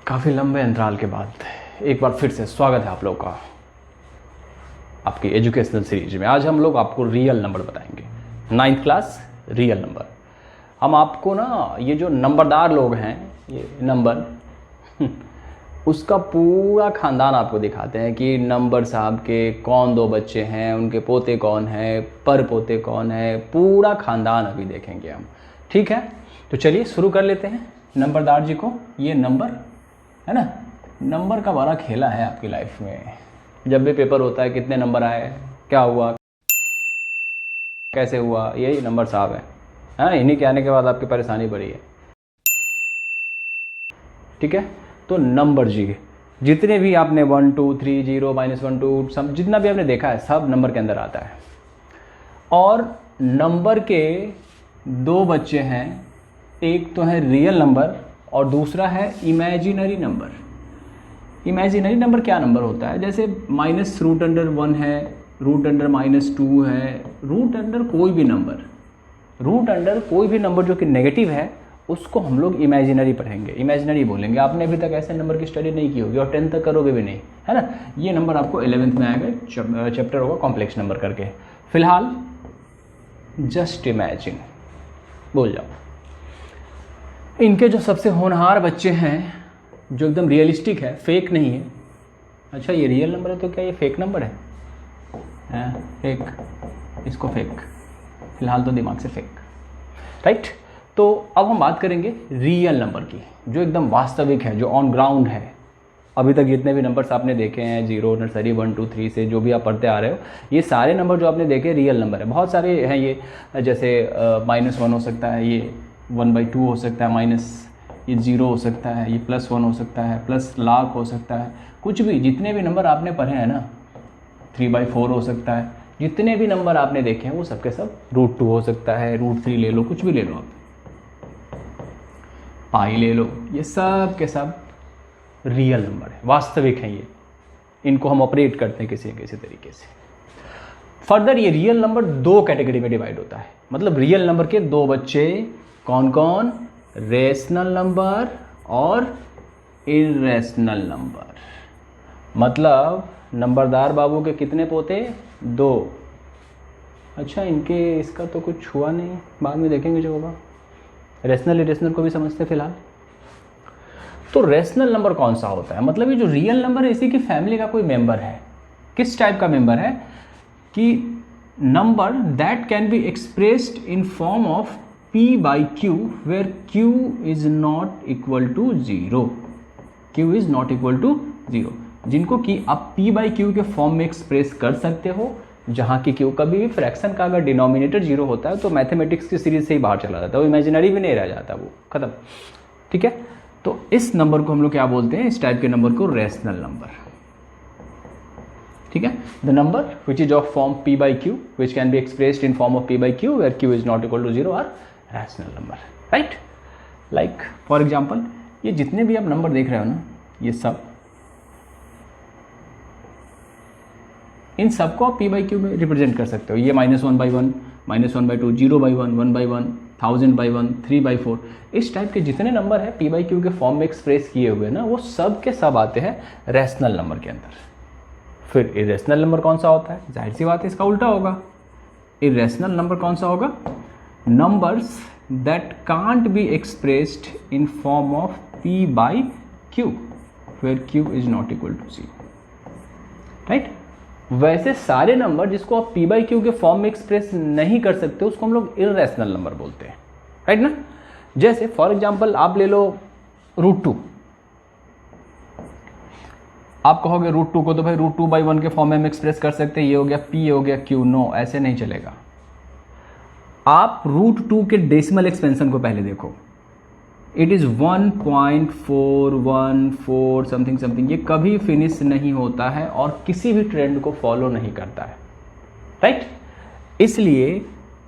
काफ़ी लंबे अंतराल के बाद एक बार फिर से स्वागत है आप लोगों का आपकी एजुकेशनल सीरीज में। आज हम लोग आपको रियल नंबर बताएंगे, 9th क्लास रियल नंबर। हम आपको ना ये जो नंबरदार लोग हैं, ये नंबर उसका पूरा ख़ानदान आपको दिखाते हैं कि नंबर साहब के कौन दो बच्चे हैं, उनके पोते कौन हैं, पर पोते कौन है, पूरा ख़ानदान अभी देखेंगे हम। ठीक है, तो चलिए शुरू कर लेते हैं नंबरदार जी को। ये नंबर है ना, नंबर का बड़ा खेला है आपकी लाइफ में। जब भी पेपर होता है कितने नंबर आए, क्या हुआ, कैसे हुआ, यही नंबर साहब है ना। इन्हीं के आने के बाद आपकी परेशानी बढ़ी है। ठीक है, तो नंबर जी जितने भी आपने 1 2 3 0 -1 2 सब जितना भी आपने देखा है सब नंबर के अंदर आता है। और नंबर के दो बच्चे हैं, एक तो है रियल नंबर और दूसरा है इमेजिनरी नंबर। इमेजिनरी नंबर क्या नंबर होता है, जैसे -√1 है, √2 है, कोई भी नंबर, कोई भी नंबर जो कि नेगेटिव है उसको हम लोग इमेजिनरी पढ़ेंगे, इमेजिनरी बोलेंगे। आपने अभी तक ऐसे नंबर की स्टडी नहीं की होगी और 10th तक करोगे भी नहीं, है ना। ये नंबर आपको 11th में आएगा, चैप्टर होगा कॉम्प्लेक्स नंबर करके। फिलहाल जस्ट इमेजिन बोल जाओ। इनके जो सबसे होनहार बच्चे हैं, जो एकदम रियलिस्टिक है, फेक नहीं है। अच्छा ये रियल नंबर है तो क्या ये फेक नंबर है? फेक, इसको फेक, फिलहाल तो दिमाग से फेक, राइट। तो अब हम बात करेंगे रियल नंबर की, जो एकदम वास्तविक है, जो ऑन ग्राउंड है। अभी तक जितने भी नंबर्स आपने देखे हैं, 0 नर्सरी 1 2 3 से जो भी आप पढ़ते आ रहे हो, ये सारे नंबर जो आपने देखे रियल नंबर है। बहुत सारे हैं ये, जैसे -1 हो सकता है, ये 1/2 हो सकता है, ये 0 हो सकता है, ये +1 हो सकता है, प्लस लाख हो सकता है, कुछ भी जितने भी नंबर आपने पढ़े हैं ना, 3/4 हो सकता है। जितने भी नंबर आपने देखे हैं वो सबके सब √2 हो सकता है, √3 ले लो, कुछ भी ले लो आप, पाई ले लो, ये सब के सब रियल नंबर है, वास्तविक हैं ये। इनको हम ऑपरेट करते हैं किसी न किसी तरीके से। फर्दर ये रियल नंबर दो कैटेगरी में डिवाइड होता है, मतलब रियल नंबर के दो बच्चे कौन कौन, रेशनल नंबर और इरेशनल नंबर। मतलब नंबरदार बाबू के कितने पोते, 2। अच्छा इनके इसका तो कुछ हुआ नहीं, बाद में देखेंगे जो होगा। रेशनल इरेशनल को भी समझते फिलहाल। तो रेशनल नंबर कौन सा होता है, मतलब ये जो रियल नंबर है इसी की फैमिली का कोई मेंबर है। किस टाइप का मेंबर है कि number that can be expressed in form of p/q where q is not equal to 0, q is not equal to 0, जिनको कि आप p/q के फॉर्म में एक्सप्रेस कर सकते हो, जहाँ की q कभी भी फ्रैक्शन का अगर डिनोमिनेटर 0 होता है तो मैथमेटिक्स की सीरीज से ही बाहर चला जाता है, वो इमेजिनरी भी नहीं रह जाता, वो खत्म। ठीक है, तो इस नंबर को हम लोग क्या बोलते हैं, इस टाइप के नंबर को रेशनल नंबर। ठीक है, the number which is of form p/q which can be expressed in form of p/q where q is not equal to 0 are rational number, right. Like for example ये जितने भी आप number देख रहे हो ना, ये सब, इन सबको आप p/q में रिप्रेजेंट कर सकते हो। ये -1/1, -1/2, 0/1, 1/1, 1000/1, 3/4, इस टाइप के जितने नंबर है p/q के फॉर्म में एक्सप्रेस किए हुए ना, वो सब के सब आते हैं रैशनल नंबर के अंदर। फिर इरेशनल नंबर कौन सा होता है, जाहिर सी बात है इसका उल्टा होगा। इरेशनल नंबर कौन सा होगा, numbers that can't be expressed in form of p/q where q is not equal to 0, right। वैसे सारे नंबर जिसको आप p/q के फॉर्म में एक्सप्रेस नहीं कर सकते उसको हम लोग इरेशनल नंबर बोलते हैं, राइट ना। जैसे फॉर एग्जांपल आप ले लो √2, आप कहोगे √2 को तो भाई √2/1 के फॉर्म में हम एक्सप्रेस कर सकते हैं, ये हो गया p, ये हो गया q। नो, ऐसे नहीं चलेगा। आप √2 के डेसिमल एक्सपेंशन को पहले देखो, इट इज़ 1.414 समथिंग, ये कभी फिनिश नहीं होता है और किसी भी ट्रेंड को फॉलो नहीं करता है, राइट। इसलिए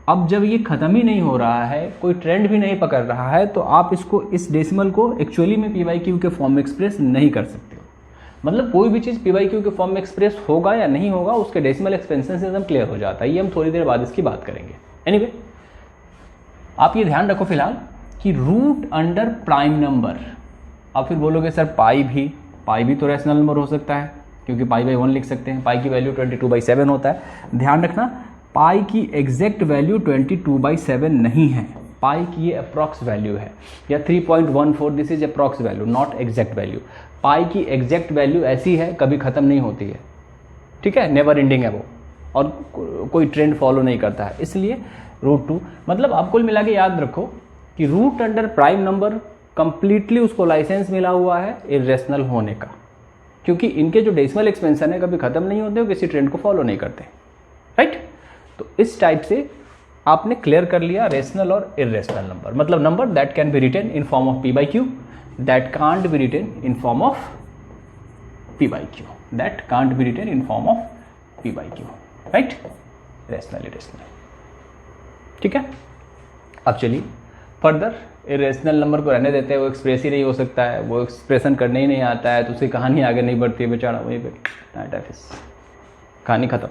अब जब ये ख़त्म ही नहीं हो रहा है, कोई ट्रेंड भी नहीं पकड़ रहा है, तो आप इसको, इस डेसिमल को एक्चुअली में p/q के फॉर्म में एक्सप्रेस नहीं कर सकते हो। मतलब कोई भी चीज़ p/q के फॉर्म में एक्सप्रेस होगा या नहीं होगा उसके डेसिमल एक्सपेंशन से एकदम क्लियर हो जाता है। ये हम थोड़ी देर बाद इसकी बात करेंगे। एनीवे, आप ये ध्यान रखो फिलहाल कि रूट अंडर प्राइम नंबर अब फिर बोलोगे सर पाई भी तो रैशनल नंबर हो सकता है, क्योंकि पाई बाई 1 लिख सकते हैं। पाई की वैल्यू 22/7 होता है। ध्यान रखना, पाई की एग्जैक्ट वैल्यू 22/7 नहीं है, पाई की ये अप्रॉक्स वैल्यू है, या 3.14, this is approx value not exact value. Pi की एग्जैक्ट वैल्यू ऐसी है, कभी ख़त्म नहीं होती है, ठीक है, नेवर एंडिंग है वो, और कोई ट्रेंड फॉलो नहीं करता है, इसलिए √2। मतलब आप कुल मिला के याद रखो कि root under prime number completely उसको लाइसेंस मिला हुआ है इरेशनल होने का, क्योंकि इनके जो डेसिमल एक्सपेंशन है कभी ख़त्म नहीं होते, वो किसी ट्रेंड को फॉलो नहीं करते, राइट। तो इस टाइप से आपने क्लियर कर लिया रेशनल और इरेशनल नंबर, मतलब number that can be written in form of p/q, that can't be written in form of p/q, that can't be written in form of p/q, right, rational irrational, ठीक है। अब चलिए further, irrational number को रहने देते हैं, वो express ही नहीं हो सकता है, वो एक्सप्रेशन करने ही नहीं आता है, तो उसकी कहानी आगे नहीं बढ़ती है, बेचारा वहीं पे कहानी खत्म।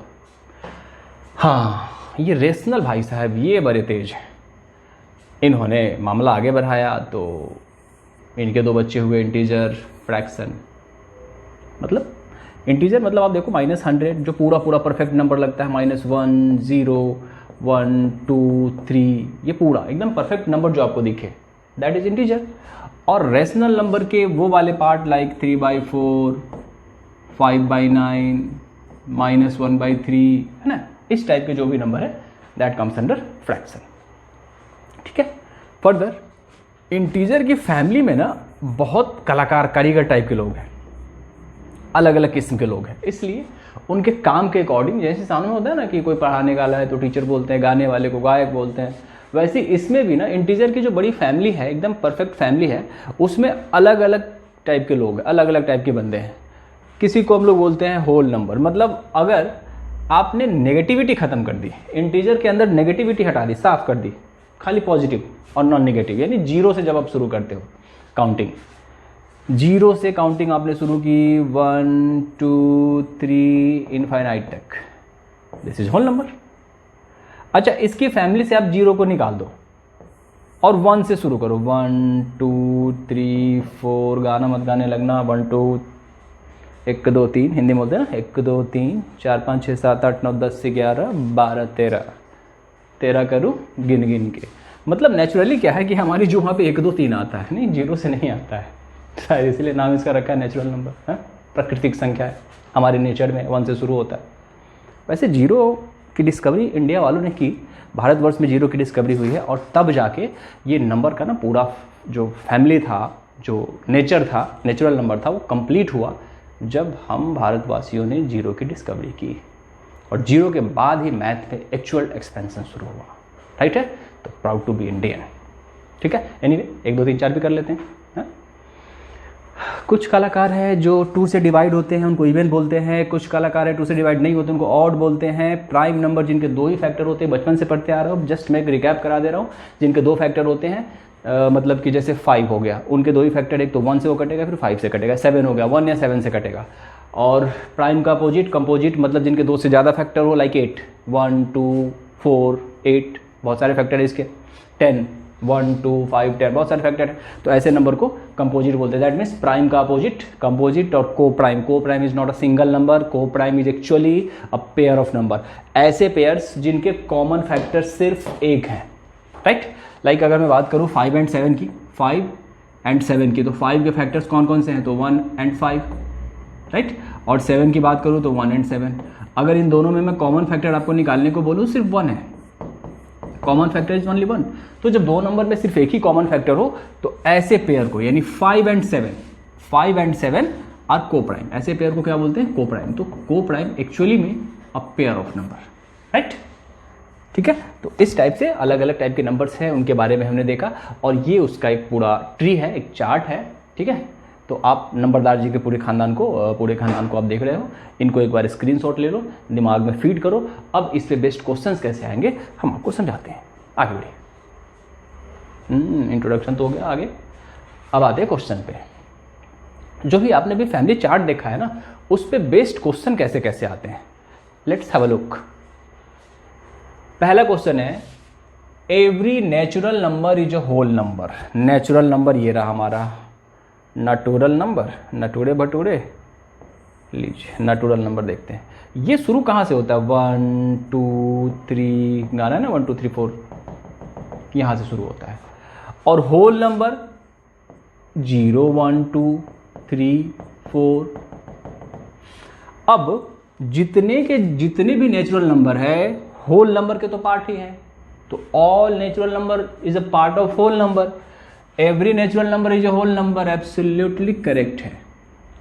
हाँ, ये रेशनल भाई साहब ये बड़े तेज हैं, इन्होंने मामला आगे बढ़ाया तो इनके 2 बच्चे हुए इंटीजर फ्रैक्शन। मतलब इंटीजर मतलब आप देखो -100 जो पूरा परफेक्ट नंबर लगता है, -1 0 1 2 3, ये पूरा एकदम परफेक्ट नंबर जो आपको दिखे दैट इज इंटीजर। और रेशनल नंबर के वो वाले पार्ट लाइक 3/4 5/9 -1/3, है ना, इस टाइप के जो भी नंबर है दैट कम्स अंडर फ्रैक्शन, ठीक है। फर्दर इंटीजर की फैमिली में ना बहुत कारीगर टाइप के लोग हैं, अलग अलग किस्म के लोग हैं, इसलिए उनके काम के अकॉर्डिंग, जैसे सामने में होता है ना कि कोई पढ़ाने वाला है तो टीचर बोलते हैं, गाने वाले को गायक बोलते हैं, वैसे इसमें भी ना इंटीजर की जो बड़ी फैमिली है, एकदम परफेक्ट फैमिली है, उसमें अलग अलग टाइप के लोग हैं, अलग अलग टाइप के बंदे हैं। किसी को हम लोग बोलते हैं होल नंबर, मतलब अगर आपने नेगेटिविटी ख़त्म कर दी, इंटीजर के अंदर नेगेटिविटी हटा दी, साफ कर दी, खाली पॉजिटिव और नॉन नेगेटिव, यानी 0 से जब आप शुरू करते हो काउंटिंग, 0 से काउंटिंग आपने शुरू की 1 2 3 इनफाइनाइट तक, दिस इज होल नंबर। अच्छा, इसकी फैमिली से आप 0 को निकाल दो और 1 से शुरू करो, 1 2 3 4, गाना मत गाने लगना, 1 2 1 2 3 हिंदी में बोलते हैं ना, 1 2 3 4 5 6 7 8 9 10 11 12 13 करूँ गिन गिन के। मतलब नेचुरली क्या है कि हमारी जो वहाँ पे 1 2 3 आता है, नहीं 0 से नहीं आता है, शायद इसलिए नाम इसका रखा है नेचुरल नंबर, है, प्राकृतिक संख्या है, हमारे नेचर में 1 से शुरू होता है। वैसे 0 की डिस्कवरी इंडिया वालों ने की, भारतवर्ष में 0 की डिस्कवरी हुई है, और तब जाके ये नंबर का ना पूरा जो फैमिली था, जो नेचर था, नेचुरल नंबर था, वो कंप्लीट हुआ जब हम भारतवासियों ने 0 की डिस्कवरी की, और 0 के बाद ही मैथ में एक्चुअल एक्सपेंशन शुरू हुआ, राइट है। तो प्राउड टू बी इंडियन, ठीक है। एनीवे 1 2 3 4 भी कर लेते हैं, है? कुछ कलाकार हैं जो 2 से डिवाइड होते हैं, उनको इवन बोलते हैं। कुछ कलाकार हैं 2 से डिवाइड नहीं होते, उनको ऑड बोलते हैं। प्राइम नंबर जिनके 2 ही फैक्टर होते हैं, बचपन से पढ़ते आ रहा हूँ, जस्ट मैं एक रिकैप करा दे रहा हूँ, जिनके 2 फैक्टर होते हैं, मतलब कि जैसे 5 हो गया, उनके 2 ही फैक्टर, एक तो 1 से वो कटेगा, फिर 5 से कटेगा। 7 हो गया, 1 या 7 से कटेगा। और प्राइम का अपोजिट कंपोजिट, मतलब जिनके 2 से ज़्यादा फैक्टर हो, लाइक 8 1 2 4 8, बहुत सारे फैक्टर है इसके, 10 1 2 5 10, बहुत सारे फैक्टर है, तो ऐसे नंबर को कंपोजिट बोलते हैं। दैट मीन्स प्राइम का अपोजिट कंपोजिट, और coprime is not a single number, coprime is actually a pair of number. ऐसे पेयर्स जिनके कॉमन फैक्टर सिर्फ 1 है, राइट। लाइक अगर मैं बात करूँ 5 and 7 की, 5 and 7 की, तो 5 के फैक्टर्स कौन कौन से हैं, तो 1 and 5, राइट। और 7 की बात करूँ तो 1 and 7। अगर इन दोनों में मैं कॉमन फैक्टर आपको निकालने को बोलूँ, सिर्फ 1 है, कॉमन फैक्टर इज ओनली 1। तो जब 2 नंबर में सिर्फ एक ही कॉमन फैक्टर हो, तो ऐसे पेयर को, यानी 5 and 7 आर को प्राइम, ऐसे पेयर को क्या बोलते हैं, को प्राइम। तो को प्राइम एक्चुअली में अ पेयर ऑफ नंबर, राइट, ठीक है। तो इस टाइप से अलग अलग टाइप के नंबर्स हैं, उनके बारे में हमने देखा, और ये उसका एक पूरा ट्री है, एक चार्ट है, ठीक है। तो आप नंबरदार जी के पूरे खानदान को आप देख रहे हो, इनको एक बार स्क्रीनशॉट ले लो, दिमाग में फीड करो। अब इस पे बेस्ट क्वेश्चंस कैसे आएंगे हम आपको समझाते हैं, आगे बढ़िए। इंट्रोडक्शन तो हो गया, आगे अब आते हैं क्वेश्चन पे। जो भी आपने भी फैमिली चार्ट देखा है ना, उस पे बेस्ट क्वेश्चन कैसे कैसे आते हैं, लेट्स हैव अ लुक। पहला क्वेश्चन है, every natural number is a whole number. Natural number ये रहा हमारा, नेचुरल नंबर, नटूरे भटूरे, लीजिए नेचुरल नंबर देखते हैं। ये शुरू कहाँ से होता है? 1 2 3 गाना है ना, 1 2 3 4, यहाँ से शुरू होता है। और होल नंबर 0 1 2 3 4। अब जितने भी नेचुरल नंबर है होल नंबर के तो पार्ट ही है, तो all natural number is a part of whole number, every natural number is a whole number. Absolutely correct है।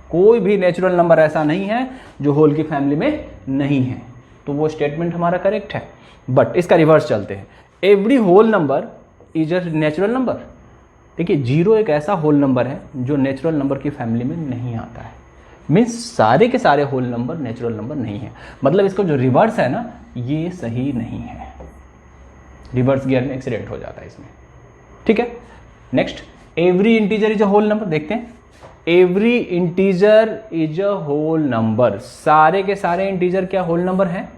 कोई भी नेचुरल नंबर ऐसा नहीं है जो होल की फैमिली में नहीं है, तो वो स्टेटमेंट हमारा करेक्ट है। बट इसका रिवर्स चलते हैं, every whole number is a natural number. देखिए 0 एक ऐसा होल नंबर है जो नेचुरल नंबर की फैमिली में नहीं आता है, मीन्स सारे के सारे होल नंबर नेचुरल नंबर नहीं है। मतलब इसका जो रिवर्स है ना, ये सही नहीं है, रिवर्स गियर में एक्सीडेंट हो जाता है इसमें। ठीक है, next, every integer is a whole number. देखते हैं, every integer is a whole number. सारे के सारे इंटीजर क्या होल नंबर हैं?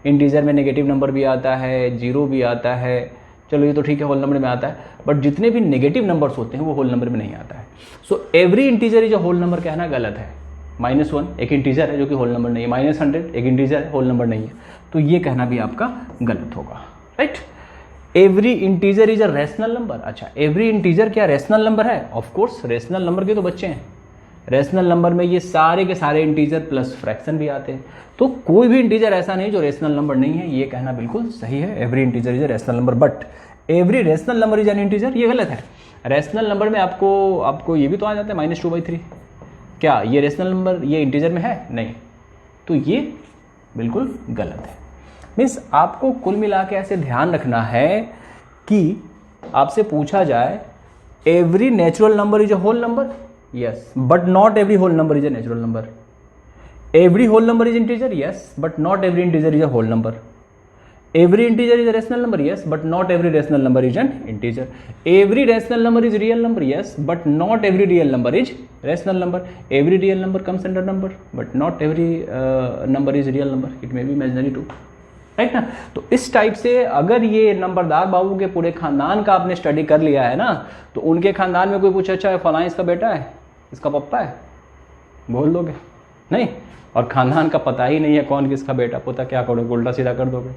इंटीजर में नेगेटिव नंबर भी आता है, 0 भी आता है, चलो ये तो ठीक है होल नंबर में आता है, बट जितने भी नेगेटिव नंबर्स होते हैं वो होल नंबर में नहीं आता है। So every integer is a whole number कहना गलत है। -1 एक इंटीजर है जो कि होल नंबर नहीं है, -100 एक इंटीजर है, होल नंबर नहीं है, तो ये कहना भी आपका गलत होगा, right. Every integer is a rational number. अच्छा, एवरी इंटीजर क्या रेशनल नंबर है? ऑफ कोर्स, रेशनल नंबर के तो बच्चे हैं। रेशनल नंबर में ये सारे के सारे इंटीजर प्लस फ्रैक्शन भी आते हैं, तो कोई भी इंटीजर ऐसा नहीं जो रेशनल नंबर नहीं है, ये कहना बिल्कुल सही है। Every integer is a rational number, but every rational number is an integer, ये गलत है। रेशनल नंबर में आपको ये भी तो आ जाता है -2/3, क्या ये रेशनल नंबर ये इंटीजर में है? नहीं, तो ये बिल्कुल गलत है। मीन्स आपको कुल मिला के ऐसे ध्यान रखना है कि आपसे पूछा जाए every natural number is a whole number, yes, but not every whole number is a natural number. Every whole number is integer, yes, but not every integer is a whole number. Every integer is a rational number, yes, but not every rational number is an integer. Every rational number is real number, yes, but not every real number is rational number. Every real number comes under number, but not every number is real number. It may be imaginary too, right ना। तो इस type से अगर ये नंबरदार बाबू के पूरे खानदान का आपने स्टडी कर लिया है ना, तो उनके खानदान में कोई पूछे अच्छा फलां इसका बेटा है, इसका पप्पा है, बोल दोगे नहीं, और खानदान का पता ही नहीं है कौन किसका बेटा पोता, क्या करोगे, उल्टा सीधा कर दोगे।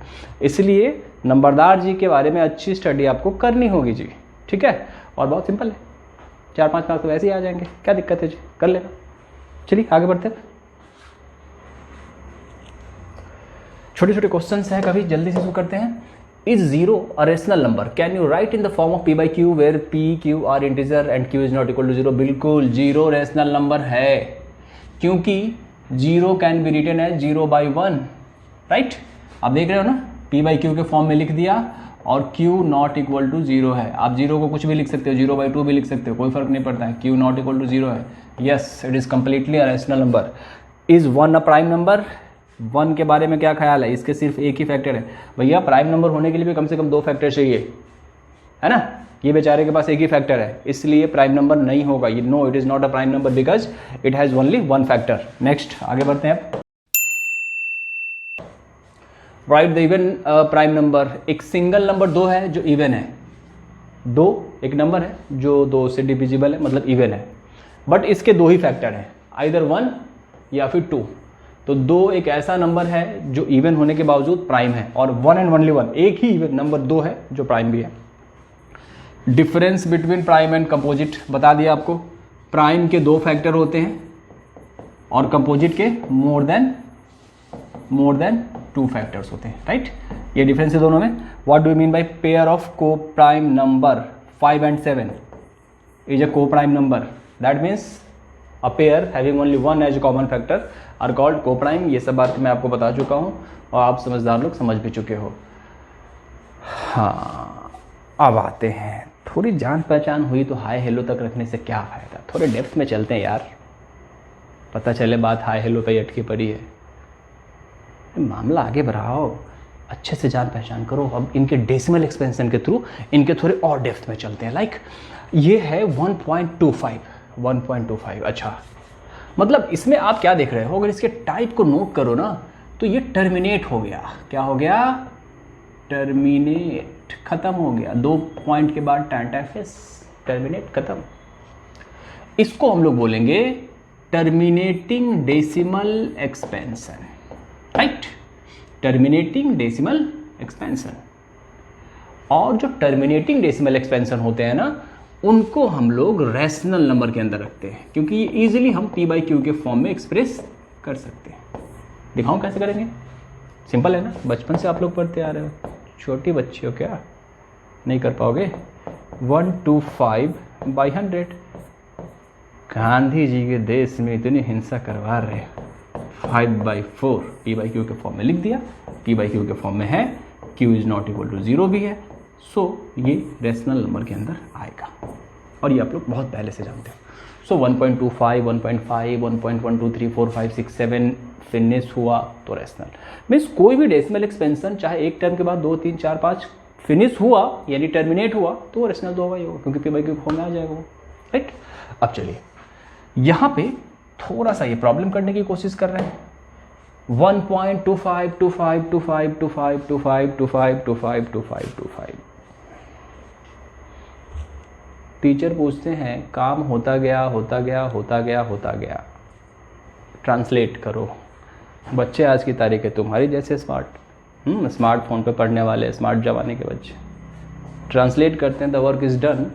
इसलिए नंबरदार जी के बारे में अच्छी स्टडी आपको करनी होगी जी, ठीक है। और बहुत सिंपल है, 4-5 मार्क्स तो वैसे ही आ जाएंगे, क्या दिक्कत है जी, कर लेना। चलिए आगे बढ़ते हैं। छोटे छोटे क्वेश्चंस हैं, कभी जल्दी से शुरू करते हैं। Is 0 a rational number? Can you write in the form of p/q where p q are integer and q is not equal to 0? बिल्कुल 0 रेशनल नंबर है, क्योंकि 0 can be written as 0/1, right. आप देख रहे हो ना, p/q के form में लिख दिया और q नॉट इक्वल टू 0 है। आप 0 को कुछ भी लिख सकते हो, 0/2 भी लिख सकते हो, कोई फर्क नहीं पड़ता है, q नॉट इक्वल टू 0 है। Yes, it is completely a rational number. Is 1 a prime number? 1 के बारे में क्या ख्याल है? इसके सिर्फ एक ही फैक्टर है भैया, प्राइम नंबर होने के लिए भी कम से कम 2 फैक्टर चाहिए, है ना। ये बेचारे के पास एक ही फैक्टर है, इसलिए प्राइम नंबर नहीं होगा ये। No, it is not a prime number because it has only 1 factor. Next आगे बढ़ते हैं। Write the even prime number. एक सिंगल नंबर 2 है जो इवन है, 2 एक नंबर है जो 2 से डिविजिबल है, मतलब इवन है, बट इसके 2 ही फैक्टर हैं, आइदर 1 या फिर 2। तो 2 एक ऐसा नंबर है जो इवन होने के बावजूद प्राइम है, और 1 एंड ओनली 1 एक ही इवन नंबर 2 है जो प्राइम भी है। Difference between prime and composite बता दिया आपको। प्राइम के 2 फैक्टर होते हैं और कंपोजिट के मोर देन 2 फैक्टर्स होते हैं, राइट। ये डिफरेंस है दोनों में। What do you mean by pair of coprime number 5 and 7 is a coprime number? That means a pair having only 1 as common factor are called coprime. ये सब बात मैं आपको बता चुका हूँ और आप समझदार लोग समझ भी चुके हो। हाँ, अब आते हैं, थोड़ी जान पहचान हुई तो हाय हेलो तक रखने से क्या फ़ायदा, थोड़े डेप्थ में चलते हैं यार, पता चले बात हाय हेलो पे अटकी पड़ी है। मामला आगे बढ़ाओ, अच्छे से जान पहचान करो। अब इनके डेसिमल एक्सपेंशन के थ्रू इनके थोड़े और डेप्थ में चलते हैं। लाइक ये है 1.25। अच्छा, मतलब इसमें आप क्या देख रहे हो, अगर इसके टाइप को नोट करो ना, तो ये टर्मिनेट हो गया। क्या हो गया? टर्मिनेट, खत्म हो गया। 2 पॉइंट के बाद टर्मिनेट, खत्म। इसको हम लोग बोलेंगे terminating decimal expansion, right, terminating decimal expansion. और जो टर्मिनेटिंग डेसिमल एक्सपेंशन होते हैं ना, उनको हम लोग रैशनल नंबर के अंदर रखते हैं, क्योंकि ये इजीली हम p बाई क्यू के फॉर्म में एक्सप्रेस कर सकते हैं। दिखाऊं कैसे करेंगे? सिंपल है ना, बचपन से आप लोग पढ़ते आ रहे हो, छोटी बच्ची हो क्या, नहीं कर पाओगे? 125/100। गांधी जी के देश में इतनी हिंसा करवा रहे, 5/4 p बाई क्यू के फॉर्म में लिख दिया, p बाई क्यू के फॉर्म में है, q is not equal to 0 भी है, सो ये रैशनल नंबर के अंदर आएगा, और ये आप लोग बहुत पहले से जानते हो। सो 1.25, 1.5, 1.123, 4, 5, 6, 7 फिनिश हुआ तो रैशनल। मीन्स कोई भी डेसिमल एक्सपेंशन चाहे एक टर्म के बाद 2, 3, 4, 5 फिनिश हुआ यानी टर्मिनेट हुआ तो वो रैशनल तो होगा ही होगा, क्योंकि p बाई क्यू फॉर्म में आ जाएगा वो, राइट। अब चलिए यहाँ पे थोड़ा सा ये प्रॉब्लम करने की कोशिश कर रहे हैं। 1.25252525252525 टीचर पूछते हैं, काम होता गया होता गया होता गया होता गया, ट्रांसलेट करो। बच्चे आज की तारीख है तुम्हारी जैसे स्मार्टफोन पे पढ़ने वाले स्मार्ट जमाने के बच्चे ट्रांसलेट करते हैं, the work is done,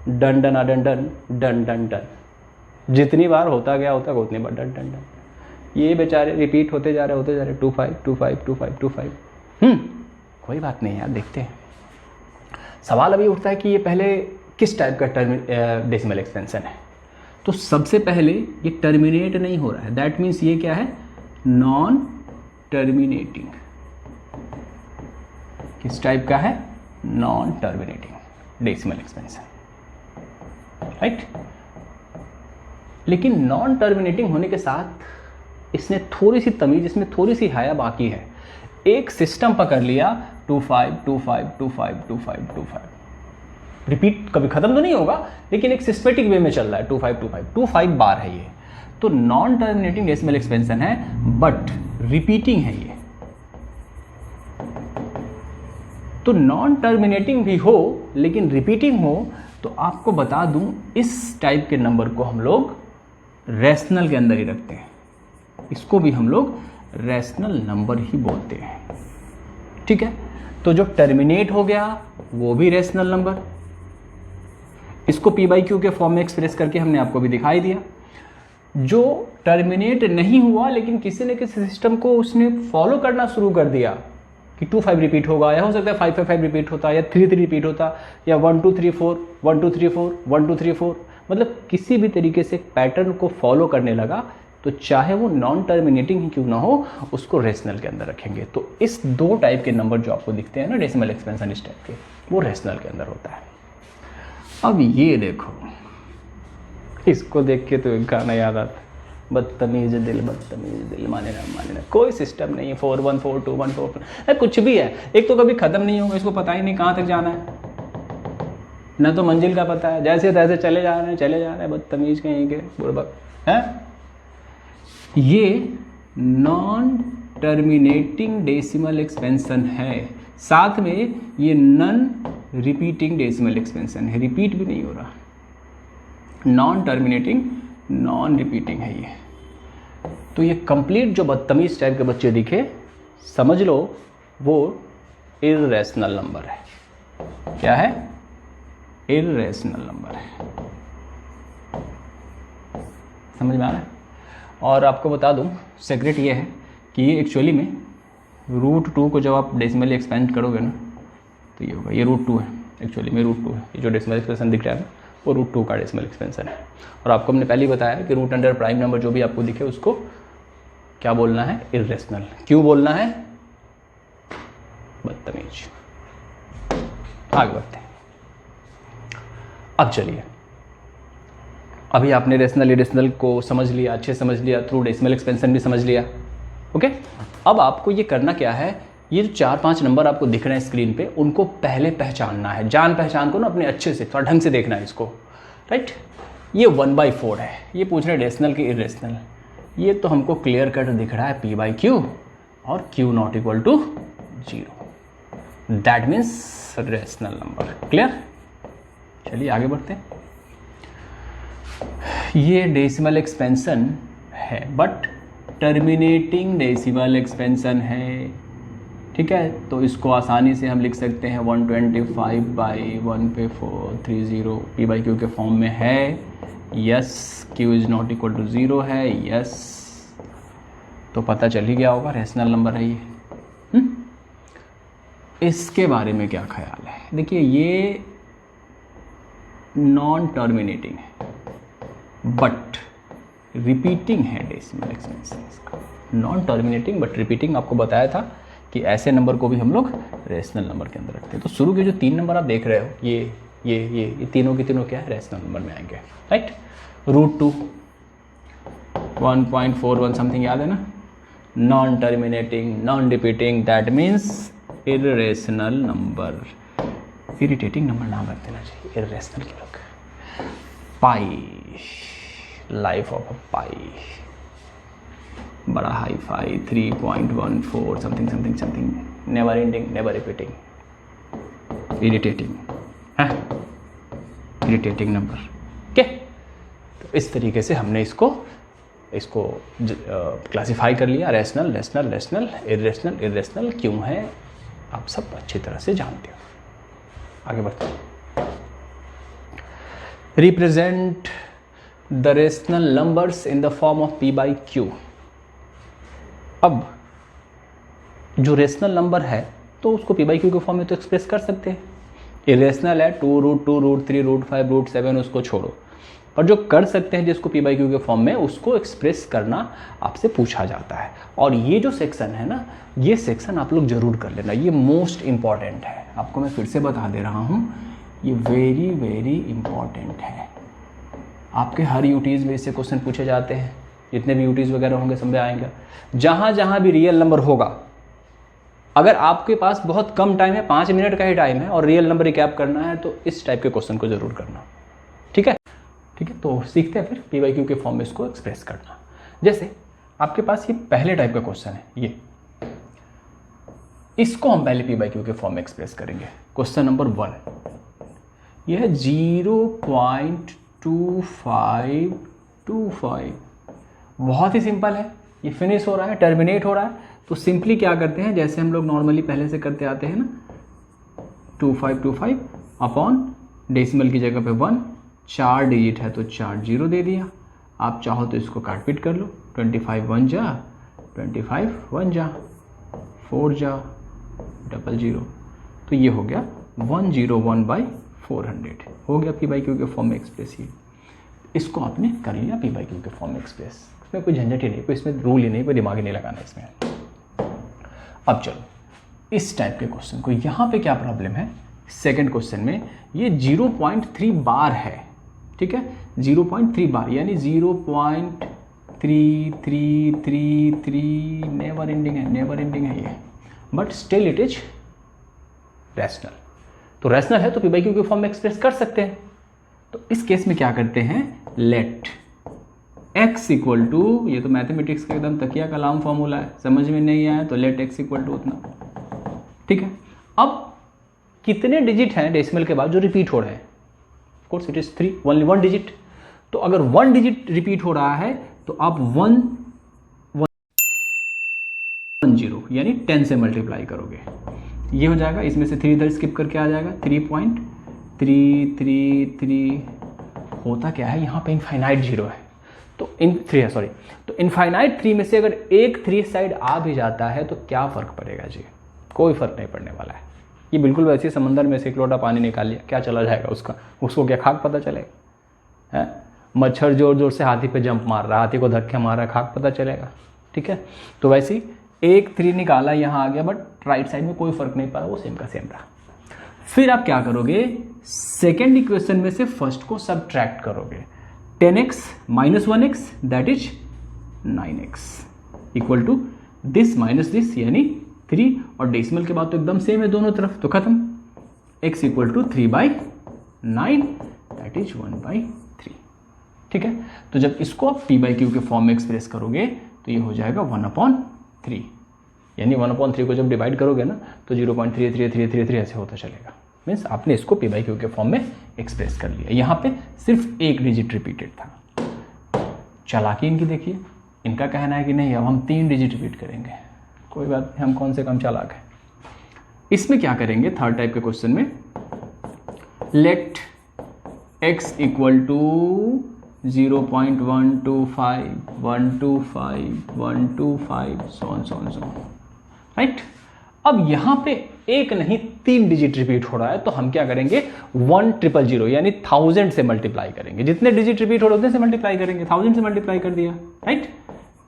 done done done done done done done. जितनी बार होता गया उतनी बार डन डन डन। ये बेचारे रिपीट होते जा रहे 25 25 25 25। कोई बात नहीं यार, देखते हैं। सवाल अभी उठता है कि ये पहले किस टाइप का डेसिमल एक्सपेंशन है। तो सबसे पहले ये टर्मिनेट नहीं हो रहा है, दैट मीन्स ये क्या है, नॉन टर्मिनेटिंग। किस टाइप का है, non terminating decimal expansion, right. लेकिन नॉन टर्मिनेटिंग होने के साथ इसने थोड़ी सी तमीज, इसमें थोड़ी सी हया बाकी है। एक सिस्टम पकड़ लिया 25 25 25 25 25, रिपीट कभी खत्म तो नहीं होगा, लेकिन एक सिस्टेमेटिक वे में चल रहा है। 25 25 25 बार है ये, तो नॉन टर्मिनेटिंग डेसिमल एक्सपेंशन है, बट रिपीटिंग है ये। तो नॉन टर्मिनेटिंग भी हो लेकिन रिपीटिंग हो, तो आपको बता दूं इस टाइप के नंबर को हम लोग रैशनल के अंदर ही रखते हैं। इसको भी हम लोग रैशनल नंबर ही बोलते हैं, ठीक है। तो जो टर्मिनेट हो गया वो भी रैशनल नंबर, इसको p बाई क्यू के फॉर्म में एक्सप्रेस करके हमने आपको भी दिखाई दिया। जो टर्मिनेट नहीं हुआ लेकिन किसी न किसी सिस्टम को उसने फॉलो करना शुरू कर दिया कि 25 रिपीट होगा, या हो सकता है 555 रिपीट होता, या 33 रिपीट होता, या 1 2 3 4 1 2 3 4 1 2 3 4, मतलब किसी भी तरीके से पैटर्न को फॉलो करने लगा, तो चाहे वो नॉन टर्मिनेटिंग ही क्यों ना हो, उसको रेशनल के अंदर रखेंगे। तो इस दो टाइप के नंबर जो आपको दिखते हैं ना डेसिमल एक्सपेंशन इस टाइप के, वो रेशनल के अंदर होता है। अब ये देखो, इसको देख के तो एक गाना याद आता, बदतमीज दिल माने ना, कोई सिस्टम नहीं है। 4 1 4 2 1 4 कुछ भी है, एक तो कभी खत्म नहीं होगा, इसको पता ही नहीं कहाँ तक जाना है, ना तो मंजिल का पता है, जैसे तैसे चले जा रहे हैं, बदतमीज कहीं के बुड़बक है। ये नॉन टर्मिनेटिंग डेसिमल एक्सपेंशन है, साथ में ये नॉन रिपीटिंग डेसिमल एक्सपेंशन है, रिपीट भी नहीं हो रहा, नॉन टर्मिनेटिंग नॉन रिपीटिंग है ये। तो ये कंप्लीट जो बदतमीज टाइप के बच्चे दिखे, समझ लो वो इर्रेशनल नंबर है। क्या है? इर्रेशनल नंबर है। समझ में आ रहा है? और आपको बता दूं सीक्रेट ये है कि ये एक्चुअली में √2 को जब आप डेसिमली एक्सपेंड करोगे ना, तो ये होगा, ये √2 है, एक्चुअली में √2 है। ये जो डेसिमल एक्सपेंशन दिख रहा है वो √2 का डेसिमल एक्सपेंशन है। और आपको हमने पहले ही बताया कि रूट अंडर प्राइम नंबर जो भी आपको दिखे उसको क्या बोलना है? इर्रेशनल। क्यों बोलना है? बदतमीज। आगे बढ़ते हैं। अब चलिए, अभी आपने रेशनल इरेशनल को समझ लिया, अच्छे समझ लिया, थ्रू डेसिमल एक्सपेंशन भी समझ लिया, ओके। अब आपको ये करना क्या है, ये जो 4-5 नंबर आपको दिख रहे हैं स्क्रीन पे, उनको पहले पहचानना है। जान पहचान को ना अपने अच्छे से थोड़ा ढंग से देखना है इसको, राइट। ये 1/4 है, ये पूछ रहे हैं डेसिमल की इरेशनल। ये तो हमको क्लियर कट दिख रहा है p/q और q not equal to 0, that means rational number. Clear? चलिए आगे बढ़ते हैं। ये डेसिमल एक्सपेंशन है बट टर्मिनेटिंग डेसिमल एक्सपेंशन है, ठीक है। तो इसको आसानी से हम लिख सकते हैं 125/1/430 पी बाई क्यू के फॉर्म में है। Yes, q is not equal to 0 है। यस, तो पता चल ही गया होगा रैशनल नंबर है ये। इसके बारे में क्या ख्याल है? देखिए ये नॉन टर्मिनेटिंग है बट रिपीटिंग है डेसिमल एक्सपेंशन का। नॉन टर्मिनेटिंग बट रिपीटिंग, आपको बताया था कि ऐसे नंबर को भी हम लोग रेशनल नंबर के अंदर रखते हैं। तो शुरू के जो 3 नंबर आप देख रहे हो ये तीनों के तीनों क्या है, रेशनल नंबर में आएंगे, राइट। √2 1.41 समथिंग याद है ना, non terminating non repeating, that means irrational number. Irritating number नाम रख देना चाहिए, इर्रेशनल के लोग। पाई, लाइफ ऑफ अ पाई, बड़ा hi fi 3.14 something something something, never ending never repeating, irritating है, इरिटेटिंग नंबर। ओके, तो इस तरीके से हमने इसको क्लासिफाई कर लिया। Rational rational rational, irrational irrational क्यों है, आप सब अच्छी तरह से जानते हो। आगे बढ़ते हैं। Represent the rational numbers in the form of P by Q. अब जो रेशनल नंबर है तो उसको पी बाई क्यू के फॉर्म में तो एक्सप्रेस कर सकते हैं। इरेशनल है 2 √2 √3 √5 √7, उसको छोड़ो, पर जो कर सकते हैं जिसको पी बाई क्यू के फॉर्म में, उसको एक्सप्रेस करना आपसे पूछा जाता है। और ये जो सेक्शन है ना, ये सेक्शन आप लोग जरूर कर लेना, ये मोस्ट इम्पॉर्टेंट है। आपको मैं फिर से बता दे रहा हूँ, ये वेरी वेरी इम्पॉर्टेंट है। आपके हर यूटीज़ में इससे क्वेश्चन पूछे जाते हैं, जितने भी यूटीज़ वगैरह होंगे सब में आएंगे। जहाँ जहाँ भी रियल नंबर होगा, अगर आपके पास बहुत कम टाइम है, 5 मिनट का ही टाइम है और रियल नंबर रिकैप करना है, तो इस टाइप के क्वेश्चन को जरूर करना, ठीक है। ठीक है, तो सीखते हैं फिर पी बाई क्यू के फॉर्म में इसको एक्सप्रेस करना। जैसे आपके पास ये पहले टाइप का क्वेश्चन है, इसको हम पहले पी बाई क्यू के फॉर्म में एक्सप्रेस करेंगे। क्वेश्चन नंबर 1, यह है 0.2525। बहुत ही सिंपल है, ये फिनिश हो रहा है, टर्मिनेट हो रहा है। तो सिंपली क्या करते हैं, जैसे हम लोग नॉर्मली पहले से करते आते हैं ना, 2525 अपॉन डेसिमल की जगह पे 1, 4 डिजिट है तो 4 0 दे दिया। आप चाहो तो इसको काट पीट कर लो, 25 1 जा 25 1 जा 4 जा 00, तो ये हो गया 101/400 हो गया पी बाई क्यू के फॉर्म में एक्सप्रेस। ये इसको आपने कर लिया पी बाई क्यू के फॉर्म में एक्सप्रेस। इसमें कोई झंझट ही नहीं, कोई इसमें रूल ही नहीं, कोई दिमाग ही नहीं लगाना इसमें। अब चलो इस टाइप के क्वेश्चन को, यहाँ पे क्या प्रॉब्लम है, सेकंड क्वेश्चन में ये 0.3 बार है, ठीक है, 0.3 बार यानी 0.3333, नेवर एंडिंग है ये, but still it is rational. तो रैशनल है तो पी बाई क्यू के फॉर्म में एक्सप्रेस कर सकते हैं। तो इस केस में क्या करते हैं, लेट x इक्वल टू, ये तो मैथमेटिक्स का एकदम तकिया कलाम फॉर्मूला है, समझ में नहीं आया तो लेट x इक्वल टू उतना, ठीक है। अब कितने डिजिट हैं डेसिमल के बाद जो रिपीट हो रहे हैं, of course it is 3, only 1 digit. तो अगर 1 डिजिट रिपीट हो रहा है तो आप 110 यानी 10 से मल्टीप्लाई करोगे, ये हो जाएगा। इसमें से 3 इधर स्किप करके आ जाएगा, 3.333। होता क्या है, यहाँ पे इनफाइनाइट 0 है तो इनफाइनाइट 3 में से अगर एक 3 साइड आ भी जाता है तो क्या फ़र्क पड़ेगा जी, कोई फ़र्क नहीं पड़ने वाला है। ये बिल्कुल वैसे समंदर में से एक लोटा पानी निकाल लिया, क्या चला जाएगा उसको क्या खाक पता चलेगा, है। मच्छर जोर जोर से हाथी पे जंप मार रहा है, हाथी को धक्के मार रहा है, खाक पता चलेगा, ठीक है। तो वैसे ही एक 3 निकाला यहाँ आ गया, बट राइट साइड में कोई फर्क नहीं पड़ा, वो सेम का सेम रहा। फिर आप क्या करोगे, सेकेंड इक्वेशन में से फर्स्ट को सबट्रैक्ट करोगे, 10x - 1x that is 9x equal to this minus this यानी 3, और डेसिमल के बाद तो एकदम सेम है दोनों तरफ, तो खत्म। x equal to 3/9 that is 1/3, ठीक है। तो जब इसको आप पी बाई क्यू के फॉर्म में एक्सप्रेस करोगे तो ये हो जाएगा 1/3, यानी 1/3 को जब डिवाइड करोगे ना तो 0.3333 ऐसे होता चलेगा, मीन्स आपने इसको पी बाई क्यू के फॉर्म में एक्सप्रेस कर लिया। यहाँ पे सिर्फ एक डिजिट रिपीटेड था। चालाकी इनकी देखिए, इनका कहना है कि नहीं अब हम 3 डिजिट रिपीट करेंगे। कोई बात नहीं, हम कौन से कम चालाक हैं। इसमें क्या करेंगे, थर्ड टाइप के क्वेश्चन में, let x equal to 0.125 125 125 so right. अब यहाँ पे एक नहीं 3 डिजिट रिपीट हो रहा है, तो हम क्या करेंगे 1000 यानी 1000 से मल्टीप्लाई करेंगे। जितने डिजिट रिपीट हो रहे उतने से मल्टीप्लाई करेंगे, 1000 से मल्टीप्लाई कर दिया राइट।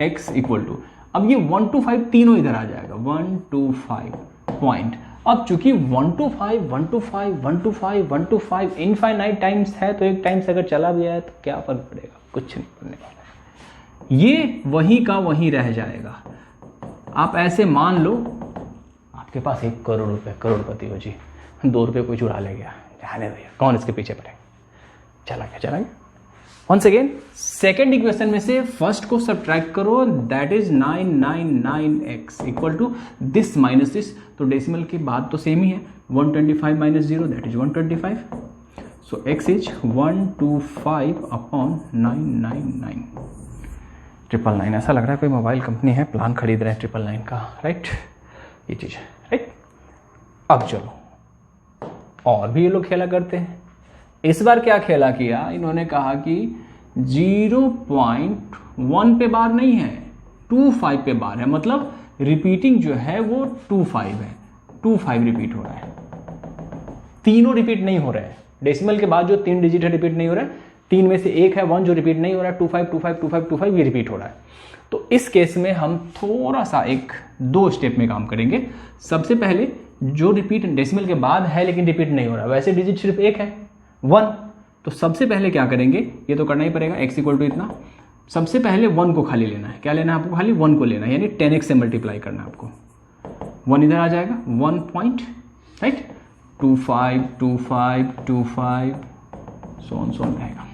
x इक्वल टू, अब ये 125 तीनों इधर आ जाएगा 125 पॉइंट। अब चूंकि 125 125 125 125 इनफाइनाइट टाइम्स है, तो एक टाइम्स अगर चला भी है तो क्या फर्क पड़ेगा, कुछ नहीं पड़ने वाला, ये वहीं का वहीं रह जाएगा। आप ऐसे मान लो आपके पास 1 करोड़ रुपए, करोड़पति हो जी, 2 रुपये कोई चुरा ले गया, जाने भैया कौन इसके पीछे पड़ेगा, चला गया। वंस अगेन सेकेंड इक्वेशन में से फर्स्ट को सब्ट्रैक्ट करो, that is 999x equal to this minus this, तो डेसिमल की बात तो सेम ही है, 125 minus 0 that is 125, so x is 125 upon 999 999। ऐसा लग रहा है कोई मोबाइल कंपनी है, प्लान खरीद रहे हैं 999 का राइट, ये चीज है राइट। अब चलो और भी ये लोग खेला करते हैं। इस बार क्या खेला किया, इन्होंने कहा कि 0.1 पे बार नहीं है, 25 पे बार है, मतलब रिपीटिंग जो है वो 25 है, 25 रिपीट हो रहा है, तीनों रिपीट नहीं हो रहे हैं। डेसिमल के बाद जो 3 डिजिट है रिपीट नहीं हो रहा है, 3 में से एक है 1 जो रिपीट नहीं हो रहा है, 25 25 25 25 ये रिपीट हो रहा है। तो इस केस में हम थोड़ा सा 2 स्टेप में काम करेंगे। सबसे पहले जो रिपीट डेसिमल के बाद है लेकिन रिपीट नहीं हो रहा, वैसे डिजिट सिर्फ एक है 1, तो सबसे पहले क्या करेंगे, ये तो करना ही पड़ेगा, x इक्वल टू इतना, सबसे पहले 1 को खाली लेना है। क्या लेना है आपको, खाली 1 को लेना है, यानी 10x से मल्टीप्लाई करना है आपको। 1 इधर आ जाएगा 1 पॉइंट राइट, 25 25 25 सोन रहेगा।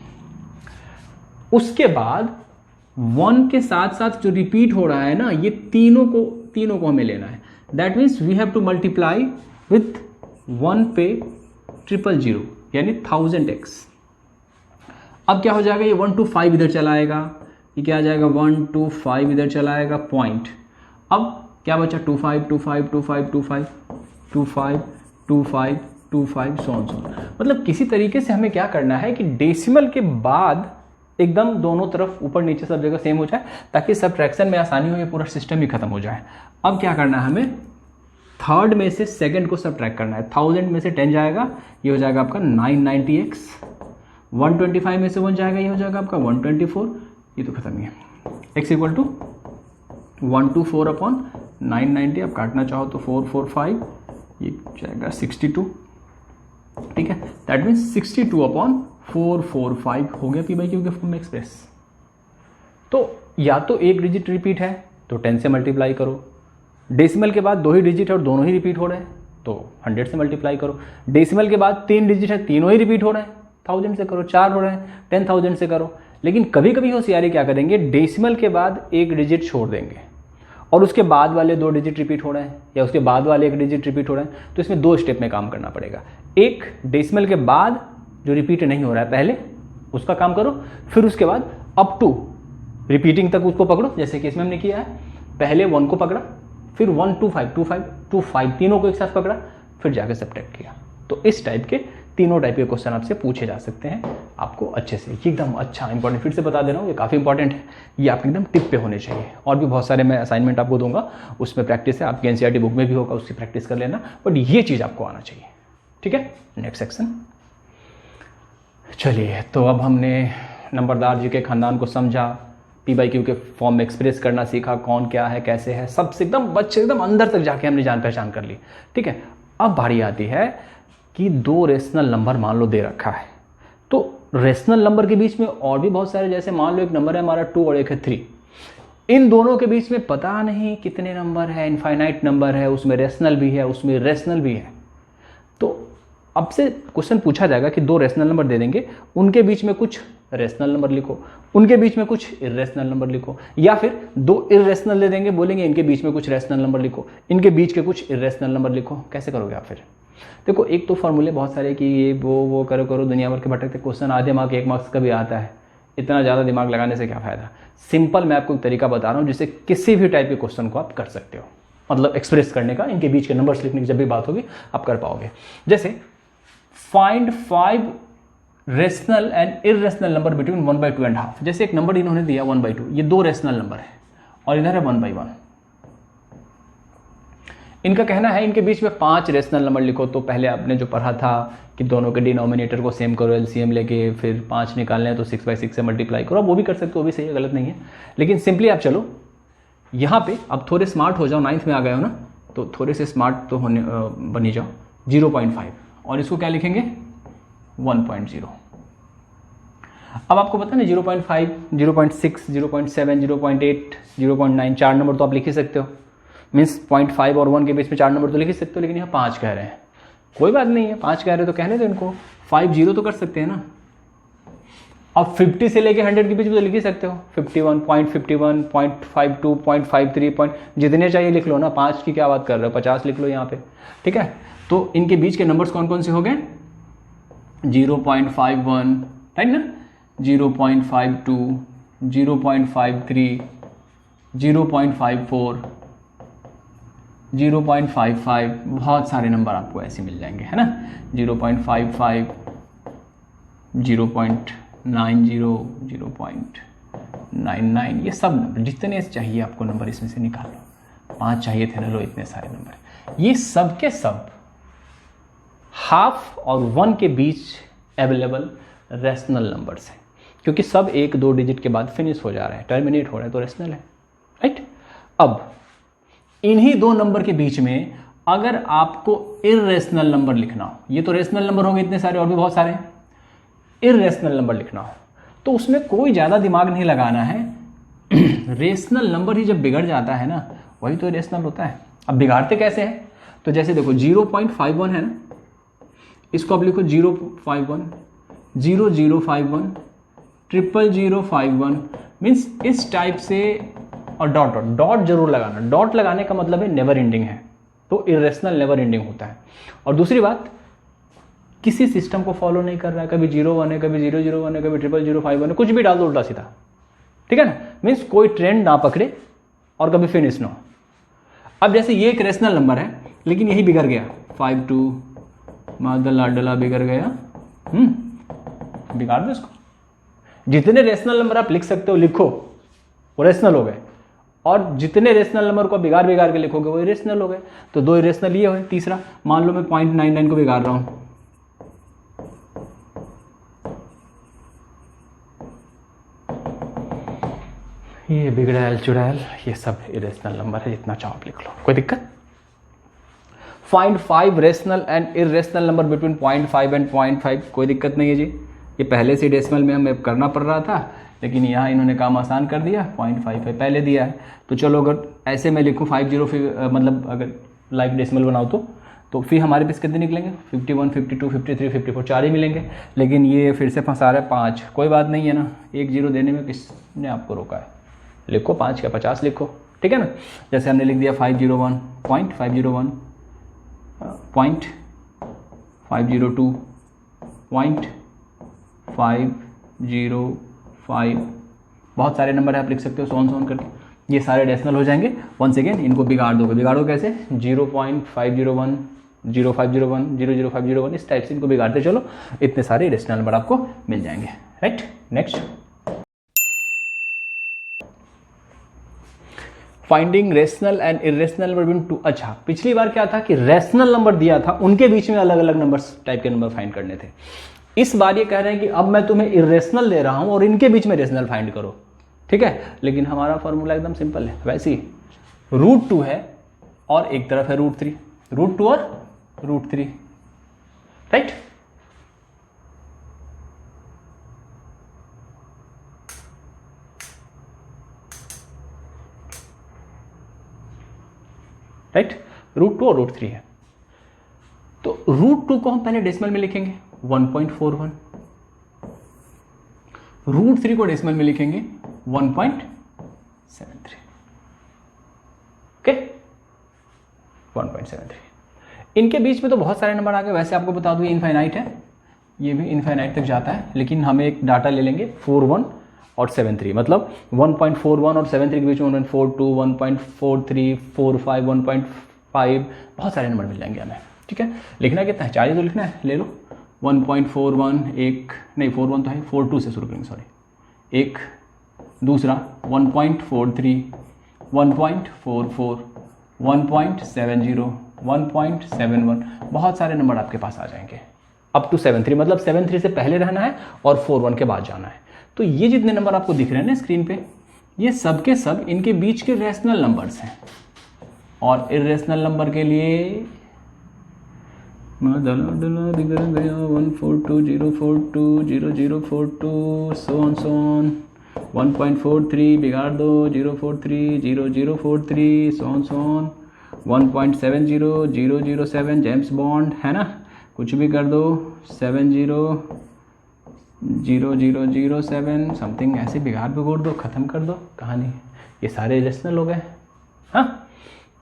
उसके बाद 1 के साथ साथ जो रिपीट हो रहा है ना, ये तीनों को हमें लेना है। That means we have to multiply with 1 पे 000 यानी 1000x। अब क्या हो जाएगा, ये 125 इधर चला आएगा, ये क्या आ जाएगा 125 इधर चला आएगा पॉइंट। अब क्या बचा 25 25 25 25 25 25 25 सो मतलब किसी तरीके से हमें क्या करना है कि डेसिमल के बाद एकदम दोनों तरफ ऊपर नीचे सब जगह सेम हो जाए, ताकि सब्ट्रैक्शन में आसानी हो, ये पूरा सिस्टम ही खत्म हो जाए। अब क्या करना है, हमें थर्ड में से सेकंड को सब्ट्रैक्ट करना है। 1000 में से 10 जाएगा, ये हो जाएगा आपका 990x। 125 में से 1 जाएगा, ये हो जाएगा आपका 124, ये तो खत्म ही है। x इक्वल टू 124 अपॉन 990, आप काटना चाहो तो 445, ये जाएगा 62, ठीक है। दैट मीन्स 62 अपॉन 445 हो गया पी बाई क्यू के फॉर्म में एक्सप्रेस। तो या तो एक डिजिट रिपीट है तो 10 से मल्टीप्लाई करो, डेसिमल के बाद 2 ही डिजिट है और दोनों ही रिपीट हो रहे हैं तो 100 से मल्टीप्लाई करो, डेसिमल के बाद 3 डिजिट है तीनों ही रिपीट हो रहे हैं 1000 से करो, 4 हो रहे हैं 10,000 से करो। लेकिन कभी कभी होशियारी क्या करेंगे, डेसिमल के बाद एक डिजिट छोड़ देंगे और उसके बाद वाले 2 डिजिट रिपीट हो रहे हैं या उसके बाद वाले 1 डिजिट रिपीट हो रहे हैं, तो इसमें 2 स्टेप में काम करना पड़ेगा। एक डेसिमल के बाद जो रिपीट नहीं हो रहा है पहले उसका काम करो, फिर उसके बाद अप टू रिपीटिंग तक उसको पकड़ो, जैसे कि इसमें हमने किया है। पहले 1 को पकड़ा, फिर 1 2 5 2 5 2 5 तीनों को एक साथ पकड़ा, फिर जाकर सब्ट्रैक्ट किया। तो इस टाइप के तीनों टाइप के क्वेश्चन आपसे पूछे जा सकते हैं आपको अच्छे से। ये एकदम अच्छा इंपॉर्टेंट, फिर से बता दे रहा हूँ, ये काफ़ी इंपॉर्टेंट है, ये आपके एकदम टिप पे होने चाहिए। और भी बहुत सारे मैं असाइनमेंट आपको दूंगा, उसमें प्रैक्टिस है, आपकी एनसीईआरटी बुक में भी होगा, उसकी प्रैक्टिस कर लेना, बट ये चीज़ आपको आना चाहिए, ठीक है। नेक्स्ट सेक्शन, चलिए। तो अब हमने नंबरदार जी के खानदान को समझा, पी बाई क्यू के फॉर्म में एक्सप्रेस करना सीखा, कौन क्या है कैसे है, सबसे एकदम बच्चे एकदम अंदर तक जाके हमने जान पहचान कर ली, ठीक है। अब बारी आती है कि 2 रेशनल नंबर मान लो दे रखा है, तो रेशनल नंबर के बीच में और भी बहुत सारे, जैसे मान लो एक नंबर है हमारा 2 और एक है 3, इन दोनों के बीच में पता नहीं कितने नंबर है, इनफाइनाइट नंबर है, उसमें रेशनल भी है उसमें रेशनल भी है। तो अब से क्वेश्चन पूछा जाएगा कि 2 रेशनल नंबर दे देंगे, उनके बीच में कुछ रेशनल नंबर लिखो, उनके बीच में कुछ इरेशनल नंबर लिखो, या फिर 2 इरेशनल दे देंगे, बोलेंगे इनके बीच में कुछ रेशनल नंबर लिखो, इनके बीच के कुछ इरेशनल नंबर लिखो। कैसे करोगे आप फिर? देखो एक तो फॉर्मूले बहुत सारे कि ये वो करो करो दुनिया भर के भटकते क्वेश्चन, आधे मार्क 1 मार्क्स का भी आता है, इतना ज़्यादा दिमाग लगाने से क्या फ़ायदा। सिंपल मैं आपको एक तरीका बता रहा हूँ जिससे किसी भी टाइप के क्वेश्चन को आप कर सकते हो, मतलब एक्सप्रेस करने का, इनके बीच के नंबर्स लिखने की जब भी बात होगी आप कर पाओगे। जैसे find 5 rational and irrational number between 1/2.5। जैसे एक नंबर इन्होंने दिया 1/2, ये 2 रेशनल नंबर है और इधर है 1/1। इनका कहना है इनके बीच में 5 रेशनल नंबर लिखो। तो पहले आपने जो पढ़ा था कि दोनों के डिनोमिनेटर को सेम करो, एलसीएम लेके फिर 5 निकालने हैं तो 6/6 से मल्टीप्लाई करो। वो भी कर सकते हो, वो भी सही है, गलत नहीं है। लेकिन सिंपली आप चलो यहाँ पे, अब थोड़े स्मार्ट हो जाओ, 9th में आ गए हो ना, तो थोड़े से स्मार्ट तो होने बनी जाओ। 0.5 और इसको क्या लिखेंगे 1.0। अब आपको पता है 0.5, 0.6, 0.7, 0.8, 0.9, 4 नंबर तो आप लिख ही सकते हो। मीन्स 0.5 और 1 के बीच में 4 नंबर तो लिख ही सकते हो। लेकिन यहाँ 5 कह रहे हैं, कोई बात नहीं है, 5 कह रहे हो तो कहने दो इनको। 50 तो कर सकते हैं ना। अब 50 से लेके 100 के बीच में तो लिख ही सकते हो। 51, 0.51, 0.52, 0.53, जितने चाहिए लिख लो ना। 5 की क्या बात कर रहे हो, 50 लिख लो यहाँ पे, ठीक है। तो इनके बीच के नंबर्स कौन कौन से हो गए, 0.51, राइट ना, 0.52, 0.53, 0.54, 0.55, बहुत सारे नंबर आपको ऐसे मिल जाएंगे, है ना। 0.55, 0.90, 0.99, ये सब नंबर जितने चाहिए आपको नंबर इसमें से निकाल लो। 5 चाहिए थे ना, लो इतने सारे नंबर। ये सब के सब हाफ और 1 के बीच अवेलेबल रेशनल नंबर्स हैं, क्योंकि सब 1-2 डिजिट के बाद फिनिश हो जा रहे हैं, टर्मिनेट हो रहे हैं, तो रेशनल है, राइट। अब इन्हीं 2 नंबर के बीच में अगर आपको इरेशनल नंबर लिखना हो, ये तो रेशनल नंबर होंगे इतने सारे और भी बहुत सारे हैं, इरेशनल नंबर लिखना हो तो उसमें कोई ज़्यादा दिमाग नहीं लगाना है। रेशनल नंबर ही जब बिगड़ जाता है ना, वही तो इरेशनल होता है। अब बिगाड़ते कैसे हैं, तो जैसे देखो 0.51 है ना, इसको आप लिखो 051, 0051, 00051, मीन्स इस टाइप से। और डॉट डॉट डॉट जरूर लगाना। डॉट लगाने का मतलब है नेवर एंडिंग है, तो इरेशनल नेवर एंडिंग होता है। और दूसरी बात, किसी सिस्टम को फॉलो नहीं कर रहा है, कभी 01 है, कभी 001 है, कभी 0051 है, कुछ भी डाल दो उल्टा सीधा, ठीक है ना। मीन्स कोई ट्रेंड ना पकड़े और कभी फिनिश ना हो। अब जैसे ये एक रेशनल नंबर है लेकिन यही बिगड़ गया, 52 मादला डला बिगड़ गया, बिगाड़ दो इसको। जितने रेशनल नंबर आप लिख सकते हो लिखो, वो रेशनल हो गए। और जितने रेशनल नंबर को बिगाड़ के लिखोगे वो इरेशनल हो गए। तो 2 इरेशनल ये हुए। तीसरा, मान लो मैं 0.99 को बिगाड़ रहा हूं, ये बिगड़ैल चुड़ैल, ये सब इरेशनल नंबर है, जितना चाहो आप लिख लो, कोई दिक्कत। Find 5 rational and irrational number between 0.5 and 0.5, कोई दिक्कत नहीं है जी। ये पहले से डेसिमल में हमें करना पड़ रहा था, लेकिन यहाँ इन्होंने काम आसान कर दिया, 0.55 पहले दिया है। तो चलो अगर ऐसे मैं लिखूँ 50 फिर मतलब अगर लाइक डेसिमल बनाओ तो फिर हमारे पास कितने निकलेंगे, 51, 52, 53, 54, 4 ही मिलेंगे। लेकिन ये फिर से फंसा रहा है 5, कोई बात नहीं है ना, 1 0 देने में किसने आपको रोका है, लिखो 5 का 50 लिखो, ठीक है ना। जैसे हमने लिख दिया 501, 0.501, 0.502, 0.505, बहुत सारे नंबर आप लिख सकते हो, सोन करके ये सारे डेसिमल हो जाएंगे। वंस अगेन इनको बिगाड़ दोगे, बिगाड़ो कैसे, 0.501, 0501, 00501, इस टाइप से इनको बिगाड़ते चलो, इतने सारे रेशनल नंबर आपको मिल जाएंगे, right. Next, finding rational and irrational number between 2। अच्छा, पिछली बार क्या था कि रेशनल नंबर दिया था, उनके बीच में अलग अलग नंबर्स टाइप के नंबर फाइंड करने थे। इस बार ये कह रहे हैं कि अब मैं तुम्हें इरेशनल दे रहा हूं और इनके बीच में रेशनल फाइंड करो, ठीक है। लेकिन हमारा फॉर्मूला एकदम सिंपल है, वैसे ही √2 है और एक तरफ है √3, √2 और √3, राइट। राइट, √2 और √3 है। तो √2 को हम पहले डेसिमल में लिखेंगे 1.41, √3 को डेसिमल में लिखेंगे 1.73, ओके, 1.73। इनके बीच में तो बहुत सारे नंबर आ गए। वैसे आपको बता दूँ इनफाइनाइट है, ये भी इनफाइनाइट तक जाता है, लेकिन हम एक डाटा ले लेंगे 41 और 73, मतलब 1.41 और 73 के बीच में 1.42, 1.43, 45, 1.5, बहुत सारे नंबर मिल जाएंगे हमें। ठीक है, लिखना कितना है, 4 ही तो लिखना है, ले लो 1.41, एक नहीं 41 तो है, 42 से शुरू करेंगे, सॉरी, एक, दूसरा 1.43, 1.44, 1.70, 1.71, बहुत सारे नंबर आपके पास आ जाएंगे अप टू 73, मतलब 73 से पहले रहना है और 41 के बाद जाना है। तो ये जितने नंबर आपको दिख रहे हैं ना स्क्रीन पे, ये सब के सब इनके बीच के रेशनल नंबर्स हैं। और इरेशनल नंबर के लिए बिगड़ गया 142, 042, सोन 1.43 बिगाड़ दो, 043, 0043, सोन 1.70, 007 जेम्स बॉन्ड है ना, कुछ भी कर दो, 70, 0007 समथिंग, ऐसे बिगाड़ दो, ख़त्म कर दो कहानी। ये सारे इरेशनल हो गए। हाँ,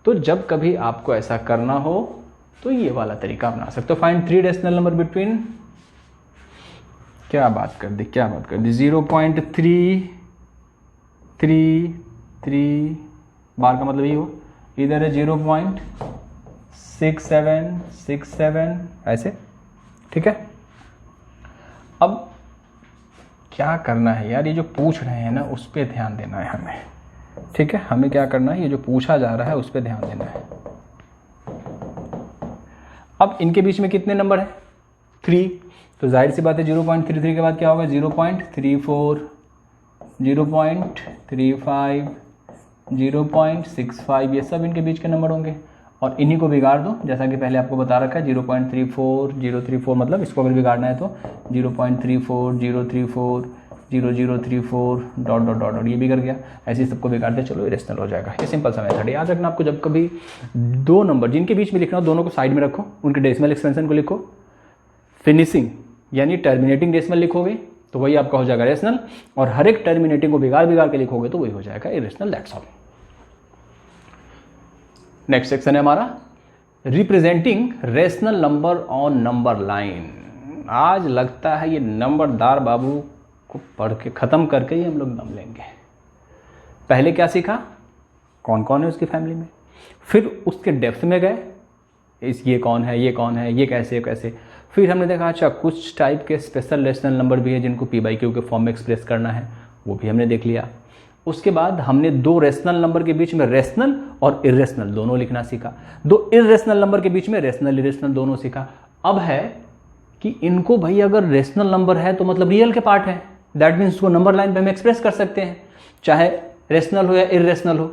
तो जब कभी आपको ऐसा करना हो तो ये वाला तरीका अपना सकते हो। फाइंड 3 रेशनल नंबर बिटवीन, क्या बात कर दी 0.333 बार का मतलब ये हो, इधर है 0.6767 ऐसे। ठीक है, अब क्या करना है यार, ये जो पूछ रहे हैं ना उस पर ध्यान देना है हमें। ठीक है, हमें क्या करना है, ये जो पूछा जा रहा है उस पर ध्यान देना है। अब इनके बीच में कितने नंबर है, 3, तो जाहिर सी बात है 0.33 के बाद क्या होगा, 0.34, 0.35, 0.65, ये सब इनके बीच के नंबर होंगे। और इन्हीं को बिगाड़ दो, जैसा कि पहले आपको बता रखा है, 0.34 मतलब इसको अगर बिगाड़ना है तो 0.34, 034, 0034 डॉट डॉट डॉट डॉट, ये बिगड़ गया। ऐसे ही सबको बिगाड़ते चलो, इरेशनल हो जाएगा। ये सिंपल सा मेथड है, याद रखना आपको। जब कभी दो नंबर जिनके बीच में लिखना हो, दोनों को साइड में रखो, उनके डेसिमल एक्सपेंशन को लिखो, फिनिशिंग यानी टर्मिनेटिंग डेसिमल लिखोगे तो वही आपका हो जाएगा रेशनल, और हर एक टर्मिनेटिंग को बिगाड़ के लिखोगे तो वही हो जाएगा irrational. That's all. Next section है हमारा representing rational number on number line. आज लगता है ये नंबरदार बाबू को पढ़ के ख़त्म करके ही हम लोग दम लेंगे। पहले क्या सीखा, कौन कौन है उसकी फैमिली में, फिर उसके डेप्थ में गए, ये कौन है, ये कौन है, ये कैसे कैसे। फिर हमने देखा अच्छा कुछ टाइप के स्पेशल रेशनल नंबर भी है जिनको P/Q के फॉर्म में एक्सप्रेस करना है, वो भी हमने देख लिया। उसके बाद हमने 2 रेशनल नंबर के बीच में रेशनल और इरेशनल दोनों लिखना सीखा, 2 इरेशनल नंबर के बीच में रेशनल इरेशनल दोनों सीखा। अब है कि इनको भाई अगर रेशनल नंबर है तो मतलब रियल के पार्ट है, दैट मीन्स उसको नंबर लाइन पे हम एक्सप्रेस कर सकते हैं, चाहे रेशनल हो या इरेशनल हो।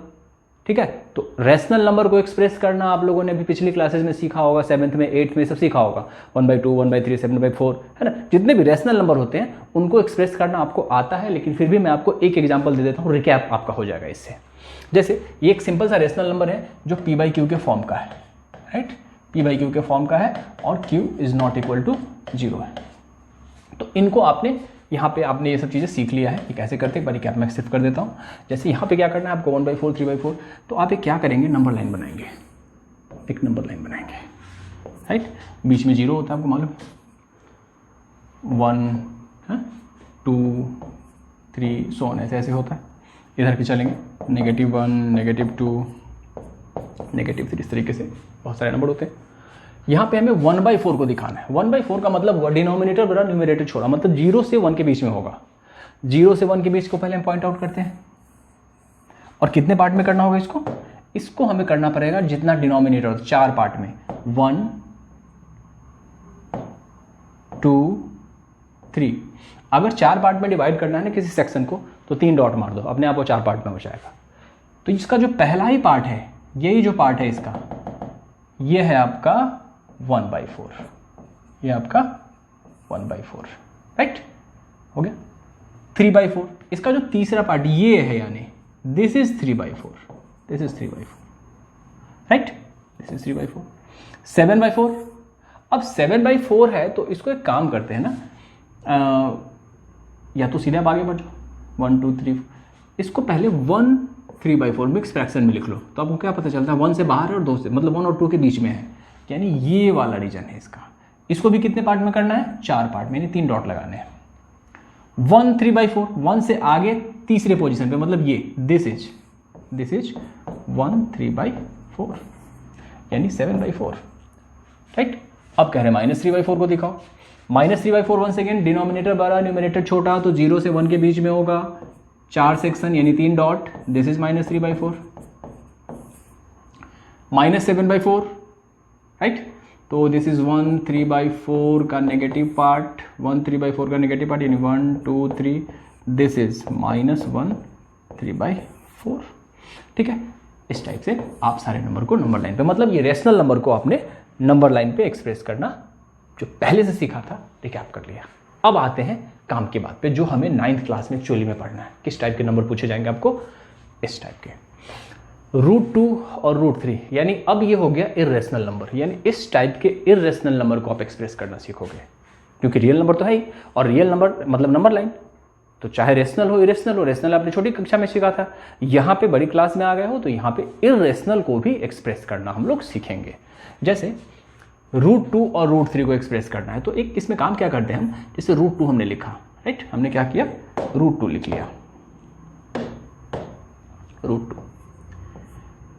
ठीक है, तो रेशनल नंबर को एक्सप्रेस करना आप लोगों ने भी पिछली क्लासेस में सीखा होगा, 7th में 8th में सब सीखा होगा, 1/2, 1/3, 7/4 है ना। जितने भी रेशनल नंबर होते हैं उनको एक्सप्रेस करना आपको आता है, लेकिन फिर भी मैं आपको एक एग्जांपल दे देता हूँ, रिकैप आपका हो जाएगा इससे। जैसे ये एक सिंपल सा रेशनल नंबर है जो P/Q के फॉर्म का है, राइट, P/Q के फॉर्म का है और Q is not equal to 0 है। तो इनको आपने यहाँ पे आपने ये सब चीज़ें सीख लिया है कि कैसे करते, एक बार रिकैप में सिर्फ कर देता हूँ। जैसे यहाँ पे क्या करना है आपको 1/4, 3/4, तो आप एक क्या करेंगे, नंबर लाइन बनाएंगे, एक नंबर लाइन बनाएंगे, राइट। बीच में 0 होता है आपको मालूम, 1, 2, 3 सो ऑन, ऐसे ऐसे होता है। इधर के चलेंगे -1, -2, -3, इस तरीके से बहुत सारे नंबर होते हैं। यहाँ पे हमें 1/4 को दिखाना है। 1/4 का मतलब डिनोमिनेटर बड़ा न्यूमरेटर छोड़ा, मतलब 0 से 1 के बीच में होगा। 0 से 1 के बीच को पहले हम पॉइंट आउट करते हैं। और कितने पार्ट में करना होगा इसको, इसको हमें करना पड़ेगा जितना डिनोमिनेटर, 4 पार्ट में, 1, 2, 3। अगर 4 पार्ट में डिवाइड करना है ना किसी सेक्शन को, तो 3 डॉट मार दो, अपने आप वो 4 पार्ट में हो जाएगा। तो इसका जो पहला ही पार्ट है, यही जो पार्ट है इसका, ये है आपका 1/4, ये आपका 1/4, राइट, हो गया। 3/4, इसका जो तीसरा पार्ट ये है, यानी this is 3/4, this is 3/4, right, this is 3/4। 7/4, अब 7/4 है तो इसको एक काम करते हैं ना, या तो सीधे आप आगे बढ़ जाओ, 1, 2, 3, इसको पहले 1 3/4 मिक्स फ्रैक्शन में लिख लो, तो आपको क्या पता चलता है, 1 से बाहर है और 2 से, मतलब 1 और 2 के बीच में है। यानी ये वाला रीजन है इसका। इसको भी कितने पार्ट में करना है? 4 पार्ट में, यानी 3 डॉट लगाने हैं। 1 3/4, 1 से आगे तीसरे पोजीशन पे, मतलब ये दिस इज 1 3/4 यानी 7/4, राइट। अब कह रहे हैं -3/4 को दिखाओ। -3/4 वंस अगेन डिनोमिनेटर बड़ा न्यूमरेटर छोटा, तो 0 से 1 के बीच में होगा, 4 सेक्शन यानी 3 डॉट, दिस इज -3/4। -7/4, राइट, तो दिस इज 1 3/4 का नेगेटिव पार्ट, 1 3/4 का नेगेटिव पार्ट यानी 1 2 3, दिस इज -1 3/4, ठीक है। इस टाइप से आप सारे नंबर को नंबर लाइन पे, मतलब ये रेशनल नंबर को आपने नंबर लाइन पे एक्सप्रेस करना जो पहले से सीखा था, रिकैप कर लिया। अब आते हैं काम की बात पे, जो हमें 9th क्लास में एक्चुअली में पढ़ना है। किस टाइप के नंबर पूछे जाएंगे आपको? इस टाइप के, √2 और √3, यानी अब ये हो गया इर्रेशनल नंबर, यानी इस टाइप के इर्रेशनल नंबर को आप एक्सप्रेस करना सीखोगे, क्योंकि रियल नंबर तो है ही, और रियल नंबर मतलब नंबर लाइन, तो चाहे रेशनल हो इरेशनल हो, रेशनल आपने छोटी कक्षा में सीखा था, यहाँ पे बड़ी क्लास में आ गए हो तो यहाँ पे इर्रेशनल को भी एक्सप्रेस करना हम लोग सीखेंगे। जैसे √2 और √3 को एक्सप्रेस करना है, तो एक इसमें काम क्या करते हैं हम, जैसे √2 हमने लिखा, राइट, हमने क्या किया, √2 लिख लिया, √2।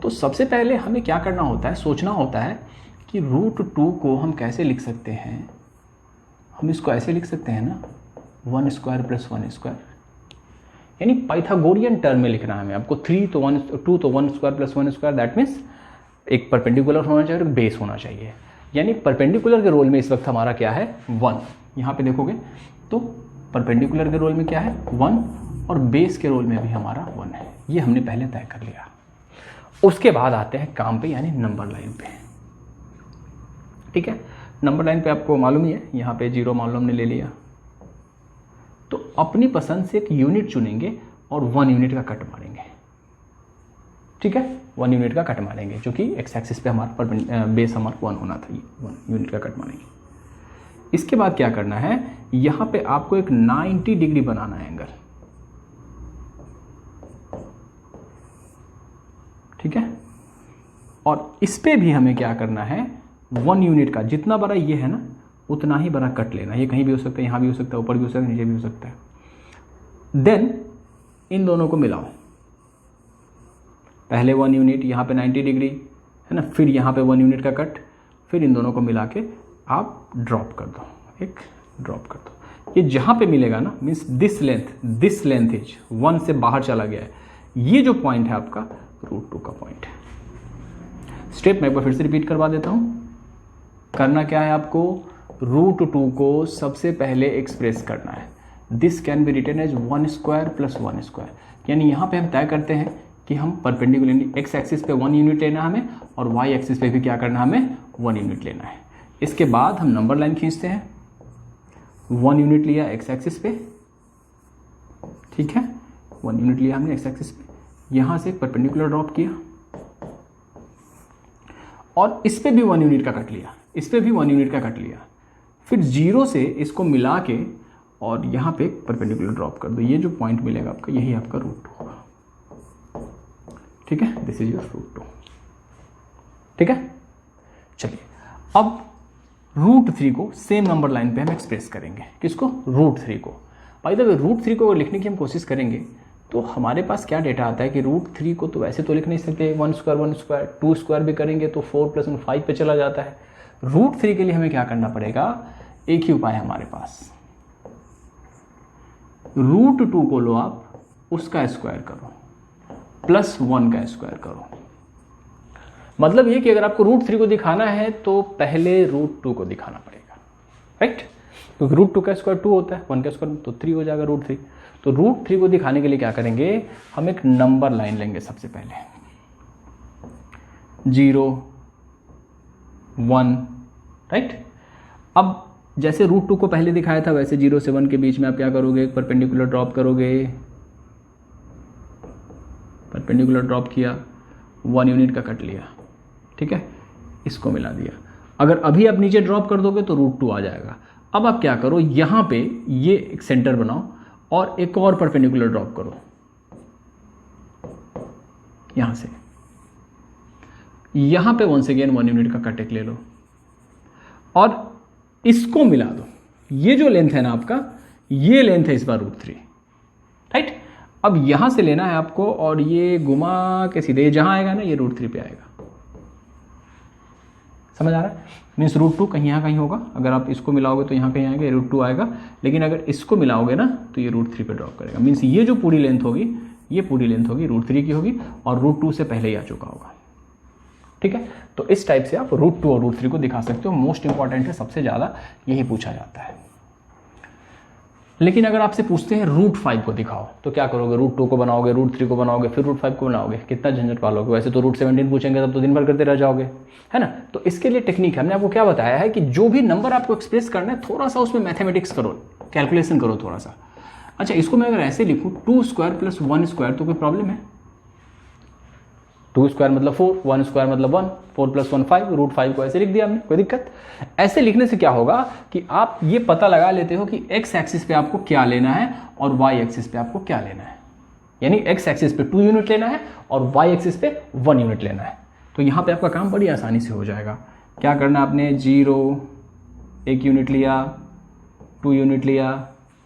तो सबसे पहले हमें क्या करना होता है, सोचना होता है कि √2 को हम कैसे लिख सकते हैं। हम इसको ऐसे लिख सकते हैं ना, 1 स्क्वायर प्लस 1 स्क्वायर, यानी पाइथागोरियन टर्म में लिखना है हमें। आपको 2 तो 1 square plus 1 square, that means एक परपेंडिकुलर होना चाहिए और एक बेस होना चाहिए। यानी परपेंडिकुलर के रोल में इस वक्त हमारा क्या है, 1। यहाँ पे देखोगे तो परपेंडिकुलर के रोल में क्या है, 1, और बेस के रोल में भी हमारा 1 है। ये हमने पहले तय कर लिया। उसके बाद आते हैं काम पे, यानी नंबर लाइन पे, ठीक है। नंबर लाइन पे आपको मालूम ही है, यहाँ पे 0 मान लो हमने ले लिया, तो अपनी पसंद से एक यूनिट चुनेंगे और 1 यूनिट का कट मारेंगे, ठीक है। 1 यूनिट का कट मारेंगे, जो कि एक्स एक्सिस पे हमारा बेस हमारा 1 होना था, ये 1 यूनिट का कट मारेंगे। इसके बाद क्या करना है, यहाँ पे आपको एक 90 डिग्री बनाना है एंगल, ठीक है। और इस पे भी हमें क्या करना है, 1 यूनिट का, जितना बड़ा ये है ना उतना ही बड़ा कट लेना। ये कहीं भी हो सकता है, यहाँ भी हो सकता है, ऊपर भी हो सकता है, नीचे भी हो सकता है। देन इन दोनों को मिलाओ, पहले 1 यूनिट, यहाँ पे 90 डिग्री है ना, फिर यहाँ पे 1 यूनिट का कट, फिर इन दोनों को मिला के आप ड्रॉप कर दो, एक ड्रॉप कर दो। ये जहाँ पे मिलेगा ना, मीन्स दिस लेंथ इज 1 से बाहर चला गया है, ये जो पॉइंट है आपका √2 का पॉइंट है। स्टेप मैं एक बार फिर से रिपीट करवा देता हूँ। करना क्या है आपको, √2 को सबसे पहले एक्सप्रेस करना है। This can be written as 1 square plus 1 square, यानी यहाँ पे हम तय करते हैं कि हम परपेंडिकुलरली एक्स एक्सिस पे 1 यूनिट लेना है हमें, और वाई एक्सिस पे भी क्या करना है हमें, 1 यूनिट लेना है। इसके बाद हम नंबर लाइन खींचते हैं, 1 यूनिट लिया एक्स एक्सिस पे, ठीक है, 1 यूनिट लिया हमने एक्स एक्सिस पे, यहाँ से परपेंडिकुलर ड्रॉप किया, और इस पे भी 1 यूनिट का कट लिया, इस पे भी 1 यूनिट का कट लिया, फिर 0 से इसको मिला के और यहाँ पे परपेंडिकुलर ड्रॉप कर दो। ये जो पॉइंट मिलेगा आपका, यही आपका √2 होगा, ठीक है। दिस इज योर √2, ठीक है। चलिए अब √3 को सेम नंबर लाइन पे हम एक्सप्रेस करेंगे। किसको, √3 को। बाय द वे √3 को लिखने की हम कोशिश करेंगे तो हमारे पास क्या डेटा आता है कि √3 को तो वैसे तो लिख नहीं सकते, 1 स्क्वायर 2 स्क्वायर भी करेंगे तो 4 + 1 5 पे चला जाता है। √3 के लिए हमें क्या करना पड़ेगा, एक ही उपाय है हमारे पास, √2 को लो आप, उसका स्क्वायर करो, +1 का स्क्वायर करो। मतलब ये कि अगर आपको √3 को दिखाना है तो पहले √2 को दिखाना पड़ेगा, राइट, क्योंकि √2 का स्क्वायर 2 होता है, 1 का स्क्वायर तो 3 हो जाएगा √3। तो √3 को दिखाने के लिए क्या करेंगे, हम एक नंबर लाइन लेंगे सबसे पहले, 0 1, राइट। अब जैसे √2 को पहले दिखाया था वैसे 0 से 1 के बीच में आप क्या करोगे, परपेंडिकुलर ड्रॉप करोगे, परपेंडिकुलर ड्रॉप किया, 1 यूनिट का कट लिया, ठीक है, इसको मिला दिया। अगर अभी आप नीचे ड्रॉप कर दोगे तो √2 आ जाएगा। अब आप क्या करो, यहाँ पे ये एक सेंटर बनाओ और एक और परपेंडिकुलर ड्रॉप करो, यहाँ से, यहाँ पे वंस अगेन 1 यूनिट का कट एक ले लो, और इसको मिला दो, ये जो लेंथ है ना आपका, ये लेंथ है इस बार √3, राइट। अब यहां से लेना है आपको और ये घुमा के सीधे जहां आएगा ना ये √3 पे आएगा, समझ आ रहा है। मीन्स √2 कहीं यहाँ कहीं होगा, अगर आप इसको मिलाओगे तो यहाँ कहीं आएगा, ये √2 आएगा, लेकिन अगर इसको मिलाओगे ना तो ये √3 पे ड्रॉप करेगा। मीन्स ये जो पूरी लेंथ होगी, ये पूरी लेंथ होगी √3 की होगी और √2 से पहले ही आ चुका होगा, ठीक है। तो इस टाइप से आप √2 और √3 को दिखा सकते हो। मोस्ट इंपॉर्टेंट है, सबसे ज़्यादा यही पूछा जाता है। लेकिन अगर आपसे पूछते हैं √5 को दिखाओ तो क्या करोगे? √2 को बनाओगे, √3 को बनाओगे, फिर √5 को बनाओगे, कितना झंझट पालोगे। वैसे तो √17 पूछेंगे तब तो दिन भर करते रह जाओगे, है ना। तो इसके लिए टेक्निक है, हमने आपको क्या बताया है कि जो भी नंबर आपको एक्सप्रेस करना है थोड़ा सा उसमें मैथमेटिक्स करो, कैलकुलेशन करो थोड़ा सा। अच्छा, इसको मैं अगर ऐसे लिखूँ 2² + 1² तो कोई प्रॉब्लम है? 2² मतलब 4, 1² मतलब 1, 4 + 1 5, √5 को ऐसे लिख दिया हमने, कोई दिक्कत? ऐसे लिखने से क्या होगा कि आप ये पता लगा लेते हो कि x एक्सिस पे आपको क्या लेना है और y एक्सिस पे आपको क्या लेना है। यानी x एक्सिस पे 2 यूनिट लेना है और y एक्सिस पे 1 यूनिट लेना है। तो यहाँ पे आपका काम बड़ी आसानी से हो जाएगा। क्या करना आपने? 0 1 यूनिट लिया, 2 यूनिट लिया,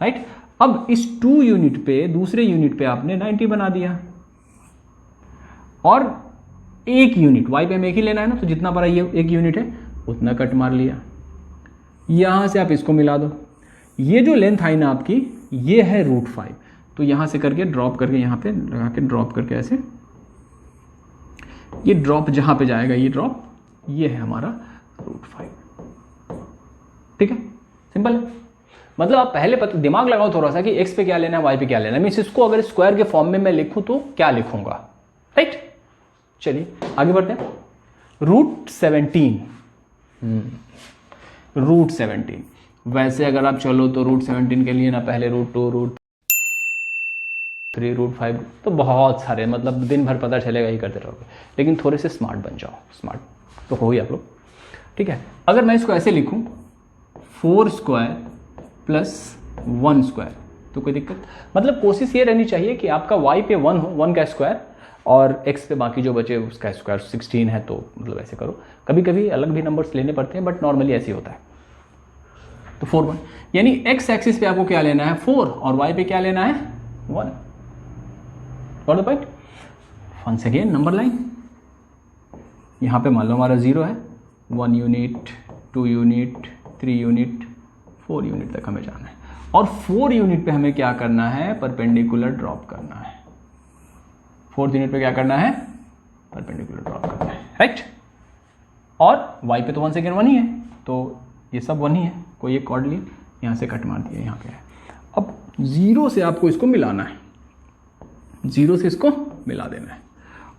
राइट। अब इस 2 यूनिट पे, दूसरे यूनिट पे आपने 90 बना दिया और 1 यूनिट y पे हमें 1 ही लेना है ना, तो जितना बड़ा ये 1 यूनिट है उतना कट मार लिया। यहां से आप इसको मिला दो, ये जो लेंथ आई ना आपकी, ये है √5, तो यहां से करके ड्रॉप करके यहां पे लगा के ड्रॉप करके ऐसे, ये ड्रॉप जहां पे जाएगा ये ड्रॉप, ये है हमारा √5, ठीक है, सिंपल है। मतलब आप पहले दिमाग लगाओ थोड़ा सा कि x पे क्या लेना है, y पे क्या लेना है। मीन्स इसको अगर स्क्वायर के फॉर्म में मैं लिखूं तो क्या लिखूंगा, राइट। चलिए आगे बढ़ते हैं। √17, √17 वैसे अगर आप चलो तो √17 के लिए ना पहले √2, √3, √5 तो बहुत सारे, मतलब दिन भर पता चलेगा ही करते रहोगे। लेकिन थोड़े से स्मार्ट बन जाओ, स्मार्ट तो हो ही आप लोग, ठीक है। अगर मैं इसको ऐसे लिखूं 4² + 1² तो कोई दिक्कत? मतलब कोशिश ये रहनी चाहिए कि आपका y पे 1 हो, 1 का स्क्वायर, और x पे बाकी जो बचे उसका स्क्वायर। 16 है तो मतलब ऐसे करो, कभी कभी अलग भी नंबर्स लेने पड़ते हैं बट नॉर्मली ऐसे ही होता है। तो 4 1, यानी x एक्सिस पे आपको क्या लेना है 4 और y पे क्या लेना है 1। Got the point? Once again number line, यहाँ पे मान लो हमारा 0 है, 1 यूनिट, 2 यूनिट, 3 यूनिट, 4 यूनिट तक हमें जाना है। और 4 यूनिट पे हमें क्या करना है? परपेंडिकुलर ड्रॉप करना है। 4th यूनिट पे क्या करना है? परपेंडिकुलर ड्रॉप करना है, राइट। और y पे तो 1 सेकेंड 1 ही है, तो ये सब 1 ही है, कोई एक कॉर्ड लिए यहाँ से कट मार दिया, यहाँ पे है। अब 0 से आपको इसको मिलाना है, 0 से इसको मिला देना है,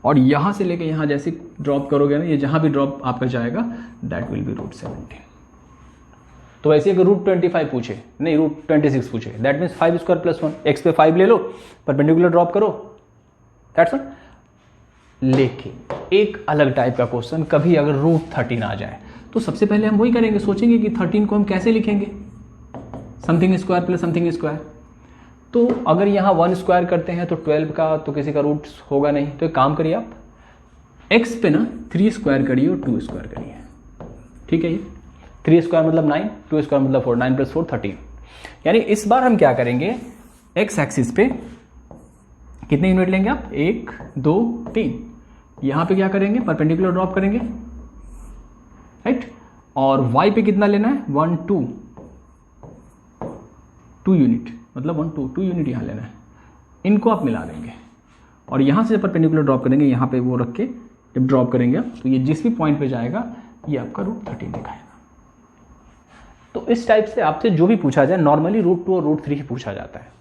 और यहाँ से लेके यहाँ जैसे ड्रॉप करोगे ना, ये जहाँ भी ड्रॉप आपका जाएगा दैट विल बी √17। तो वैसे अगर √25 पूछे, नहीं √26 पूछे, दैट मीन्स 5² + 1, x पे 5 ले लो, परपेंडिकुलर ड्रॉप करो, दैट्स ऑल। लेकिन एक अलग टाइप का क्वेश्चन, कभी अगर √13 आ जाए तो सबसे पहले हम वही करेंगे, सोचेंगे कि 13 को हम कैसे लिखेंगे, something square plus something square. तो अगर यहाँ 1² करते हैं तो 12 का तो किसी का रूट होगा नहीं, तो एक काम करिए आप x पे ना 3² करिए और 2² करिए, ठीक है। ये 3² मतलब 9, 2² मतलब 4, 9 + 4 13। यानी इस बार हम क्या करेंगे, x एक्सिस पे कितने यूनिट लेंगे आप? 1 2 3। यहाँ पे क्या करेंगे? परपेंडिकुलर ड्रॉप करेंगे, राइट। और y पे कितना लेना है? 1 2 यूनिट, मतलब 1 2 यूनिट यहाँ लेना है। इनको आप मिला देंगे और यहाँ से परपेंडिकुलर ड्रॉप करेंगे, यहाँ पे वो रख के जब ड्रॉप करेंगे तो ये जिस भी पॉइंट पे जाएगा ये आपका √13 दिखाएगा। तो इस टाइप से आपसे जो भी पूछा जाए नॉर्मली √2 और √3 ही पूछा जाता है।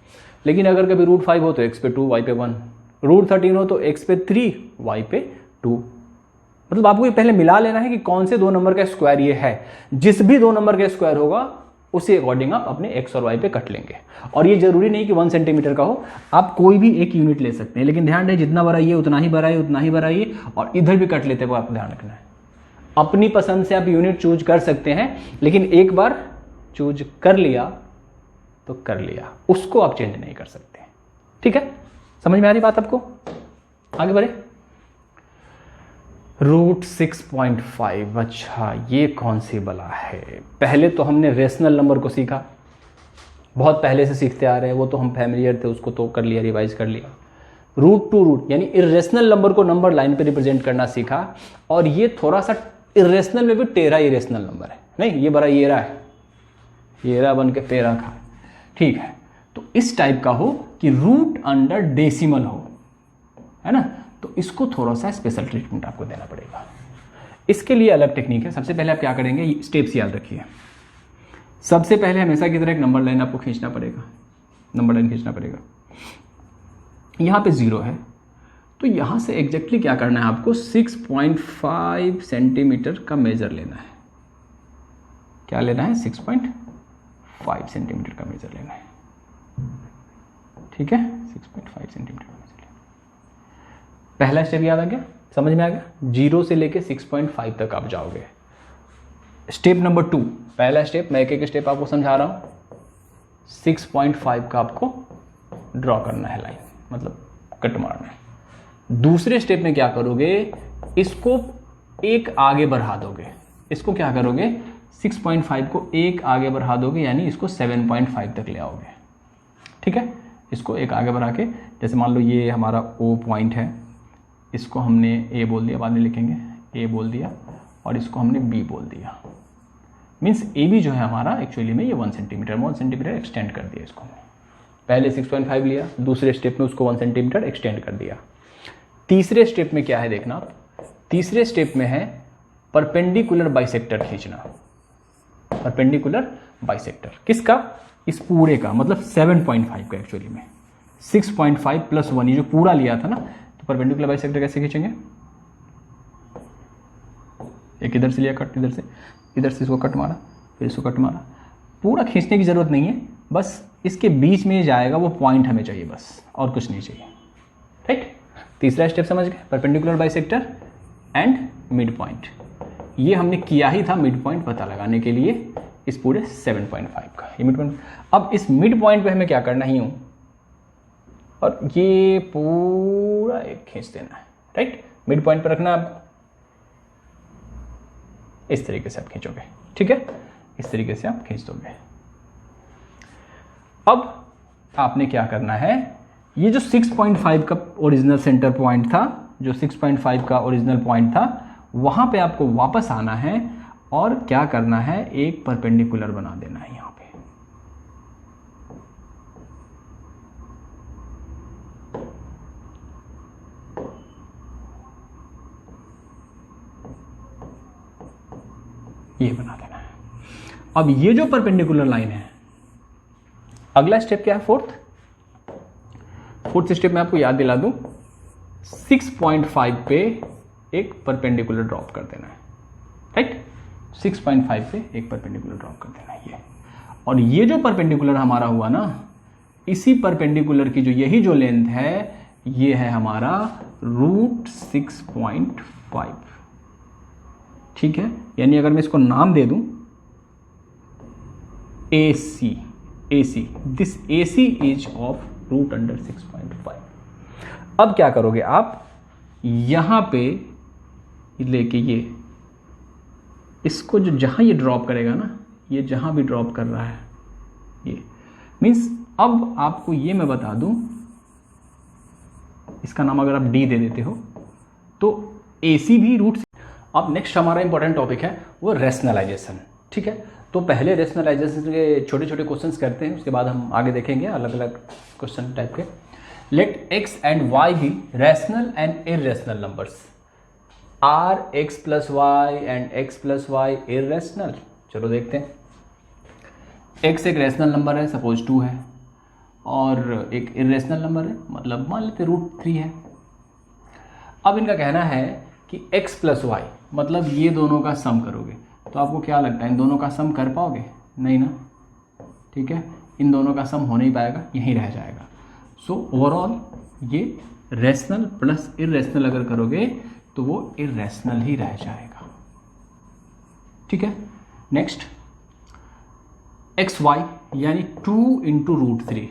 लेकिन अगर कभी √5 हो तो x पे 2, y पे 1, √13 हो तो x पे 3, y पे 2। मतलब आपको ये पहले मिला लेना है कि कौन से 2 नंबर का स्क्वायर ये है। जिस भी 2 नंबर का स्क्वायर होगा उसी अकॉर्डिंग आप अपने x और y पे कट लेंगे। और ये जरूरी नहीं कि 1 सेंटीमीटर का हो, आप कोई भी एक यूनिट ले सकते हैं, लेकिन ध्यान रहे जितना बड़ा ये उतना ही बड़ा है, उतना ही बड़ा ये, और इधर भी कट लेते हुए आपको ध्यान रखना है। अपनी पसंद से आप यूनिट चूज कर सकते हैं, लेकिन एक बार चूज कर लिया तो कर लिया, उसको आप चेंज नहीं कर सकते, ठीक है। समझ में आ रही बात आपको? आगे बढ़े। √6.5। अच्छा, ये कौन सी बला है? पहले तो हमने रेशनल नंबर को सीखा, बहुत पहले से सीखते आ रहे हैं, वो तो हम फैमिलियर थे, उसको तो कर लिया, रिवाइज कर लिया। रूट टू रूट यानी इरेशनल नंबर को नंबर लाइन पे रिप्रेजेंट करना सीखा, और ये थोड़ा सा इरेशनल में भी टेढ़ा इरेशनल नंबर है, नहीं ये बड़ा येरा है, येरा बन के टेढ़ा खा, ठीक है। तो इस टाइप का हो कि रूट अंडर डेसिमल हो, है ना, तो इसको थोड़ा सा स्पेशल ट्रीटमेंट आपको देना पड़ेगा। इसके लिए अलग टेक्निक है। सबसे पहले आप क्या करेंगे, स्टेप्स याद रखिए। सबसे पहले हमेशा की तरह एक नंबर लाइन आपको खींचना पड़ेगा, नंबर लाइन खींचना पड़ेगा। यहाँ पे 0 है, तो यहाँ से एग्जैक्टली क्या करना है आपको, 6.5 सेंटीमीटर का मेजर लेना है। क्या लेना है? 6.5 सेंटीमीटर का मेजर लेना है, ठीक है, 6.5 सेंटीमीटर का मेजर लेना। पहला स्टेप याद आ गया, समझ में आ गया? 0 से लेके 6.5 तक आप जाओगे। स्टेप नंबर 2, पहला स्टेप, मैं एक एक स्टेप आपको समझा रहा हूँ। 6.5 का आपको ड्रॉ करना है लाइन, मतलब कट मारना है। दूसरे स्टेप में क्या करोगे, इसको एक आगे बढ़ा दोगे। इसको क्या करोगे, 6.5 को एक आगे बढ़ा दोगे, यानी इसको 7.5 तक ले आओगे, ठीक है। इसको एक आगे बढ़ा के, जैसे मान लो ये हमारा O पॉइंट है, इसको हमने A बोल दिया, बाद में लिखेंगे A बोल दिया, और इसको हमने B बोल दिया। मीन्स AB जो है हमारा एक्चुअली में ये 1 सेंटीमीटर एक्सटेंड कर दिया इसको। पहले 6.5 लिया, दूसरे स्टेप में उसको 1 सेंटीमीटर एक्सटेंड कर दिया। तीसरे स्टेप में क्या है देखना, तीसरे स्टेप में है परपेंडिकुलर बाइसेक्टर खींचना। परपेंडिकुलर बाइसेक्टर किसका? इस पूरे का, मतलब 7.5 का। एक्चुअली में 6.5 + 1, ये जो पूरा लिया था ना, तो परपेंडिकुलर बाइसेक्टर कैसे खींचेंगे, एक इधर से लिया कट, इधर से इसको कट मारा, फिर इसको कट मारा। पूरा खींचने की जरूरत नहीं है, बस इसके बीच में जाएगा वो पॉइंट हमें चाहिए, बस और कुछ नहीं चाहिए, राइट। तीसरा स्टेप समझ गए, perpendicular bisector and mid point. ये हमने किया ही था मिड पॉइंट पता लगाने के लिए, इस पूरे 7.5 का ये मिड पॉइंट। अब इस मिड पॉइंट पे हमें क्या करना ही हूं, और ये पूरा एक खींच देना है, राइट। मिड पॉइंट पे रखना आपको, इस तरीके से आप खींचोगे, ठीक है, इस तरीके से आप खींच दोगे। अब आपने क्या करना है, ये जो 6.5 का ओरिजिनल सेंटर पॉइंट था, जो 6.5 का ओरिजिनल पॉइंट था, वहां पे आपको वापस आना है और क्या करना है, एक परपेंडिकुलर बना देना है यहां पे। ये बना देना है। अब ये जो परपेंडिकुलर लाइन है, अगला स्टेप क्या है, फोर्थ स्टेप में आपको याद दिला दूं, 6.5 पे एक परपेंडिकुलर ड्रॉप कर देना है, राइट। 6.5 पे एक परपेंडिकुलर ड्रॉप कर देना है ये। और ये जो परपेंडिकुलर हमारा हुआ ना, इसी परपेंडिकुलर की जो यही जो लेंथ है, ये है हमारा √6.5, ठीक है। यानी अगर मैं इसको नाम दे दूं AC, this AC is of √6.5। अब क्या करोगे आप, यहां पे लेके ये इसको जो जहां ये ड्रॉप करेगा ना, ये जहां भी ड्रॉप कर रहा है, ये मीन्स अब आपको ये मैं बता दूं, इसका नाम अगर आप D दे देते हो तो AC भी रूट। अब नेक्स्ट हमारा इंपॉर्टेंट टॉपिक है वो रेशनलाइजेशन, ठीक है। तो पहले रेशनलाइजेशन के छोटे छोटे क्वेश्चंस करते हैं, उसके बाद हम आगे देखेंगे अलग अलग क्वेश्चन टाइप के। Let x and y be rational and irrational numbers. Are x + y and x + y irrational. चलो देखते हैं। x एक रैशनल नंबर है, सपोज 2 है, और एक इरेशनल नंबर है, मतलब मान लेते √3 है। अब इनका कहना है कि x + y, मतलब ये दोनों का सम करोगे, तो आपको क्या लगता है इन दोनों का सम कर पाओगे? नहीं ना, ठीक है, इन दोनों का सम हो नहीं पाएगा, यहीं रह जाएगा। सो ओवरऑल ये रैशनल प्लस इरेशनल अगर करोगे तो वो इरेशनल ही रह जाएगा, ठीक है। नेक्स्ट xy यानी 2 × √3,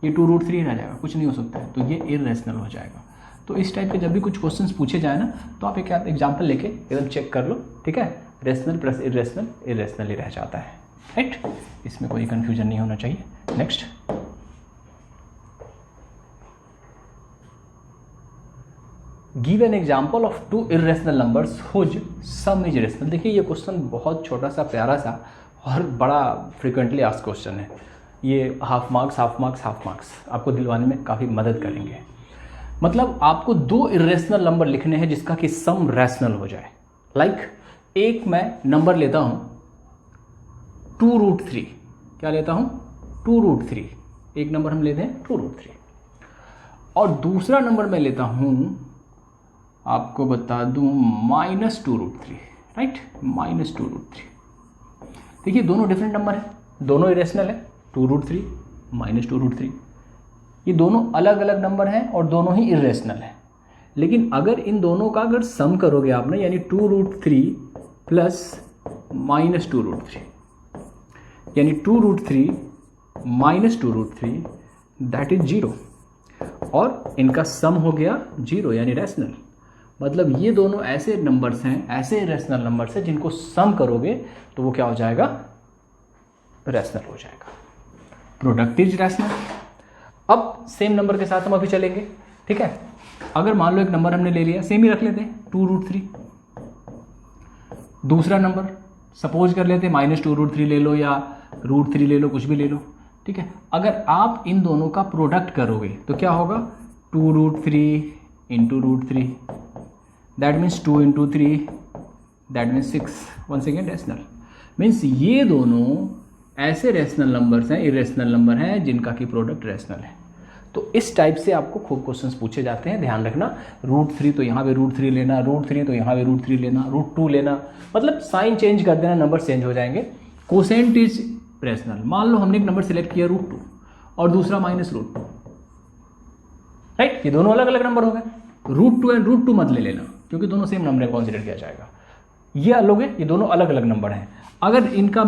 ये 2 √3 रह जाएगा, कुछ नहीं हो सकता है, तो ये इरेशनल हो जाएगा। तो इस टाइप के जब भी कुछ क्वेश्चंस पूछे जाए ना, तो आप एक एग्जाम्पल लेके एकदम चेक कर लो, ठीक है। रेशनल प्लस इरेशनल इरेशनल ही रह जाता है, राइट। इसमें कोई कन्फ्यूजन नहीं होना चाहिए। Next, give an example of two irrational numbers whose sum is rational. देखिए ये क्वेश्चन बहुत छोटा सा प्यारा सा और बड़ा फ्रिक्वेंटली आस्क्ड क्वेश्चन है। ये half marks half marks half marks आपको दिलवाने में काफ़ी मदद करेंगे। मतलब आपको दो इरेशनल नंबर लिखने हैं जिसका कि सम रैशनल हो जाए। लाइक एक मैं नंबर लेता हूँ 2√3, क्या लेता हूँ 2√3, एक नंबर हम लेते हैं 2√3, और दूसरा नंबर मैं लेता हूँ, आपको बता दूँ, -2√3, राइट, -2√3। देखिए दोनों डिफरेंट नंबर है, दोनों इरेशनल है, 2√3 -2√3, ये दोनों अलग अलग नंबर हैं और दोनों ही इरेशनल हैं। लेकिन अगर इन दोनों का अगर सम करोगे आपने, यानी 2√3 प्लस -2√3, यानी 2√3 -2√3 दैट इज 0, और इनका सम हो गया 0 यानी रैशनल। मतलब ये दोनों ऐसे नंबर्स हैं, ऐसे रैशनल नंबर्स हैं जिनको सम करोगे तो वो क्या हो जाएगा, रैशनल हो जाएगा। Product is rational. अब सेम नंबर के साथ हम अभी चलेंगे, ठीक है। अगर मान लो एक नंबर हमने ले लिया, सेम ही रख लेते हैं 2√3, दूसरा नंबर सपोज कर लेते हैं -2√3 ले लो या √3 ले लो, कुछ भी ले लो, ठीक है। अगर आप इन दोनों का प्रोडक्ट करोगे तो क्या होगा, 2√3 × √3, that means 2 × 3, that means 6, once again rational. Means ये दोनों ऐसे रैशनल नंबर्स हैं, इरेशनल नंबर हैं जिनका की प्रोडक्ट रैशनल है। तो इस टाइप से आपको खूब क्वेश्चंस पूछे जाते हैं, ध्यान रखना। √3 तो यहाँ पे √3 लेना, √3 तो यहाँ पे √3 लेना, √2 लेना, मतलब साइन चेंज कर देना, नंबर चेंज हो जाएंगे। Quotient is rational. मान लो हमने एक नंबर सिलेक्ट किया √2 और दूसरा -√2, राइट, ये दोनों अलग अलग नंबर हो गए। √2 एंड √2 मत ले लेना क्योंकि दोनों सेम नंबर कंसिडर किया जाएगा। ये अलग है, ये दोनों अलग अलग नंबर हैं। अगर इनको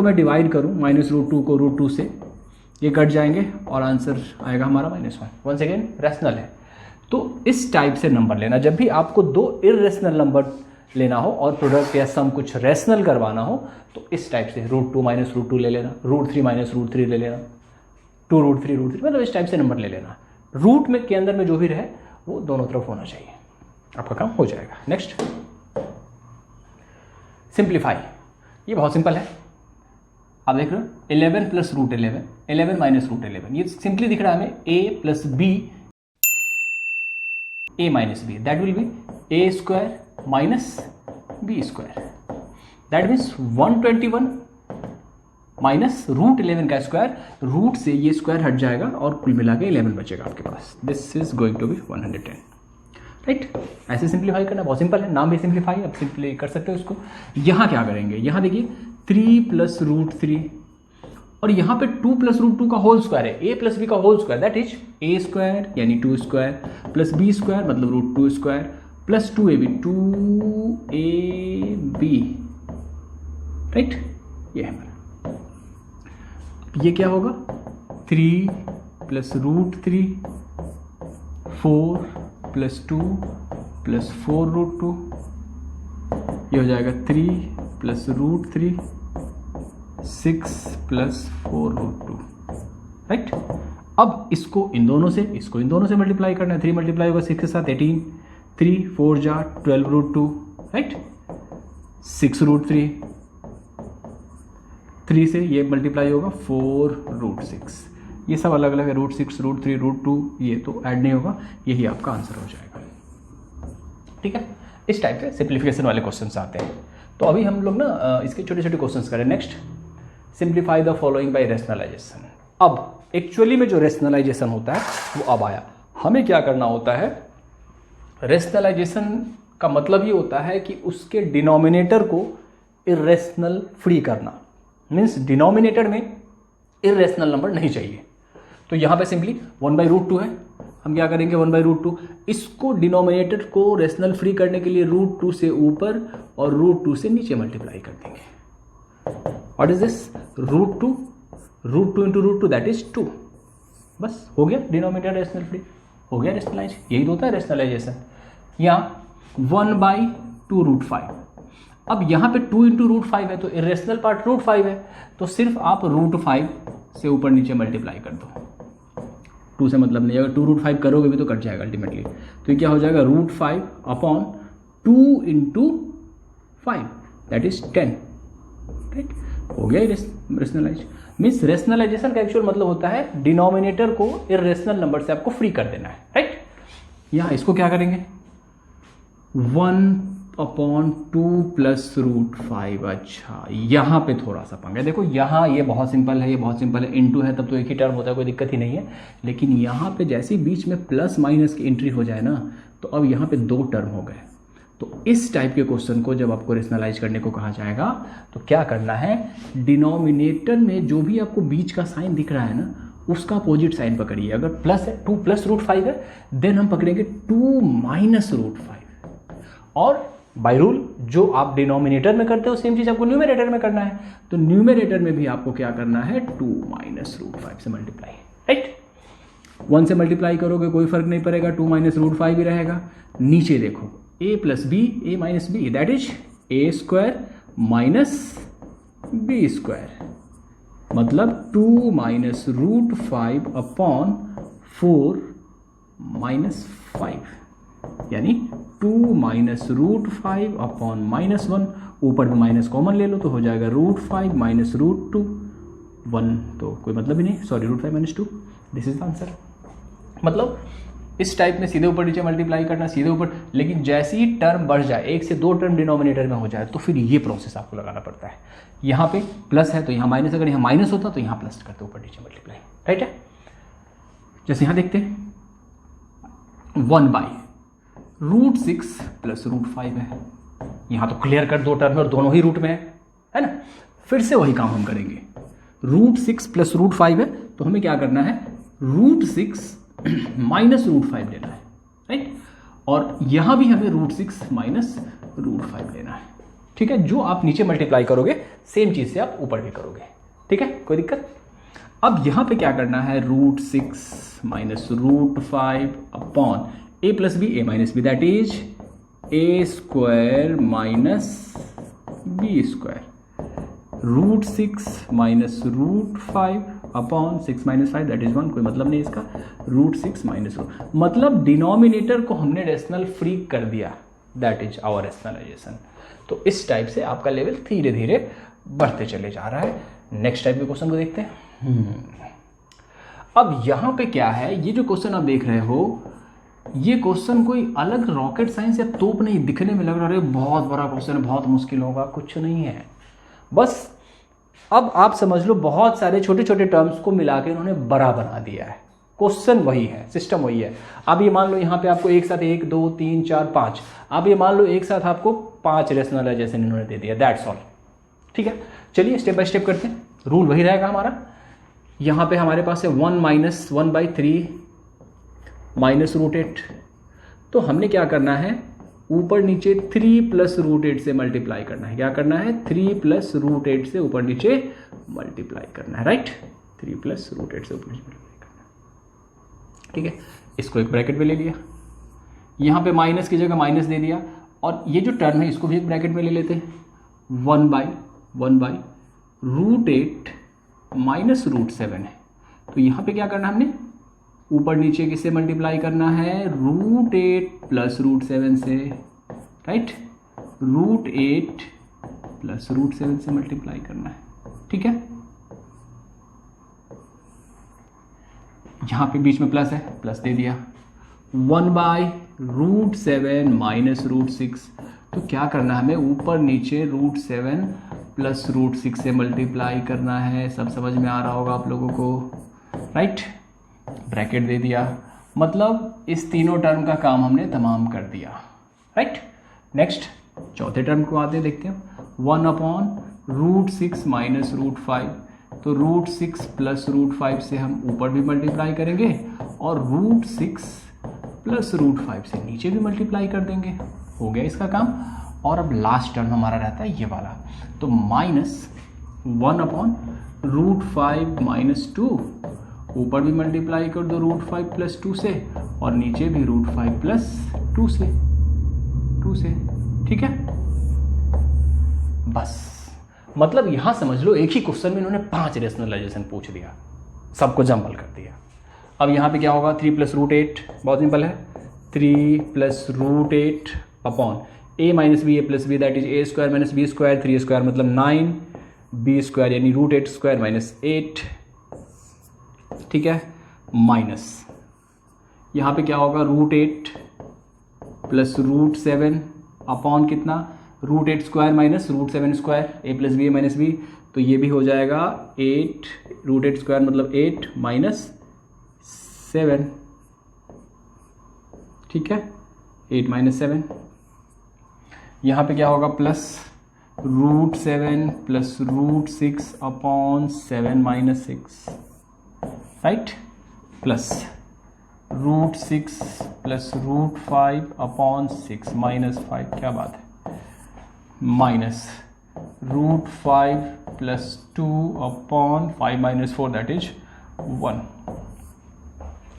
मैं डिवाइड करूं, -√2 को √2 से, ये कट जाएंगे और आंसर आएगा हमारा -1, वंस अगेन रैशनल है। तो इस टाइप से नंबर लेना, जब भी आपको दो इरेशनल नंबर लेना हो और प्रोडक्ट या सम कुछ रैशनल करवाना हो, तो इस टाइप से √2 -√2 ले लेना, √3 -√3 ले लेना, 2√3 √3, मतलब इस टाइप से नंबर ले लेना। रूट में के अंदर में जो भी रहे वो दोनों तरफ होना चाहिए, आपका काम हो जाएगा। Next, simplify. ये बहुत सिंपल है, आप देख रहे हो 11 + √11, 11 - √11, ये सिंपली दिख रहा है हमें a + b, a - b, that will be a² - b², that means 121 minus √11 का स्क्वायर, रूट से ये स्क्वायर हट जाएगा और कुल मिला के 11 बचेगा आपके पास। This is going to be 110, right. ऐसे सिंप्लीफाई करना बहुत सिंपल है, नाम भी सिंप्लीफाई, अब सिंपली कर सकते हो इसको। यहाँ क्या करेंगे, यहाँ देखिए 3 + √3 और यहाँ पे 2 + √2 का होल स्क्वायर है, a + b का whole square, that is a² यानी 2² प्लस b² मतलब √2² प्लस 2ab 2ab, राइट। ये है हमारा, ये क्या होगा 3 + √3, 4 + 2 + 4√2, ये हो जाएगा 3 + √3, 6 + 4√2, राइट। अब इसको इन दोनों से, इसको इन दोनों से मल्टीप्लाई करना है, 3 मल्टीप्लाई होगा 6 के साथ 18, 3 4 जा 12√2, राइट, 6√3, 3 से ये मल्टीप्लाई होगा 4√6, ये सब अलग अलग है, √6 √3 √2, ये तो ऐड नहीं होगा, यही आपका आंसर हो जाएगा, ठीक है। इस टाइप से सिंप्लीफिकेशन वाले क्वेश्चंस आते हैं। तो अभी हम लोग ना इसके छोटे छोटे क्वेश्चंस करें। Next, simplify the following by rationalisation. अब एक्चुअली में जो रेशनलाइजेशन होता है वो अब आया। हमें क्या करना होता है, रेशनलाइजेशन का मतलब ये होता है कि उसके डिनोमिनेटर को इरेशनल फ्री करना, मीन्स डिनोमिनेटर में इरेशनल नंबर नहीं चाहिए। तो यहाँ पे सिंपली 1/√2 है, हम क्या करेंगे 1/√2, इसको डिनोमिनेटर को रेशनल फ्री करने के लिए √2 से ऊपर और √2 से नीचे मल्टीप्लाई कर देंगे। What is this, √2 × √2 that is 2, बस हो गया डिनोमिनेटर रेशनल फ्री, हो गया रेशनलाइज, यही तो होता है रेशनलाइजेशन। या 1/2√5। अब यहाँ पे 2 × √5 है तो इरेशनल पार्ट √5 है, तो सिर्फ आप √5 से ऊपर नीचे मल्टीप्लाई कर दो। 2 से मतलब नहीं, अगर 2√5 करोगे भी तो कट जाएगा अल्टीमेटली। तो ये क्या हो जाएगा, √5/2 × 5 दैट इज 10। राइट, हो गया रेशनलाइज। मीन्स रेशनलाइजेशन का एक्चुअल मतलब होता है डिनोमिनेटर को इरेशनल नंबर से आपको फ्री कर देना है। राइट, यहाँ इसको क्या करेंगे, 1/2 + √5। अच्छा, यहाँ पे थोड़ा सा पंगा है। देखो यहाँ ये बहुत सिंपल है, ये बहुत सिंपल है, इनटू है तब तो एक ही टर्म होता है, कोई दिक्कत ही नहीं है। लेकिन यहाँ पे जैसे ही बीच में प्लस माइनस की एंट्री हो जाए ना, तो अब यहाँ पे 2 टर्म हो गए। तो इस टाइप के क्वेश्चन को जब आपको रेशनलाइज करने को कहा जाएगा तो क्या करना है, डिनोमिनेटर में जो भी आपको बीच का साइन दिख रहा है ना, उसका अपोजिट साइन पकड़िए। अगर प्लस है, 2 + √5 है, देन हम पकड़ेंगे 2 - √5। और बाय रूल जो आप डिनोमिनेटर में करते हो सेम चीज आपको न्यूमरेटर में करना है। तो न्यूमरेटर में भी आपको क्या करना है, 2 - √5 से मल्टीप्लाई। राइट, 1 से मल्टीप्लाई करोगे कोई फर्क नहीं पड़ेगा, 2 - √5 ही रहेगा। नीचे देखो, a + b, a - b that is a² - b², मतलब 2 - √5/4 - 5, यानी 2 - √5/-1। ऊपर में माइनस कॉमन ले लो तो हो जाएगा √5 - √2, 1 तो कोई मतलब ही नहीं, sorry √5 - 2, this is the answer. मतलब इस टाइप में सीधे ऊपर नीचे मल्टीप्लाई करना, सीधे ऊपर। लेकिन जैसे ही टर्म बढ़ जाए, 1 से 2 टर्म डिनोमिनेटर में हो जाए, तो फिर ये प्रोसेस आपको लगाना पड़ता है। यहाँ पे प्लस है तो यहाँ माइनस, अगर यहाँ माइनस होता तो यहाँ प्लस करते ऊपर नीचे मल्टीप्लाई। राइट है, जैसे यहाँ देखते हैं 1/√6 + √5 है। यहाँ तो क्लियर कर 2 टर्म है और दोनों ही रूट में है ना। फिर से वही काम हम करेंगे, √6 + √5 है तो हमें क्या करना है, √6 - √5 लेना है। राइट, और यहां भी हमें √6 - √5 लेना है। ठीक है, जो आप नीचे मल्टीप्लाई करोगे सेम चीज से आप ऊपर भी करोगे। ठीक है, कोई दिक्कत। अब यहां पे क्या करना है, √6 - √5/a + b, a - b that is a² - b², √6 - √5/6 - 5 that is 1, कोई मतलब नहीं इसका, √6 - √, मतलब डिनोमिनेटर को हमने रेशनल फ्री कर दिया, दैट इज आवर रेशनलाइजेशन। तो इस टाइप से आपका लेवल धीरे धीरे बढ़ते चले जा रहा है। नेक्स्ट टाइप के क्वेश्चन को देखते हैं। अब यहां पे क्या है, ये जो क्वेश्चन आप देख रहे हो, ये क्वेश्चन कोई अलग रॉकेट साइंस या तोप नहीं, दिखने में लग रहा है बहुत बड़ा क्वेश्चन है, बहुत मुश्किल होगा, कुछ नहीं है। बस अब आप समझ लो बहुत सारे छोटे छोटे टर्म्स को मिला के उन्होंने बड़ा बना दिया है। क्वेश्चन वही है, सिस्टम वही है। अब ये मान लो यहाँ पे आपको एक साथ 1 2 3 4 5, अब ये मान लो एक साथ आपको 5 रेशनलाइजेशन इन्होंने दे दिया, दैट्स ऑल। ठीक है, चलिए स्टेप बाय स्टेप करते हैं। रूल वही रहेगा हमारा। यहाँ पे हमारे पास है 1 - 1/3 - √8, तो हमने क्या करना है, ऊपर नीचे 3 + √8 से मल्टीप्लाई करना है। क्या करना है, 3 + √8 से ऊपर नीचे मल्टीप्लाई करना है। राइट, 3 + √8 से ऊपर नीचे मल्टीप्लाई करना है। ठीक है, इसको एक ब्रैकेट में ले लिया, यहाँ पे माइनस की जगह माइनस दे दिया, और ये जो टर्म है इसको भी एक ब्रैकेट में ले लेते हैं। 1/√8 -√7 है, तो यहाँ पे क्या करना है, हमने ऊपर नीचे किससे मल्टीप्लाई करना है, √8 + √7 से। राइट, √8 + √7 से मल्टीप्लाई करना है। ठीक है, यहां पे बीच में प्लस है, प्लस दे दिया। 1/√7 - √6, तो क्या करना है, हमें ऊपर नीचे √7 + √6 से मल्टीप्लाई करना है। सब समझ में आ रहा होगा आप लोगों को। राइट, ब्रैकेट दे दिया, मतलब इस तीनों टर्म का काम हमने तमाम कर दिया। राइट, नेक्स्ट चौथे टर्म को आते देखते हैं। 1/√6 - √5, तो √6 + √5 से हम ऊपर भी मल्टीप्लाई करेंगे और √6 + √5 से नीचे भी मल्टीप्लाई कर देंगे। हो गया इसका काम। और अब लास्ट टर्म हमारा रहता है ये वाला, तो -1/√5 - 2 ऊपर भी मल्टीप्लाई कर दो √5 + 2 से, और नीचे भी √5 + 2 से, ठीक है। बस मतलब यहां समझ लो एक ही क्वेश्चन में इन्होंने 5 रेशनलाइजेशन पूछ दिया, सबको जंबल कर दिया। अब यहाँ पे क्या होगा, 3 + √8, बहुत सिंपल है, 3 + √8 upon a - b a + b that is a² - b², 3² मतलब 9, b² यानी √8² - 8, ठीक है, माइनस यहाँ पे क्या होगा, √8 + √7 अपॉन कितना, √8² - √7², a + b a - b, तो ये भी हो जाएगा 8, √8² मतलब 8 - 7, ठीक है, 8 - 7। यहाँ पे क्या होगा, plus √7 + √6 upon 7 - 6, right, plus √6 + √5 upon 6 -5, क्या बात है, माइनस √5 + 2 अपॉन 5 - 4 दैट इज 1,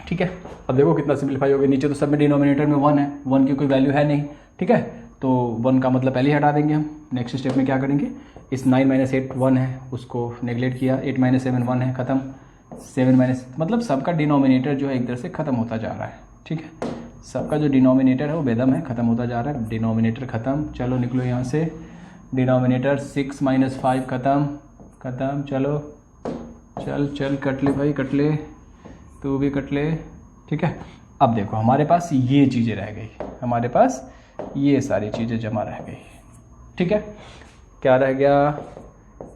ठीक है। अब देखो कितना सिंप्लीफाई हो गया, नीचे तो सब में डिनोमिनेटर में 1 है, 1 की कोई वैल्यू है नहीं, ठीक है, तो 1 का मतलब पहले ही हटा देंगे हम। नेक्स्ट स्टेप में क्या करेंगे, इस 9 - 8 1 है, उसको नेगलेक्ट किया, 8 - 7 1 है, खत्म, 7 - मतलब सबका डिनोमिनेटर जो है एक तरह से खत्म होता जा रहा है, ठीक है, सबका जो डिनोमिनेटर है वो बेदम है, खत्म होता जा रहा है, डिनोमिनेटर खत्म, चलो निकलो यहाँ से, डिनोमिनेटर 6 - 5 खत्म, चलो चल कट ले भाई, कट ले, तू भी कट ले, ठीक है। अब देखो हमारे पास ये चीज़ें रह गई, हमारे पास ये सारी चीज़ें जमा रह गई, ठीक है, क्या रह गया,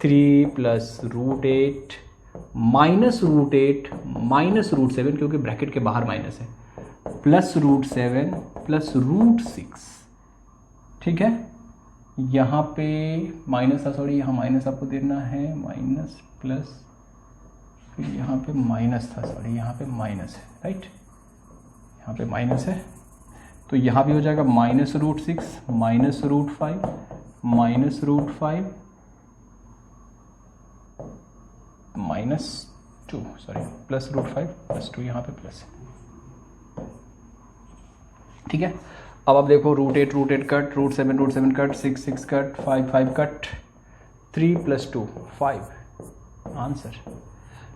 3 + √8 -√8 -√7 क्योंकि ब्रैकेट के बाहर माइनस है, प्लस √7 + √6, ठीक है, यहाँ पे माइनस था, सॉरी यहाँ माइनस आपको देना है, माइनस प्लस, फिर यहाँ पे माइनस था, सॉरी यहाँ पे माइनस है, राइट, यहाँ पे माइनस है, तो यहाँ भी हो जाएगा -√6 -√5 -√5 -2, सॉरी प्लस √5 + 2, यहाँ पे प्लस, ठीक है। अब आप देखो √8 cut, √7 cut, 6 cut, 5 cut, 3 + 2 5, answer.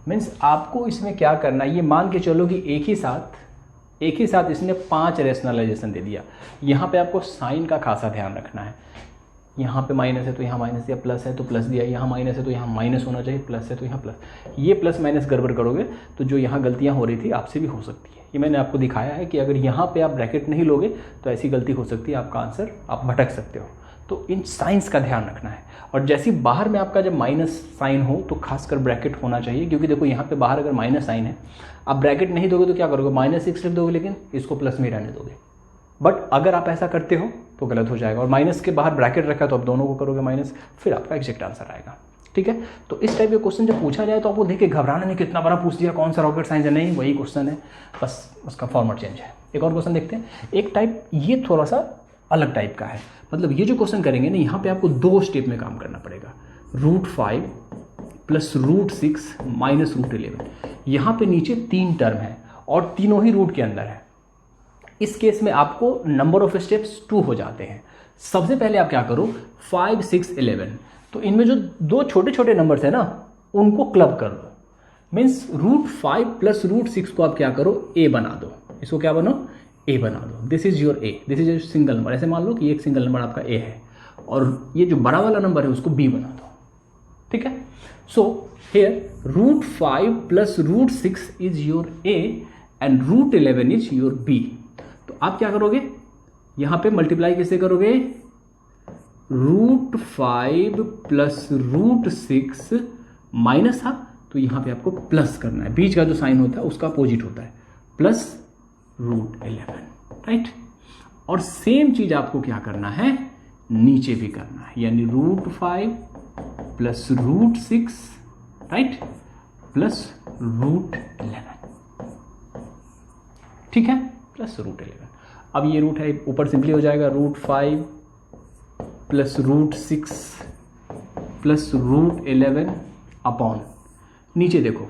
Means आपको इसमें क्या करना है, ये मान के चलो कि एक ही साथ इसने 5 रेशनलाइजेशन दे दिया। यहाँ पे आपको साइन का खासा ध्यान रखना है, यहाँ पे माइनस है तो यहाँ माइनस दिया, प्लस है तो प्लस दिया, यहाँ माइनस है तो यहाँ माइनस होना चाहिए, प्लस है तो यहाँ प्लस, ये प्लस माइनस गड़बड़ करोगे तो जो यहाँ गलतियाँ हो रही थी आपसे भी हो सकती है। ये मैंने आपको दिखाया है कि अगर यहाँ पे आप ब्रैकेट नहीं लोगे तो ऐसी गलती हो सकती है, आपका आंसर आप भटक सकते हो, तो इन साइंस का ध्यान रखना है। और जैसे बाहर में आपका जब माइनस साइन हो तो खासकर ब्रैकेट होना चाहिए, क्योंकि देखो यहाँ पे बाहर अगर माइनस साइन है, आप ब्रैकेट नहीं दोगे तो क्या करोगे, -6 लिख दोगे, लेकिन इसको प्लस में रहने दोगे। बट अगर आप ऐसा करते हो तो गलत हो जाएगा, और माइनस के बाहर ब्रैकेट रखा तो आप दोनों को करोगे माइनस, फिर आपका एग्जैक्ट आंसर आएगा, ठीक है। तो इस टाइप के क्वेश्चन जब पूछा जाए तो आपको देख के घबराना नहीं, कितना बड़ा पूछ दिया, कौन सा रॉकेट साइंस है, नहीं वही क्वेश्चन है, बस उसका फॉर्मेट चेंज है। एक और क्वेश्चन देखते हैं, एक टाइप ये थोड़ा सा अलग टाइप का है, मतलब ये जो क्वेश्चन करेंगे ना, यहाँ पे आपको 2 स्टेप में काम करना पड़ेगा, √5 + √6 -√11, यहाँ पे नीचे 3 टर्म है और तीनों ही रूट के अंदर है। इस केस में आपको नंबर ऑफ स्टेप्स 2 हो जाते हैं। सबसे पहले आप क्या करो, 5 6 11, तो इनमें जो 2 छोटे छोटे नंबर्स है ना उनको क्लब कर दो, मीन्स √5 + √6 को आप क्या करो, ए बना दो, इसको क्या बनो, ए बना दो, this is your A, this is your single number, ऐसे मान लो कि एक सिंगल नंबर आपका ए है और ये जो बड़ा वाला नंबर है उसको बी बना दो, ठीक है। So here √5 + √6 is your a and √11 is your b. तो आप क्या करोगे, यहां पे मल्टीप्लाई कैसे करोगे, √5 + √6 माइनस था तो यहां पे आपको प्लस करना है, बीच का जो साइन होता है उसका अपोजिट होता है, प्लस √11, राइट। और सेम चीज आपको क्या करना है, नीचे भी करना है, यानी √5 + √6, राइट, प्लस √11, ठीक है, प्लस √11। अब ये रूट है ऊपर सिंपली हो जाएगा, √5 + √6 + √11 अपॉन, नीचे देखो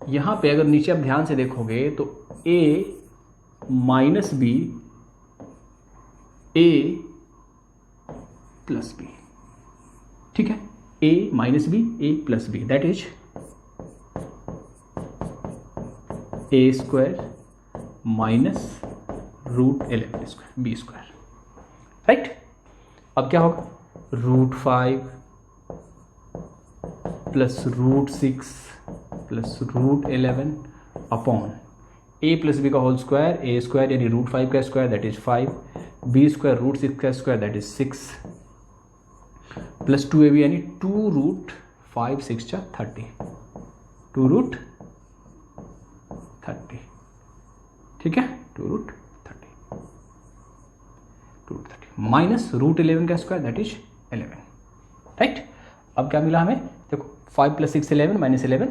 यहाँ पे अगर नीचे आप ध्यान से देखोगे तो a minus b a plus b, ठीक है, a minus b a plus B, that is a square minus root 11 square B square, right. अब क्या होगा, root 5 plus root 6 plus root 11 upon a plus b का whole square, a square यानी root 5 का square that is 5, b square root 6 का square that is 6 plus 2ab यानी 2 root 5 6 जा 30, 2 root 30, ठीक है, 2 रूट 30 माइनस रूट 11 का स्क्वायर दैट इज 11, राइट। अब क्या मिला हमें, देखो 5 प्लस 6 11 माइनस 11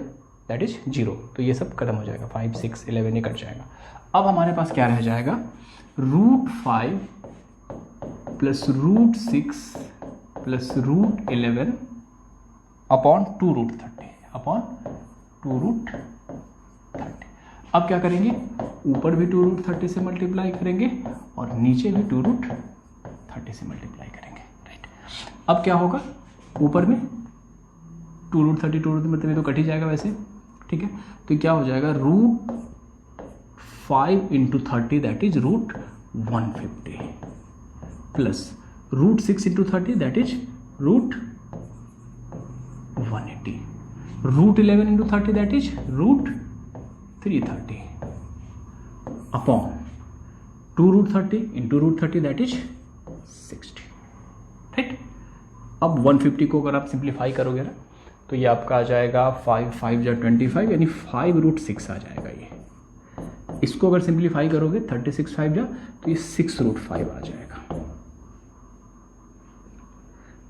दैट इज 0, तो ये सब खत्म हो जाएगा, 5 6 11 ये कट जाएगा। अब हमारे पास क्या रह जाएगा, root 5 plus root 6 plus root 11 upon 2 root 30 upon 2 root 30। अब क्या करेंगे, ऊपर भी 2 रूट 30 से मल्टीप्लाई करेंगे और नीचे भी 2 रूट 30 से मल्टीप्लाई करेंगे, राइट। अब क्या होगा, ऊपर में 2 रूट 30 2 रूट मतलब तो कट ही जाएगा वैसे, ठीक है, तो क्या हो जाएगा, root 5 into 30 that is root 150 plus root 6 into 30 that is root 180, root 11 into 30 that is root 330 upon 2 root 30 into root 30 that is 60, right. अब 150 को अगर आप सिंप्लीफाई करोगे ना तो ये आपका आ जाएगा 5 5 जा 25 यानी 5 रूट 6 आ जाएगा ये। इसको अगर सिंप्लीफाई करोगे 36 5 जा तो ये 6 रूट 5 आ जाएगा,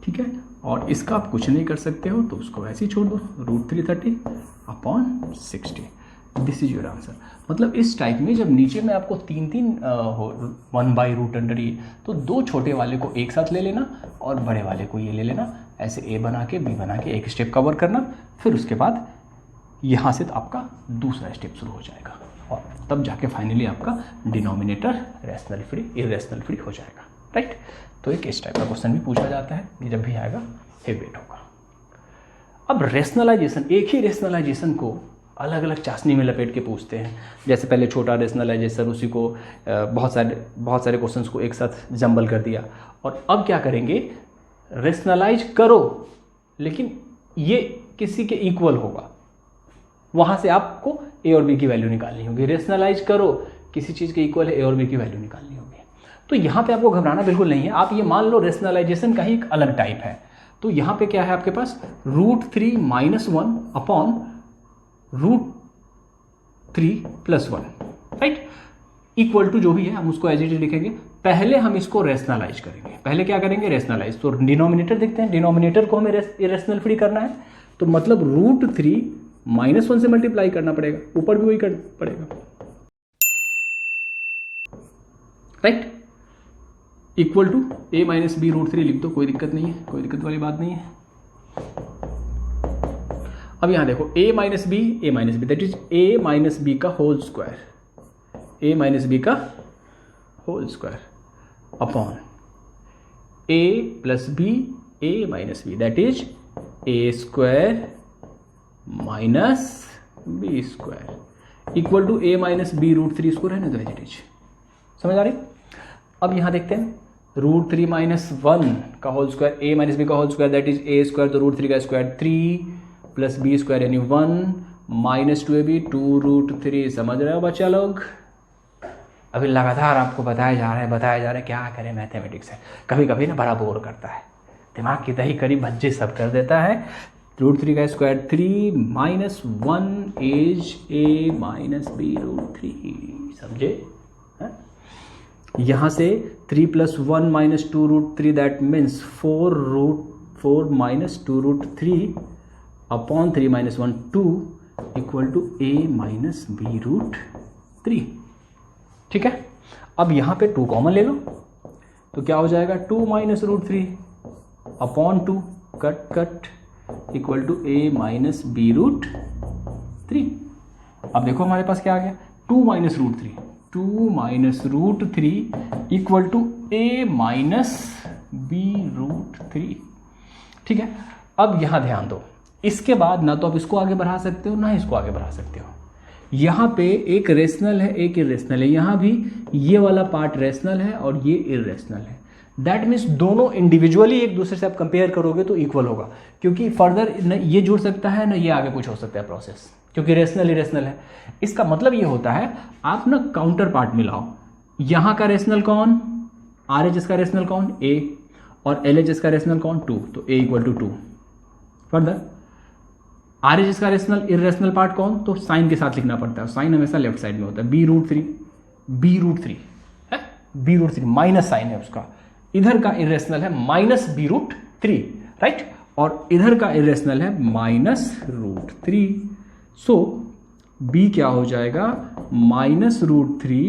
ठीक है। और इसका आप कुछ नहीं कर सकते हो तो उसको वैसे ही छोड़ दो, root 330 upon 60, this is your answer. मतलब इस टाइप में जब नीचे में आपको 3 हो 1 बाई रूट अंडर ये, तो 2 छोटे वाले को एक साथ ले लेना और बड़े वाले को ये ले लेना, ऐसे a बना के b बना के एक स्टेप कवर करना, फिर उसके बाद यहाँ से तो आपका दूसरा स्टेप शुरू हो जाएगा और तब जाके फाइनली आपका denominator rational free irrational free हो जाएगा, राइट। तो एक इस टाइप का क्वेश्चन भी पूछा जाता है, ये जब भी आएगा हेवेट होगा। अब रेशनलाइजेशन, एक ही रेशनलाइजेशन को अलग अलग चाशनी में लपेट के पूछते हैं। जैसे पहले छोटा रेशनलाइजेशन, उसी को बहुत सारे क्वेश्चंस को एक साथ जंबल कर दिया, और अब क्या करेंगे, रेशनलाइज करो लेकिन ये किसी के इक्वल होगा, वहाँ से आपको ए और बी की वैल्यू निकालनी होगी। रेशनलाइज करो, किसी चीज़ के इक्वल है, ए और बी की वैल्यू निकालनी होगी। तो यहाँ पे आपको घबराना बिल्कुल नहीं है, आप ये मान लो रेशनलाइजेशन का ही एक अलग टाइप है। तो यहाँ पे क्या है आपके पास, root 3 minus 1 upon root 3 plus 1, right, equal to जो भी है हम उसको एज इट इज लिखेंगे। पहले हम इसको रेशनलाइज करेंगे, पहले क्या करेंगे, रेशनलाइज। तो डिनोमिनेटर देखते हैं, डिनोमिनेटर को हमें इरेशनल फ्री करना है, तो मतलब रूट 3 माइनस 1 से मल्टीप्लाई करना पड़ेगा, ऊपर भी वही करना पड़ेगा, right, equal to a minus B root 3 लिख दो, कोई दिक्कत नहीं है, कोई दिक्कत वाली बात नहीं है। अब यहां देखो a minus B that is a minus B का whole square, a minus B का whole square upon a plus B a minus B that is a square minus B square equal to a minus B root 3, इसको रहने दो as it is, समझ आ रही। अब यहां देखते हैं, रूट 3 माइनस 1 का whole square, a minus B का whole square that is a square, तो रूट 3 का स्क्वायर 3 प्लस बी स्क्वायर यानी 1 माइनस 2ab 2 रूट 3, समझ रहे हो बच्चा लोग। अभी लगातार आपको बताए जा रहे हैं, क्या करें, मैथमेटिक्स है कभी कभी ना बड़ा बोर करता है, दिमाग की दही करीब भज्जे सब कर देता है। रूट 3 का square 3 minus 1 is a minus B root 3, समझे। यहाँ से 3 plus 1 minus 2 root 3 that means 4 minus 2 root 3 upon 3 minus 1 2 equal to a minus B root 3, ठीक है। अब यहाँ पे 2 कॉमन ले लो, तो क्या हो जाएगा, 2 minus root 3 upon 2 cut equal to a minus B root 3, अब देखो हमारे पास क्या आ गया, 2 minus root three, 2 minus root three equal to a minus B root three. ठीक है, अब यहां ध्यान दो, इसके बाद ना तो आप इसको आगे बढ़ा सकते हो ना इसको आगे बढ़ा सकते हो। यहां पे एक रेशनल है एक इरेशनल है, यहां भी ये वाला पार्ट रेशनल है और ये इरेशनल है। दैट मीन्स दोनों इंडिविजुअली एक दूसरे से आप कंपेयर करोगे तो इक्वल होगा, क्योंकि फर्दर न ये जुड़ सकता है ना ये आगे कुछ हो सकता है प्रोसेस, क्योंकि रेशनल इरेशनल है। इसका मतलब ये होता है आप ना काउंटर पार्ट मिलाओ, यहां का रेशनल कौन, आर एच एस का रेशनल कौन ए, और एल एच एस का रेशनल कौन 2, तो A equal to 2। Further R H S का रेशनल इरेशनल पार्ट कौन, तो साइन के साथ लिखना पड़ता है, साइन हमेशा लेफ्ट साइड में होता है, B root three, B root three है, B root three minus sign है उसका, इधर का इरेशनल है minus B root three, right, और इधर का इरेशनल है minus root three. So B क्या हो जाएगा, minus root three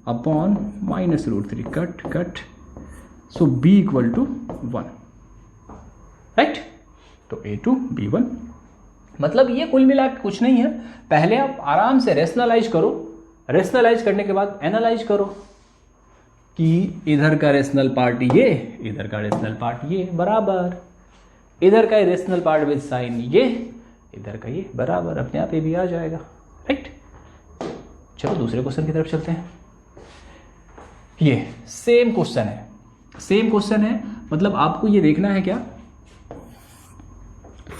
upon minus root three, cut cut, so B equal to 1, right, तो ए टू बी 1। मतलब ये कुल मिला के कुछ नहीं है, पहले आप आराम से रेशनलाइज करो, रेशनलाइज करने के बाद एनालाइज करो कि इधर का रेशनल पार्ट ये, इधर का रेशनल पार्ट ये बराबर, इधर का रेशनल पार्ट विद साइन ये, इधर का ये बराबर, अपने आप ये भी आ जाएगा, राइट। चलो दूसरे क्वेश्चन की तरफ चलते हैं। ये सेम क्वेश्चन है, सेम क्वेश्चन है, मतलब आपको ये देखना है क्या,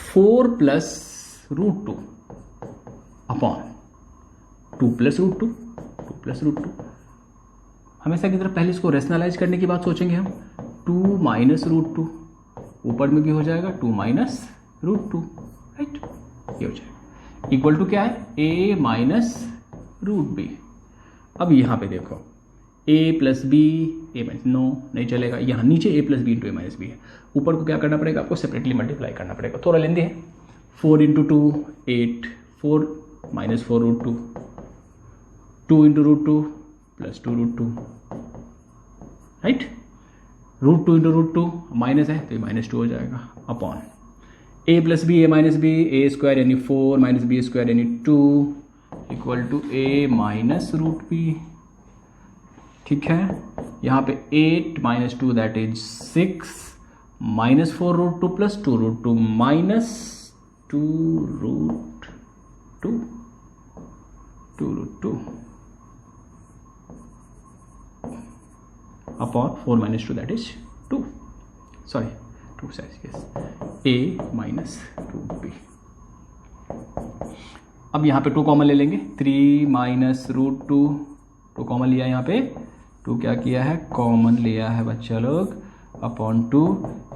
4 plus root two upon 2 plus root two, 2 plus root two, हमेशा की तरफ पहले इसको रेशनलाइज करने की बात सोचेंगे हम, 2 माइनस रूट टू, ऊपर में भी हो जाएगा 2 माइनस रूट टू, राइट, ये हो जाएगा, इक्वल टू क्या है, a माइनस रूट बी। अब यहां पे देखो a plus b, a minus, no नहीं चलेगा, यहाँ नीचे a plus b into a minus b है, ऊपर को क्या करना पड़ेगा, आपको सेपरेटली मल्टीप्लाई करना पड़ेगा, थोड़ा लेंदे है, 4 into 2 8, 4 minus 4 root two, 2 into root two plus 2 root two, right, root two into root two minus है तो ये माइनस 2 हो जाएगा, upon a plus b a minus B, a square यानी 4 माइनस बी स्क्वायर यानी 2 equal to a minus root b. ठीक है, यहाँ पे 8 minus 2 that is 6, minus 4 root 2 plus 2 root 2 minus 2 root 2, 2 root 2 upon 4 minus 2 that is 2, sorry 2 size, yes, a minus root b. अब यहाँ पे 2 common ले लेंगे, 3 माइनस रूट 2 कॉमन लिया, यहाँ पे 2 क्या किया है, कॉमन लिया है बच्चा लोग, upon 2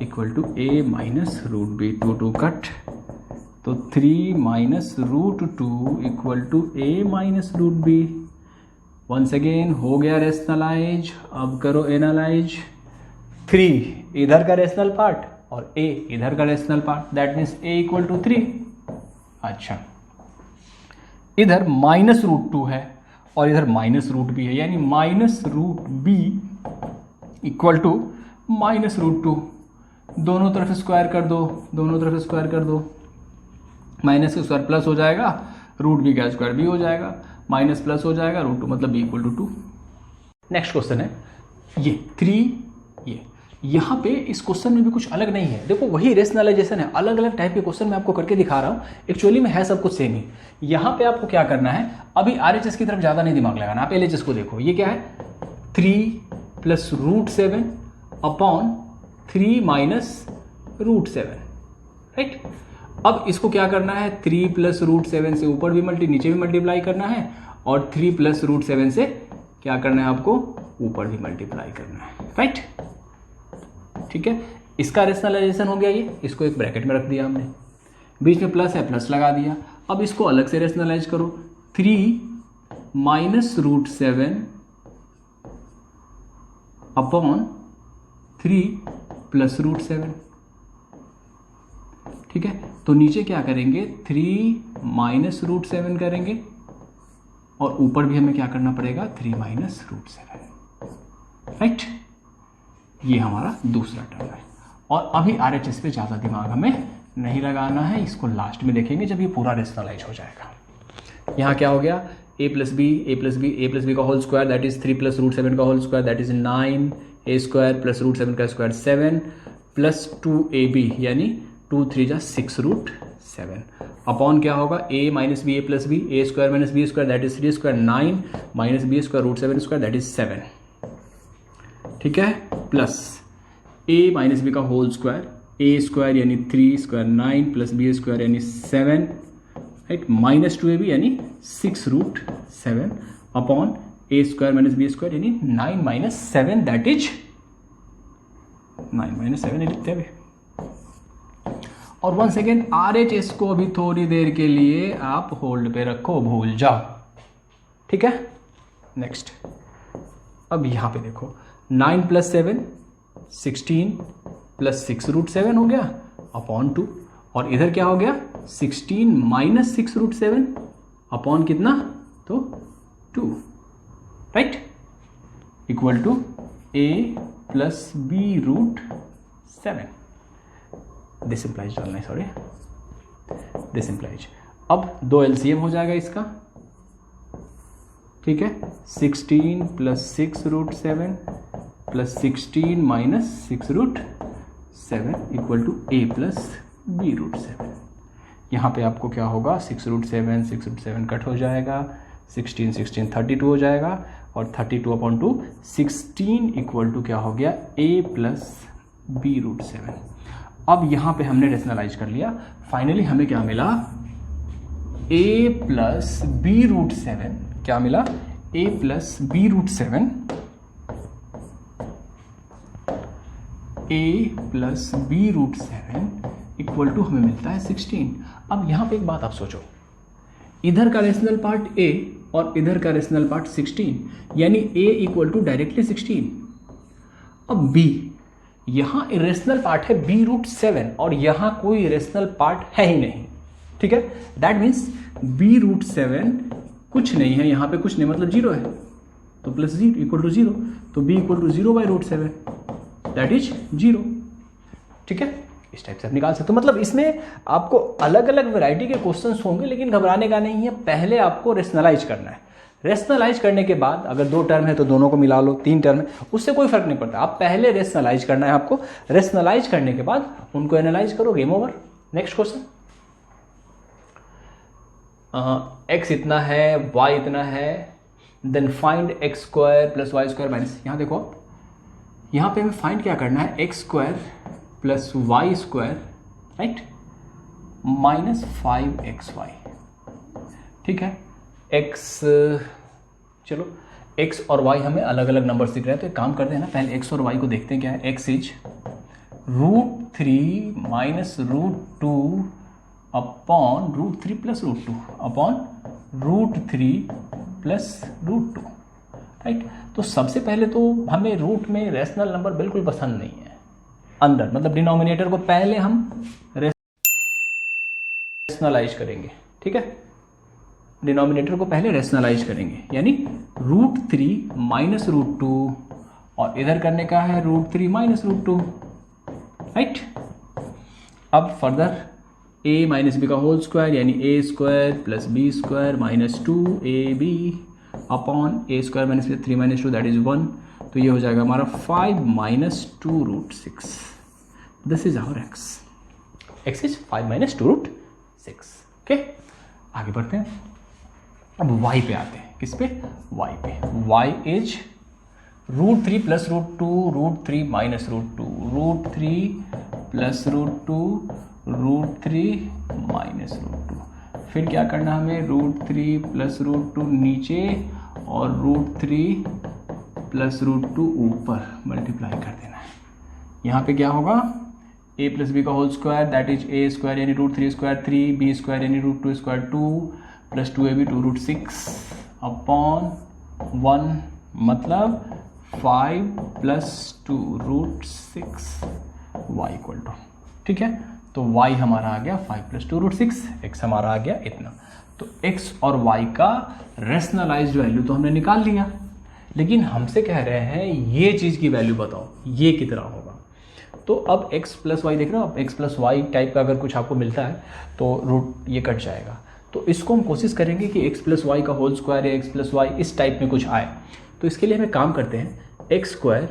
equal to a minus root b, 2 2 cut, तो 3 minus root 2 equal to a minus root b. Once again हो गया रेशनलाइज, अब करो एनालाइज, 3 इधर का रेशनल पार्ट और a इधर का rational part, that means a equal to 3। अच्छा, इधर माइनस रूट 2 है और इधर माइनस रूट बी है, यानी minus root b equal to minus root 2, दोनों तरफ स्क्वायर कर दो, दोनों तरफ स्क्वायर कर दो, माइनस का स्क्वायर प्लस हो जाएगा, रूट बी का स्क्वायर बी हो जाएगा, माइनस प्लस हो जाएगा, रूट 2 मतलब b equal to 2। Next question है ये 3, ये यहाँ पे इस क्वेश्चन में भी कुछ अलग नहीं है, देखो वही रेशनलाइजेशन है, अलग अलग टाइप के क्वेश्चन मैं आपको करके दिखा रहा हूँ, एक्चुअली में है सब कुछ सेम ही। यहाँ पे आपको क्या करना है, अभी आरएचएस की तरफ ज़्यादा नहीं दिमाग लगाना, आप एलएचएस को देखो, ये क्या है, 3 plus root 7 upon 3 minus root 7, right. अब इसको क्या करना है, 3 प्लस रूट 7 से ऊपर भी नीचे भी मल्टीप्लाई करना है, और 3 प्लस रूट 7 से क्या करना है आपको, ऊपर भी मल्टीप्लाई करना है, राइट। ठीक है, इसका रेशनलाइजेशन हो गया, ये इसको एक ब्रैकेट में रख दिया हमने, बीच में प्लस है प्लस लगा दिया। अब इसको अलग से रेशनलाइज करो, 3 minus root 7 upon 3 plus root 7। ठीक है, तो नीचे क्या करेंगे, 3 माइनस रूट 7 करेंगे, और ऊपर भी हमें क्या करना पड़ेगा, 3 माइनस रूट 7, राइट। ये हमारा दूसरा टर्म है, और अभी आरएचएस पे ज़्यादा दिमाग हमें नहीं लगाना है, इसको लास्ट में देखेंगे जब ये पूरा रेशनलाइज हो जाएगा। यहाँ क्या हो गया, a plus b A plus b A plus b का whole square that is 3 plus root 7 का whole square that is 9 a square plus root 7 का स्क्वायर 7 प्लस 2ab यानी 2 3 जा 6 रूट 7 अपॉन क्या होगा a minus B A plus b a square minus B square that is 3 square 9 minus B square root 7 square that is 7, ठीक है, plus a minus B का whole square a square यानी 3 square 9 plus B square यानी 7 right minus 2ab यानी 6 root 7 upon ए square minus B square यानी 9 minus 7 that is 9 minus 7 लिखते हैं। और वन सेकेंड RHS को अभी थोड़ी देर के लिए आप होल्ड पे रखो, भूल जाओ, ठीक है। नेक्स्ट अब यहां पे देखो 9 प्लस 7 16 प्लस 6 रूट 7 हो गया अपॉन 2 और इधर क्या हो गया 16 माइनस 6 रूट 7 अपॉन कितना तो 2 right equal to a plus b root 7 this implies डालना है, सॉरी दिस इम्प्लाइज। अब 2 LCM हो जाएगा इसका, ठीक है, 16 plus 6 root 7 plus 16 minus 6 root 7 equal to a plus b root 7। यहाँ पे आपको क्या होगा 6 रूट 7 कट हो जाएगा, 16 32 हो जाएगा और 32 अपॉन 2 16 इक्वल टू क्या हो गया a प्लस बी रूट 7। अब यहाँ पे हमने रेशनलाइज कर लिया, फाइनली हमें क्या मिला a प्लस बी रूट 7, क्या मिला a plus b root 7 a plus b root 7 equal to हमें मिलता है 16। अब यहाँ पे एक बात आप सोचो, इधर का रेशनल पार्ट a और इधर का रेशनल पार्ट 16 यानी a इक्वल टू डायरेक्टली 16। अब b यहाँ इरेशनल पार्ट है b रूट 7 और यहाँ कोई इरेशनल पार्ट है ही नहीं, ठीक है, दैट मीन्स b रूट 7 कुछ नहीं है, यहाँ पे कुछ नहीं मतलब 0 है तो प्लस 0 इक्वल टू 0 तो b equal to 0 by root 7 that is 0, ठीक है। इस टाइप से आप निकाल सकते हो। मतलब इसमें आपको अलग अलग वैरायटी के क्वेश्चंस होंगे लेकिन घबराने का नहीं है, पहले आपको रेशनलाइज करना है। रेशनलाइज करने के बाद अगर 2 टर्म है तो दोनों को मिला लो, 3 टर्म है उससे कोई फर्क नहीं पड़ता, आप पहले रेशनलाइज करना है आपको, रेशनलाइज करने के बाद उनको एनालाइज करो, game over. Next question, x इतना है y इतना है then find x square plus y square minus, यहाँ देखो यहाँ पे हमें फाइंड क्या करना है x square plus y square right minus 5xy, ठीक है। x चलो x और y हमें अलग अलग नंबर दिख रहे हैं तो एक काम करते हैं ना, पहले x और y को देखते हैं क्या है। x is √3 minus √2 upon √3 plus √2 upon √3 plus √2 right. तो सबसे पहले तो हमें रूट में रेशनल नंबर बिल्कुल पसंद नहीं है, अंदर मतलब डिनोमिनेटर को पहले हम रेशनलाइज करेंगे, ठीक है, डिनोमिनेटर को पहले रेशनलाइज करेंगे यानी √3 माइनस √2 और इधर करने का है √3 माइनस √2 राइट। अब फर्दर a माइनस बी का होल स्क्वायर यानी a square plus B square minus 2ab upon a square minus 3 minus 2 that is 1, तो ये हो जाएगा हमारा 5 minus 2 root 6, this is our x, x is 5 minus 2 root 6, okay. आगे बढ़ते हैं, अब y पे आते हैं, किस पे y पे, y is √3 plus √2 √3 minus √2 √3 plus √2 √3 minus √2, फिर क्या करना हमें √3 प्लस √2 नीचे और √3 प्लस √2 ऊपर मल्टीप्लाई कर देना है। यहाँ पे क्या होगा a प्लस बी का whole square that is a square यानी √3 स्क्वायर 3 b स्क्वायर यानी √2 स्क्वायर 2 प्लस 2ab 2 √6 अपॉन 1 मतलब 5 प्लस 2 √6 y इक्वल टू, ठीक है, तो y हमारा आ गया 5 प्लस 2 √6, x हमारा आ गया इतना। तो x और y का रेशनलाइज्ड वैल्यू तो हमने निकाल लिया, लेकिन हमसे कह रहे हैं ये चीज़ की वैल्यू बताओ ये कितना होगा। तो अब x प्लस वाई देख रहे हो, अब x प्लस वाई टाइप का अगर कुछ आपको मिलता है तो रूट ये कट जाएगा, तो इसको हम कोशिश करेंगे कि x प्लस वाई का होल स्क्वायर या x प्लस वाई इस टाइप में कुछ आए। तो इसके लिए हमें काम करते हैं, x square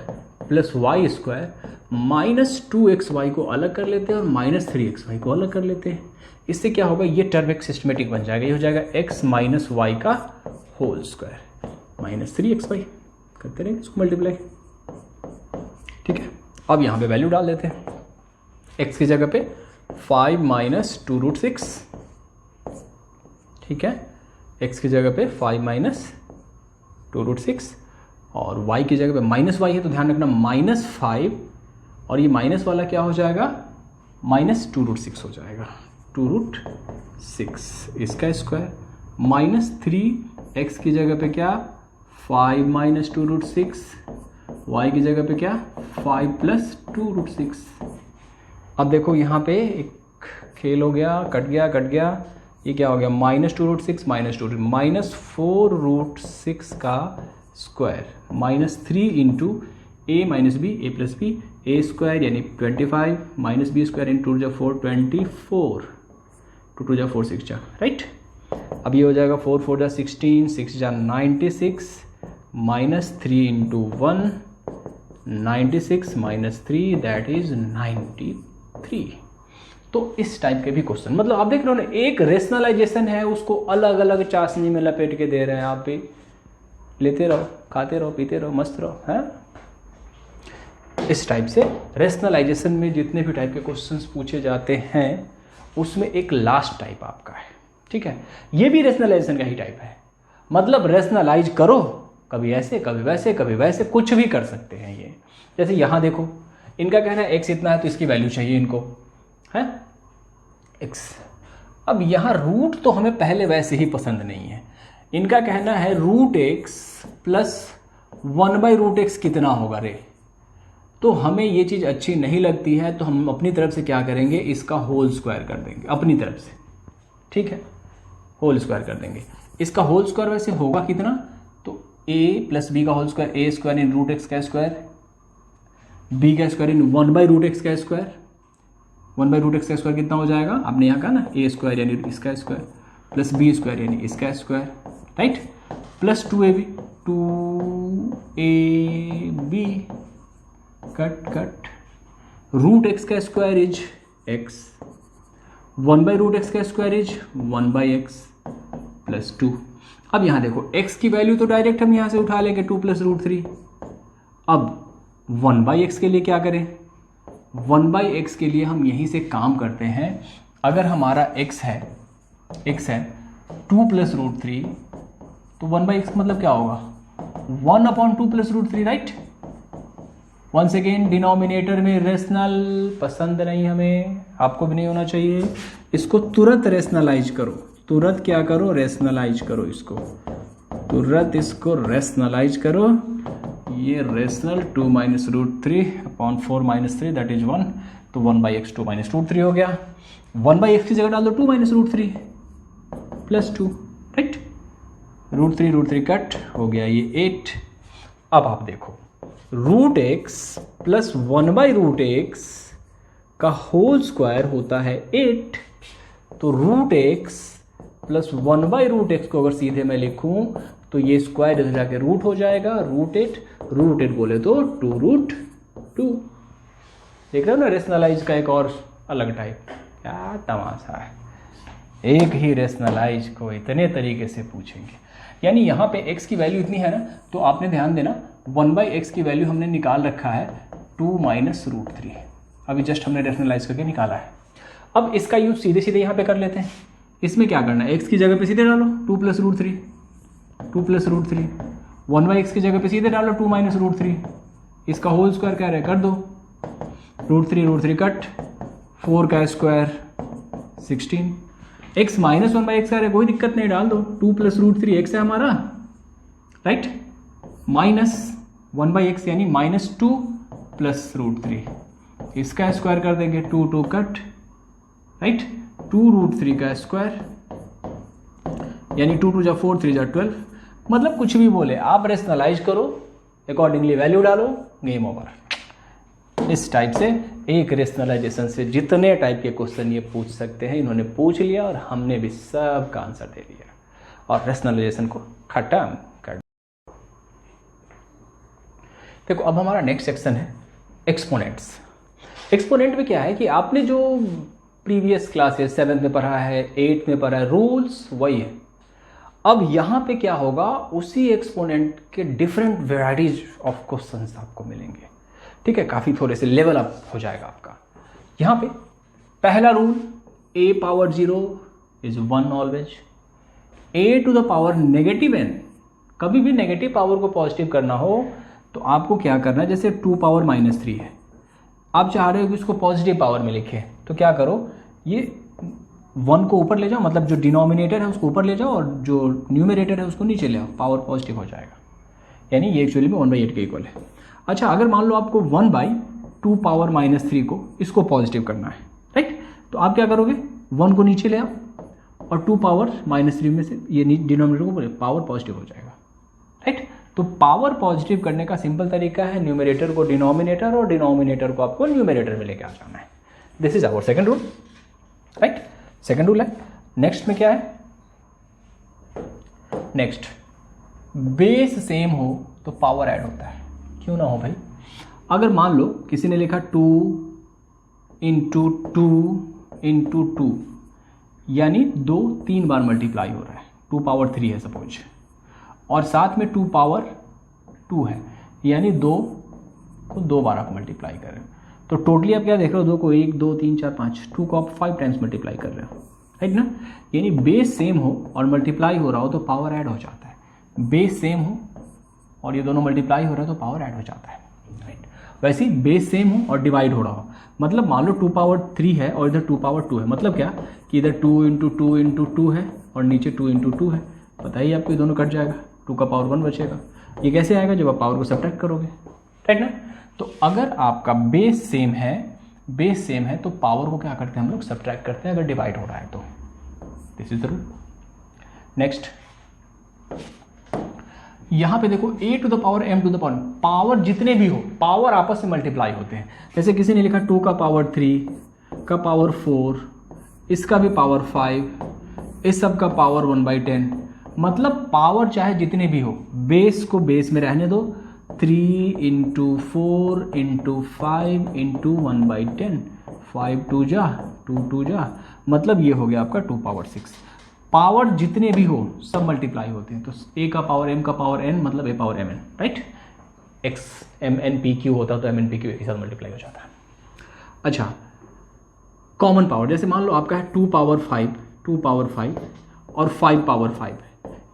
plus y square minus 2xy को अलग कर लेते हैं और माइनस 3xy को अलग कर लेते हैं। इससे क्या होगा, ये टर्म एक सिस्टमेटिक बन जाएगा, ये हो जाएगा x माइनस वाई का होल स्क्वायर माइनस 3xy, करते रहेंगे इसको मल्टीप्लाई। ठीक है, अब यहाँ पे वैल्यू डाल देते हैं, x की जगह पे 5 माइनस 2√6, ठीक है, x की जगह पे 5 माइनस 2√6 और y की जगह पे माइनस वाई है तो ध्यान रखना -5 और ये माइनस वाला क्या हो जाएगा, माइनस 2√6 हो जाएगा, 2√6 इसका स्क्वायर माइनस 3 x की जगह पे क्या 5 माइनस 2√6, y की जगह पे क्या 5 प्लस 2√6। अब देखो यहाँ पे एक खेल हो गया, कट गया, ये क्या हो गया माइनस 2√6 माइनस 2 माइनस 4√6 का square minus 3 into a minus B A plus b a square यानी 25 माइनस बी स्क्वायर इन 2 जा 4 24 2 जा 4 6 जा राइट। अब ये हो जाएगा 4 4 जा 16 6 जा 96 minus 3 into 1 96 minus 3 that is 93। तो इस टाइप के भी क्वेश्चन, मतलब आप देख रहे हो ना, एक रेशनलाइजेशन है उसको अलग अलग चाशनी में लपेट के दे रहे हैं, आप भी लेते रहो, खाते रहो, पीते रहो, मस्त रहो, हैं। इस टाइप से रेशनलाइजेशन में जितने भी टाइप के क्वेश्चंस पूछे जाते हैं उसमें एक लास्ट टाइप आपका है, ठीक है। ये भी रेशनलाइजेशन का ही टाइप है, मतलब रेशनलाइज करो, कभी ऐसे कभी वैसे कभी वैसे, कुछ भी कर सकते हैं ये। जैसे यहाँ देखो, इनका कहना है x इतना है तो इसकी वैल्यू चाहिए इनको, है x। अब यहाँ रूट तो हमें पहले वैसे ही पसंद नहीं है, इनका कहना है √x प्लस 1/√x कितना होगा रे, तो हमें ये चीज़ अच्छी नहीं लगती है, तो हम अपनी तरफ से क्या करेंगे, इसका होल स्क्वायर कर देंगे अपनी तरफ से, ठीक है, होल स्क्वायर कर देंगे। इसका होल स्क्वायर वैसे होगा कितना, तो a प्लस बी का whole square a square in √x का स्क्वायर, b का स्क्वायर इन 1/√x का स्क्वायर, 1/√x का स्क्वायर कितना हो जाएगा, आपने यहाँ कहा ना a स्क्वायर यानी इसका स्क्वायर प्लस b स्क्वायर यानी इसका square, right, plus 2ab cut √x का स्क्वायर इज x, 1/√x का स्क्वायर इज 1/x प्लस 2। अब यहाँ देखो x की वैल्यू तो डायरेक्ट हम यहाँ से उठा लेंगे 2 प्लस √3। अब 1/x के लिए क्या करें, 1/x के लिए हम यहीं से काम करते हैं। अगर हमारा x है 2 प्लस √3 तो 1/x मतलब क्या होगा 1/2 plus √3, right. Once again denominator में रेशनल पसंद नहीं हमें, आपको भी नहीं होना चाहिए। इसको तुरंत रेशनलाइज करो, तुरंत क्या करो, रेशनलाइज करो इसको, तुरंत इसको रेशनलाइज करो। ये rational 2 minus √3/4 minus 3 that is 1, तो 1/x 2 माइनस √3 हो गया। 1/x की जगह डाल दो 2 माइनस √3 प्लस 2, राइट, √3 कट हो गया ये 8। अब आप देखो √x प्लस 1/√x का होल स्क्वायर होता है 8, तो √x प्लस 1/√x को अगर सीधे मैं लिखूं तो ये स्क्वायर इधर जाके रूट हो जाएगा, √8 बोले तो 2√2। देख रहे हो ना रेशनलाइज का एक और अलग टाइप, क्या तमाशा है, एक ही रेशनलाइज को इतने तरीके से पूछेंगे। यानी यहाँ पे x की वैल्यू इतनी है ना, तो आपने ध्यान देना 1/x की वैल्यू हमने निकाल रखा है 2 माइनस √3, अभी जस्ट हमने रेशनलाइज करके निकाला है। अब इसका यूज सीधे सीधे यहाँ पे कर लेते हैं। इसमें क्या करना है, x की जगह पे सीधे डालो 2 प्लस √3, 1/x की जगह पे सीधे डालो 2 माइनस √3, इसका होल स्क्वायर क्या रहे कर दो, √3 कट, 4 का स्क्वायर 16, x माइनस 1/x है, कोई दिक्कत नहीं, डाल दो 2 प्लस √3 x है हमारा, राइट, माइनस 1/x यानी माइनस 2 प्लस √3, इसका स्क्वायर कर देंगे 2 कट, राइट, 2√3 का स्क्वायर यानी 2 2 जा 4 3 जा 12, मतलब कुछ भी बोले आप रेशनलाइज करो, अकॉर्डिंगली वैल्यू डालो, गेम ओवर। इस टाइप से एक रेशनलाइजेशन से जितने टाइप के क्वेश्चन ये पूछ सकते हैं इन्होंने पूछ लिया और हमने भी सब का आंसर दे दिया और रेशनलाइजेशन को खत्म कर। देखो अब हमारा नेक्स्ट सेक्शन है एक्सपोनेंट्स। एक्सपोनेंट में क्या है कि आपने जो प्रीवियस क्लासेस 7th में पढ़ा है, 8th में पढ़ा है, रूल्स वही है। अब यहाँ पे क्या होगा, उसी एक्सपोनेंट के डिफरेंट वेराइटीज ऑफ क्वेश्चंस आपको मिलेंगे। ठीक है, काफ़ी थोड़े से लेवल अप हो जाएगा आपका। यहाँ पे पहला rule a power 0 is 1 always. a to the power negative n, कभी भी नेगेटिव पावर को पॉजिटिव करना हो तो आपको क्या करना है, जैसे 2 पावर -3 है, आप चाह रहे हो कि इसको पॉजिटिव पावर में लिखे, तो क्या करो, ये 1 को ऊपर ले जाओ, मतलब जो डिनोमिनेटर है उसको ऊपर ले जाओ और जो न्यूमरेटर है उसको नीचे ले आओ, पावर पॉजिटिव हो जाएगा। यानी ये एक्चुअली में 1/8 के इक्वल है। अच्छा, अगर मान लो आपको 1/2 पावर -3 को इसको पॉजिटिव करना है, राइट, तो आप क्या करोगे, 1 को नीचे ले आओ और 2 पावर -3 में से ये डिनोमिनेटर को पावर पॉजिटिव हो जाएगा, राइट। तो पावर पॉजिटिव करने का सिंपल तरीका है न्यूमरेटर को डिनोमिनेटर और डिनोमिनेटर को आपको न्यूमरेटर में लेके आ जाना है। This is our second rule, right, second rule है। नेक्स्ट में क्या है, नेक्स्ट बेस सेम हो तो पावर ऐड होता है, क्यों ना हो भाई। अगर मान लो किसी ने लिखा 2 × 2 × 2 यानी 2 3 बार मल्टीप्लाई हो रहा है, 2 पावर 3 है सपोज, और साथ में 2 पावर 2 है, यानी 2 को 2 बार आप मल्टीप्लाई कर रहे हो, तो टोटली आप क्या देख रहे हो, 2 को 1 2 3 4 5, 2 को आप 5 टाइम्स मल्टीप्लाई कर रहे हो, राइट ना। यानी बेस सेम हो और मल्टीप्लाई हो रहा हो तो पावर ऐड हो जाता है, बेस सेम हो और ये दोनों मल्टीप्लाई हो रहा है तो पावर ऐड हो जाता है, राइट। वैसे ही बेस सेम हो और डिवाइड हो रहा हो, मतलब मान लो 2 पावर 3 है और इधर 2 पावर 2 है, मतलब क्या कि इधर 2 × 2 × 2 है और नीचे 2 × 2 है, पता ही आपको ये दोनों कट जाएगा, 2 का पावर 1 बचेगा। ये कैसे आएगा, जब आप पावर को सब्ट्रैक्ट करोगे, राइट ना। तो अगर आपका बेस सेम है तो पावर को क्या करते हैं हम लोग, सब्ट्रैक्ट करते हैं अगर डिवाइड हो रहा है तो। This is the rule. Next यहां पे देखो a to the power m to the power, power जितने भी हो पावर आपस में मल्टीप्लाई होते हैं। जैसे किसी ने लिखा 2 का पावर 3 का पावर 4, इसका भी पावर 5, इस सब का पावर 1/10, मतलब पावर चाहे जितने भी हो बेस को बेस में रहने दो, 3 × 4 × 5 × 1/10, 5 2 जा 2 2 जा, मतलब ये हो गया आपका 2 पावर 6। पावर जितने भी हो सब मल्टीप्लाई होते हैं, तो a का पावर m का पावर n मतलब a power mn, right. x mn pq होता तो mn pq एक साथ मल्टीप्लाई हो जाता है। अच्छा, कॉमन पावर, जैसे मान लो आपका है 2 पावर 5 और 5 पावर 5,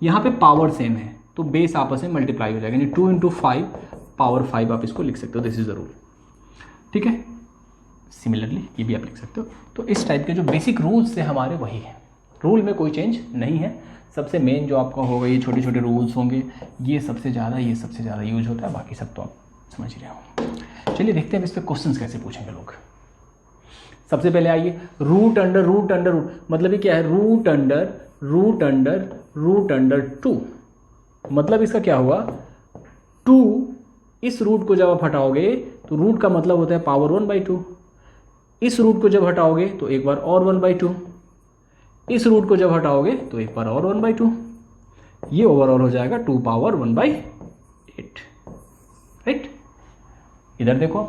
यहाँ पे पावर सेम है तो बेस आपस में मल्टीप्लाई हो जाएगा, यानी 2 × 5 पावर 5 आप इसको लिख सकते हो। दिस इज द रूल, ठीक है। सिमिलरली ये भी आप लिख सकते हो। तो इस टाइप के जो बेसिक रूल्स थे हमारे वही है, रूल में कोई चेंज नहीं है। सबसे मेन जो आपका होगा ये छोटे छोटे रूल्स होंगे, ये सबसे ज़्यादा यूज होता है, बाकी सब तो आप समझ ही रहे हो। चलिए देखते हैं इस पर क्वेश्चंस कैसे पूछेंगे लोग। सबसे पहले आइए, रूट अंडर रूट, मतलब ये क्या है, रूट अंडर 2, मतलब इसका क्या हुआ, 2 इस रूट को जब आप हटाओगे तो रूट का मतलब होता है पावर 1/2, इस रूट को जब हटाओगे तो एक बार और 1/2, इस रूट को जब हटाओगे तो एक बार और 1/2, ये ओवरऑल हो जाएगा 2 पावर 1/8, राइट। इधर देखो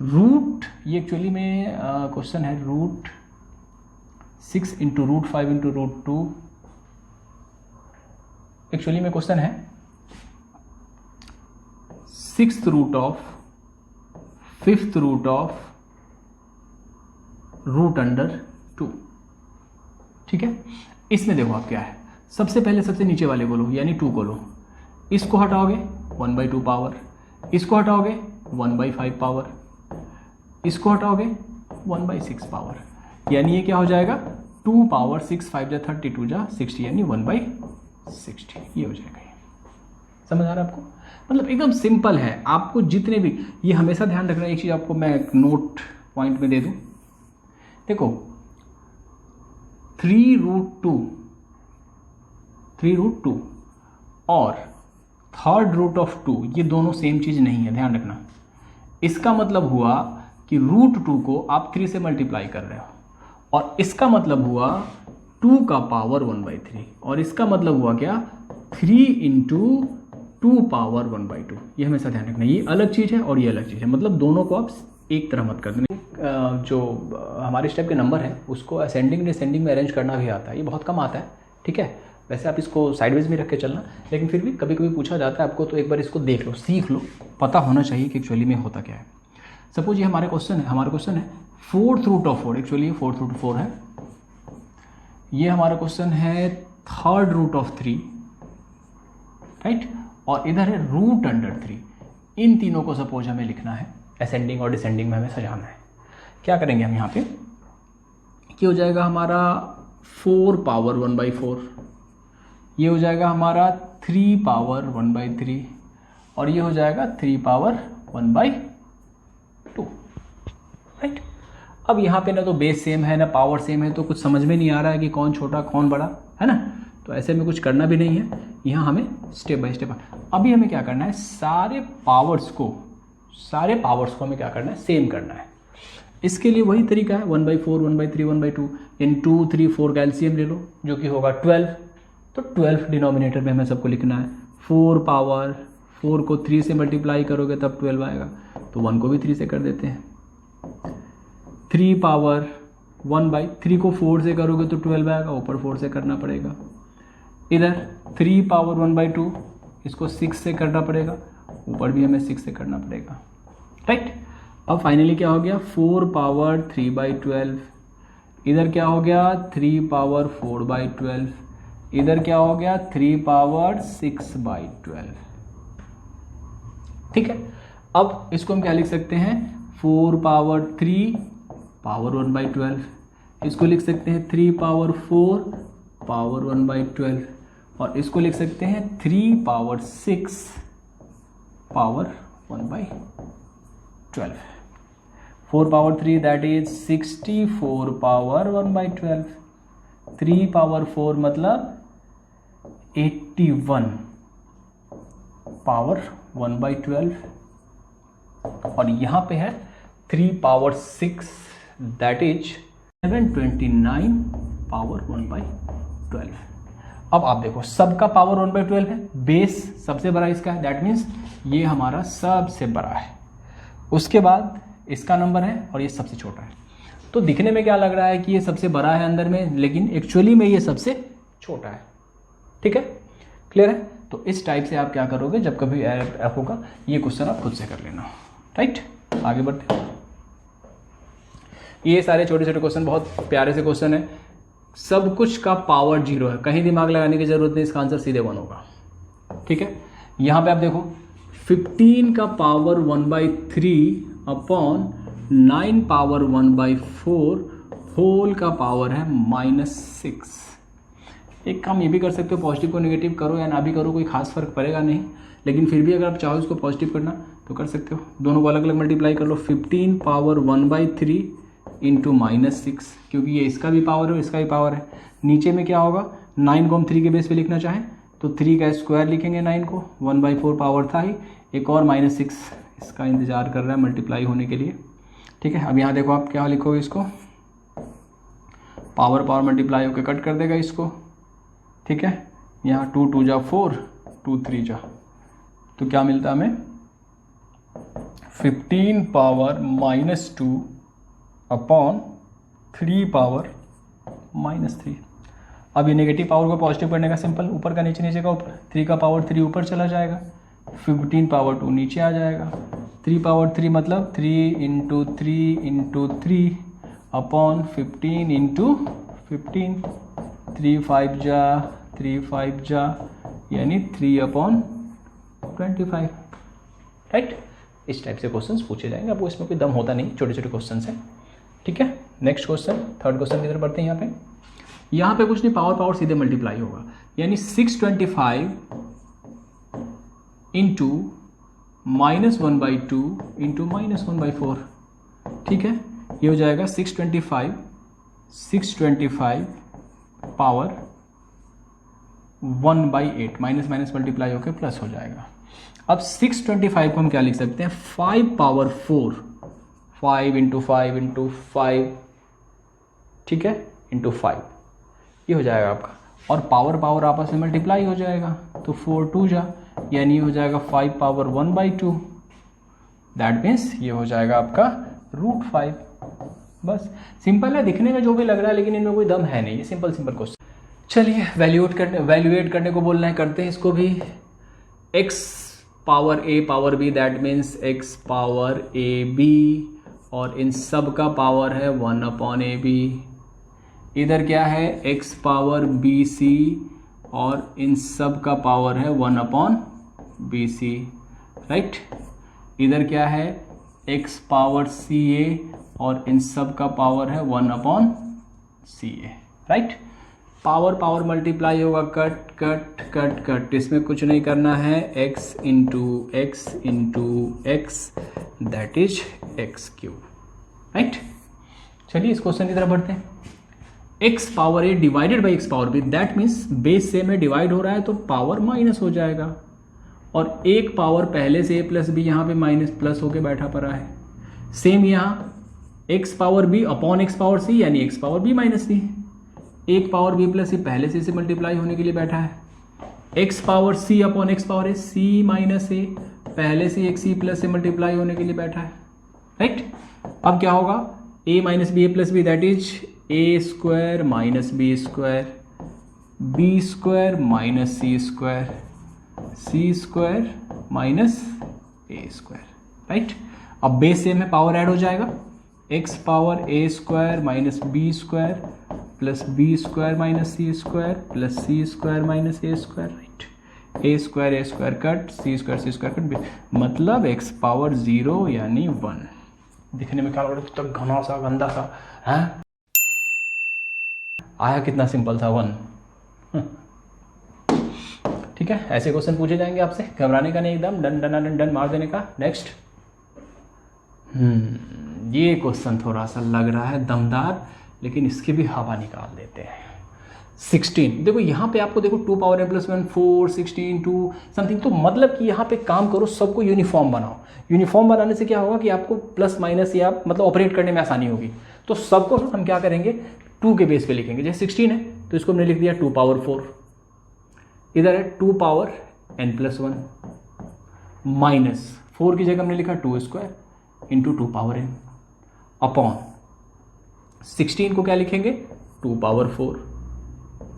रूट, ये एक्चुअली में क्वेश्चन है रूट 6 × √5 × √2, एक्चुअली में क्वेश्चन है 6th root of 5th root of root under 2, ठीक है। इसमें देखो आप क्या है, सबसे पहले सबसे नीचे वाले को लो, यानी 2 को लो, इसको हटाओगे 1/2 पावर, इसको हटाओगे 1/5 पावर, इसको हटाओगे 1/6 पावर, यानी ये क्या हो जाएगा 2 पावर 6 5 जा 32 जा 60, यानी 1/60, ये हो जाएगा। ये समझ आ रहा है आपको, मतलब एकदम सिंपल है। आपको जितने भी, ये हमेशा ध्यान रखना, एक चीज़ आपको मैं एक नोट पॉइंट में दे दूं, देखो 3√2 और 3rd रूट ऑफ 2 ये दोनों सेम चीज़ नहीं है, ध्यान रखना। इसका मतलब हुआ कि √2 को आप 3 से मल्टीप्लाई कर रहे हो, और इसका मतलब हुआ 2 का पावर 1/3, और इसका मतलब हुआ क्या 3 इंटू 2 पावर 1/2। ये हमेशा ध्यान रखना, ये अलग चीज़ है और ये अलग चीज़ है, मतलब दोनों को आप एक तरह मत कर देना। जो हमारे स्टेप के नंबर हैं उसको असेंडिंग डिसेंडिंग में अरेंज करना भी आता है, ये बहुत कम आता है, ठीक है। वैसे आप इसको साइडवेज में रख के चलना, लेकिन फिर भी कभी कभी पूछा जाता है आपको, तो एक बार इसको देख लो, सीख लो, पता होना चाहिए कि एक्चुअली में होता क्या है। सपोज ये हमारा क्वेश्चन है 4th रूट ऑफ 4, एक्चुअली ये 4th रूट 4 है। ये हमारा क्वेश्चन है 3rd रूट ऑफ 3, राइट, और इधर है √3। इन तीनों को सपोज हमें लिखना है, असेंडिंग और डिसेंडिंग में हमें सजाना है। क्या करेंगे हम यहाँ पे, क्या हो जाएगा हमारा 4 पावर 1/4, ये हो जाएगा हमारा 3 पावर 1/3, और ये हो जाएगा 3 पावर 1/2, राइट। अब यहाँ पे ना तो बेस सेम है ना पावर सेम है, तो कुछ समझ में नहीं आ रहा है कि कौन छोटा कौन बड़ा है ना, तो ऐसे में कुछ करना भी नहीं है। यहाँ हमें स्टेप बाय स्टेप अभी हमें क्या करना है, सारे पावर्स को हमें क्या करना है, सेम करना है। इसके लिए वही तरीका है, 1/4 1/3 1/2, इन 2 3 4 का एलसीएम ले लो जो कि होगा 12, तो 12 डिनोमिनेटर में हमें सबको लिखना है। 4 पावर 4 को 3 से मल्टीप्लाई करोगे तब 12 आएगा, तो 1 को भी 3 से कर देते हैं। 3 पावर 1/3 को 4 से करोगे तो 12 आएगा, ऊपर 4 से करना पड़ेगा। इधर 3 पावर 1/2, इसको 6 से करना पड़ेगा, ऊपर भी हमें 6 से करना पड़ेगा, राइट। अब फाइनली क्या हो गया, 4 पावर 3/12, इधर क्या हो गया 3 पावर 4/12, इधर क्या हो गया 3 पावर 6/12, ठीक है। अब इसको हम क्या लिख सकते हैं, 4 पावर 3 पावर 1/12, इसको लिख सकते हैं 3 पावर 4 पावर 1/12, और इसको लिख सकते हैं 3 power 6 power 1/12। 4 power 3 that is 64 power 1/12, 3 power 4 मतलब 81 पावर 1/12, और यहाँ पे है 3 पावर 6 दैट इज 729 पावर 1/12। अब आप देखो सबका पावर 1/12 है, बेस सबसे बड़ा इसका है, दैट मीन्स ये हमारा सबसे बड़ा है, उसके बाद इसका नंबर है और ये सबसे छोटा है। तो दिखने में क्या लग रहा है कि ये सबसे बड़ा है अंदर में, लेकिन एक्चुअली में ये सबसे छोटा है, ठीक है, क्लियर है। तो इस टाइप से आप क्या करोगे, जब कभी ऐप होगा ये क्वेश्चन आप खुद से कर लेना, राइट। आगे बढ़ते हैं, ये सारे छोटे छोटे क्वेश्चन बहुत प्यारे से क्वेश्चन है, सब कुछ का पावर 0 है, कहीं दिमाग लगाने की जरूरत नहीं, इसका आंसर सीधे 1 होगा, ठीक है। यहाँ पे आप देखो 15 का पावर 1/3 अपॉन 9 पावर 1/4 होल का पावर है -6। एक काम ये भी कर सकते हो, पॉजिटिव को नेगेटिव करो या ना भी करो, कोई खास फर्क पड़ेगा नहीं, लेकिन फिर भी अगर आप चाहो इसको पॉजिटिव करना तो कर सकते हो। दोनों को अलग अलग मल्टीप्लाई कर लो, 15 पावर 1/3 इंटू -6, क्योंकि ये इसका भी पावर है इसका भी पावर है। नीचे में क्या होगा, 9 को हम 3 के बेस पे लिखना चाहें तो 3 का स्क्वायर लिखेंगे, 9 को 1/4 पावर था ही, एक और -6 इसका इंतजार कर रहा है मल्टीप्लाई होने के लिए, ठीक है। अब यहाँ देखो आप क्या लिखोगे, इसको पावर पावर मल्टीप्लाई होकर कट कर देगा इसको, ठीक है। यहाँ 2 2 जा 4, 2 3 जा, तो क्या मिलता है हमें 15 पावर -2 अपॉन 3 पावर -3। अब ये नेगेटिव पावर को पॉजिटिव करने का सिंपल, ऊपर का नीचे, नीचे का ऊपर, 3 का पावर 3 ऊपर चला जाएगा, 15 पावर 2 नीचे आ जाएगा, 3 पावर 3 मतलब 3 इंटू 3 इंटू 3 अपॉन 15 इंटू 15, 3 5 जा यानी 3/25, राइट। इस टाइप से क्वेश्चंस पूछे जाएंगे, आपको इसमें कोई दम होता नहीं, छोटे छोटे क्वेश्चंस हैं, ठीक है। नेक्स्ट क्वेश्चन, थर्ड क्वेश्चन की तरफ बढ़ते हैं। यहाँ पे कुछ नहीं, पावर पावर सीधे मल्टीप्लाई होगा, यानी 625 इंटू -1/2 इंटू -1/4, ठीक है। ये हो जाएगा 625 पावर 1/8, माइनस माइनस मल्टीप्लाई होकर प्लस हो जाएगा। अब 625 को हम क्या लिख सकते हैं, 5 पावर 4 5 इंटू 5 इंटू 5, ठीक है, इंटू 5, ये हो जाएगा आपका। और पावर पावर आपस में मल्टीप्लाई हो जाएगा, तो 4 2 जा, यानी हो जाएगा 5 पावर 1/2, दैट मीन्स ये हो जाएगा आपका √5। बस सिंपल है, दिखने में जो भी लग रहा है, लेकिन इनमें कोई दम है नहीं, ये सिंपल सिंपल क्वेश्चन। चलिए वैल्यूएट करने को बोलना है, करते हैं इसको भी। x power a power b, that means x power ab, और इन सब का पावर है 1/ab। इधर क्या है, x पावर bc, और इन सब का पावर है 1/bc, राइट। इधर क्या है, x पावर ca, और इन सब का पावर है 1/ca, right. Power power multiply होगा, कट कट कट कट, इसमें कुछ नहीं करना है, x into x into x, that is x3, right. चलिए इस क्वेश्चन की तरफ बढ़ते हैं। x power a divided by x power b, that means base से में डिवाइड हो रहा है तो पावर माइनस हो जाएगा, और एक पावर पहले से a प्लस बी यहाँ पे माइनस प्लस होके बैठा पड़ा है। सेम यहाँ x power b upon x power c, यानी x पावर b माइनस सी, एक पावर b प्लस सी पहले से मल्टीप्लाई होने के लिए बैठा है। x power c upon x power a, c minus a पहले से एक c प्लस से मल्टीप्लाई होने के लिए बैठा है, राइट। अब क्या होगा, a minus B A plus B, that is a square minus B square, B square minus C square, C square minus A square, right. अब बेस से में पावर ऐड हो जाएगा, x power a square minus B square plus B square minus C square plus C square minus A square, right. A square cut, C square cut, मतलब x power 0 यानी 1। दिखने में क्या लग रहा है, घना सा गंदा सा है, आया कितना सिंपल था, 1। ठीक है, ऐसे क्वेश्चन पूछे जाएंगे आपसे, घबराने का नहीं, एकदम डन डन डन डन मार देने का। नेक्स्ट, ये क्वेश्चन थोड़ा सा लग रहा है दमदार, लेकिन इसकी भी हवा निकाल देते हैं। 16, देखो यहाँ पे आपको देखो 2 पावर n प्लस 1 4 16 2 समथिंग, तो मतलब कि यहाँ पे काम करो, सबको यूनिफॉर्म बनाओ। यूनिफॉर्म बनाने से क्या होगा कि आपको प्लस माइनस या मतलब ऑपरेट करने में आसानी होगी। तो सबको हम क्या करेंगे, 2 के बेस पे लिखेंगे। जैसे 16 है तो इसको हमने लिख दिया 2 पावर 4, इधर है 2 पावर n प्लस 1 माइनस 4 की जगह हमने लिखा 2 square into 2 power n upon 16 को क्या लिखेंगे, 2 power 4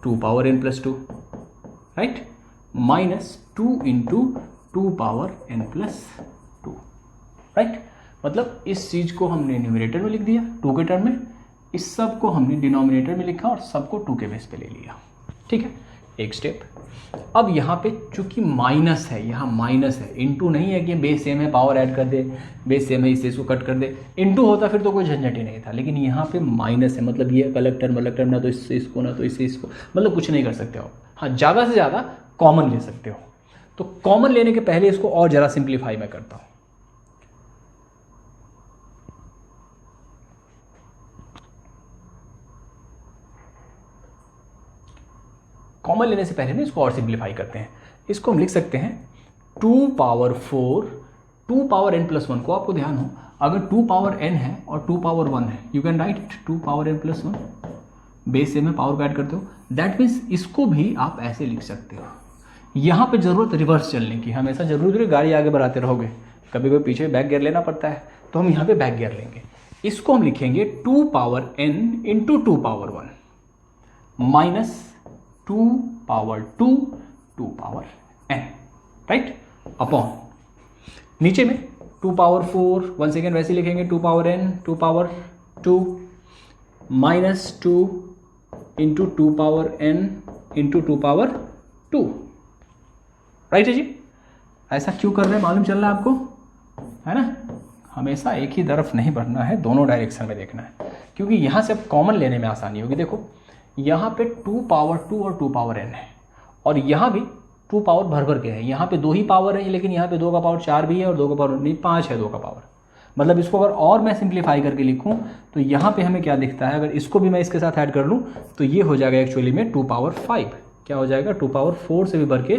2 power n plus 2, right, minus 2 into 2 power n plus 2, right. मतलब इस चीज को हमने न्यूमरेटर में लिख दिया 2 के टर्म में, इस सब को हमने डिनोमिनेटर में लिखा और सबको 2 के बेस पे ले लिया, ठीक है, एक स्टेप। अब यहाँ पे चूंकि माइनस है, यहाँ माइनस है, इनटू नहीं है कि बेस सेम है पावर ऐड कर दे, बेस सेम है इससे इसको कट कर दे, इनटू होता फिर तो कोई झंझट ही नहीं था, लेकिन यहाँ पे माइनस है, मतलब ये अलग टर्म ना तो इससे इसको ना तो इससे इसको, मतलब कुछ नहीं कर सकते हो। हाँ, ज़्यादा से ज़्यादा कॉमन ले सकते हो, तो कॉमन लेने के पहले इसको और ज़रा सिंप्लीफाई मैं करता हूँ। कॉमन लेने से पहले ना इसको और सिंप्लीफाई करते हैं। इसको हम लिख सकते हैं 2 पावर 4 2 पावर n प्लस 1 को, आपको ध्यान हो अगर 2 पावर n है और 2 पावर 1 है, you can write 2 power n plus 1, base से में पावर को ऐड करते हो, दैट मीन्स इसको भी आप ऐसे लिख सकते हो। यहाँ पे जरूरत रिवर्स चलने की, हमेशा जरूरी नहीं गाड़ी आगे बढ़ाते रहोगे, कभी कभी पीछे बैक गियर लेना पड़ता है, तो हम यहाँ पे बैक गियर लेंगे। इसको हम लिखेंगे 2 power n into 2 power 1 minus 2 power 2 2 power n, right, upon नीचे में 2 पावर 4 वन सेकेंड वैसे लिखेंगे 2 power n 2 power 2 minus 2 into 2 power n into 2 power 2, right है जी। ऐसा क्यों कर रहे हैं मालूम चल रहा है आपको, है ना। हमेशा एक ही तरफ नहीं बढ़ना है, दोनों डायरेक्शन में देखना है, क्योंकि यहाँ से अब कॉमन लेने में आसानी होगी। देखो यहाँ पे 2 पावर 2 और 2 पावर n है, और यहाँ भी 2 पावर भर भर के है, यहाँ पे 2 ही पावर है, लेकिन यहाँ पे 2 का पावर 4 भी है और 2 का पावर नहीं 5 है 2 का पावर। मतलब इसको अगर और मैं सिंप्लीफाई करके लिखूँ तो यहाँ पे हमें क्या दिखता है, अगर इसको भी मैं इसके साथ ऐड कर लूँ तो ये हो जाएगा एक्चुअली में 2 पावर 5, क्या हो जाएगा 2 पावर 4 से भी भर के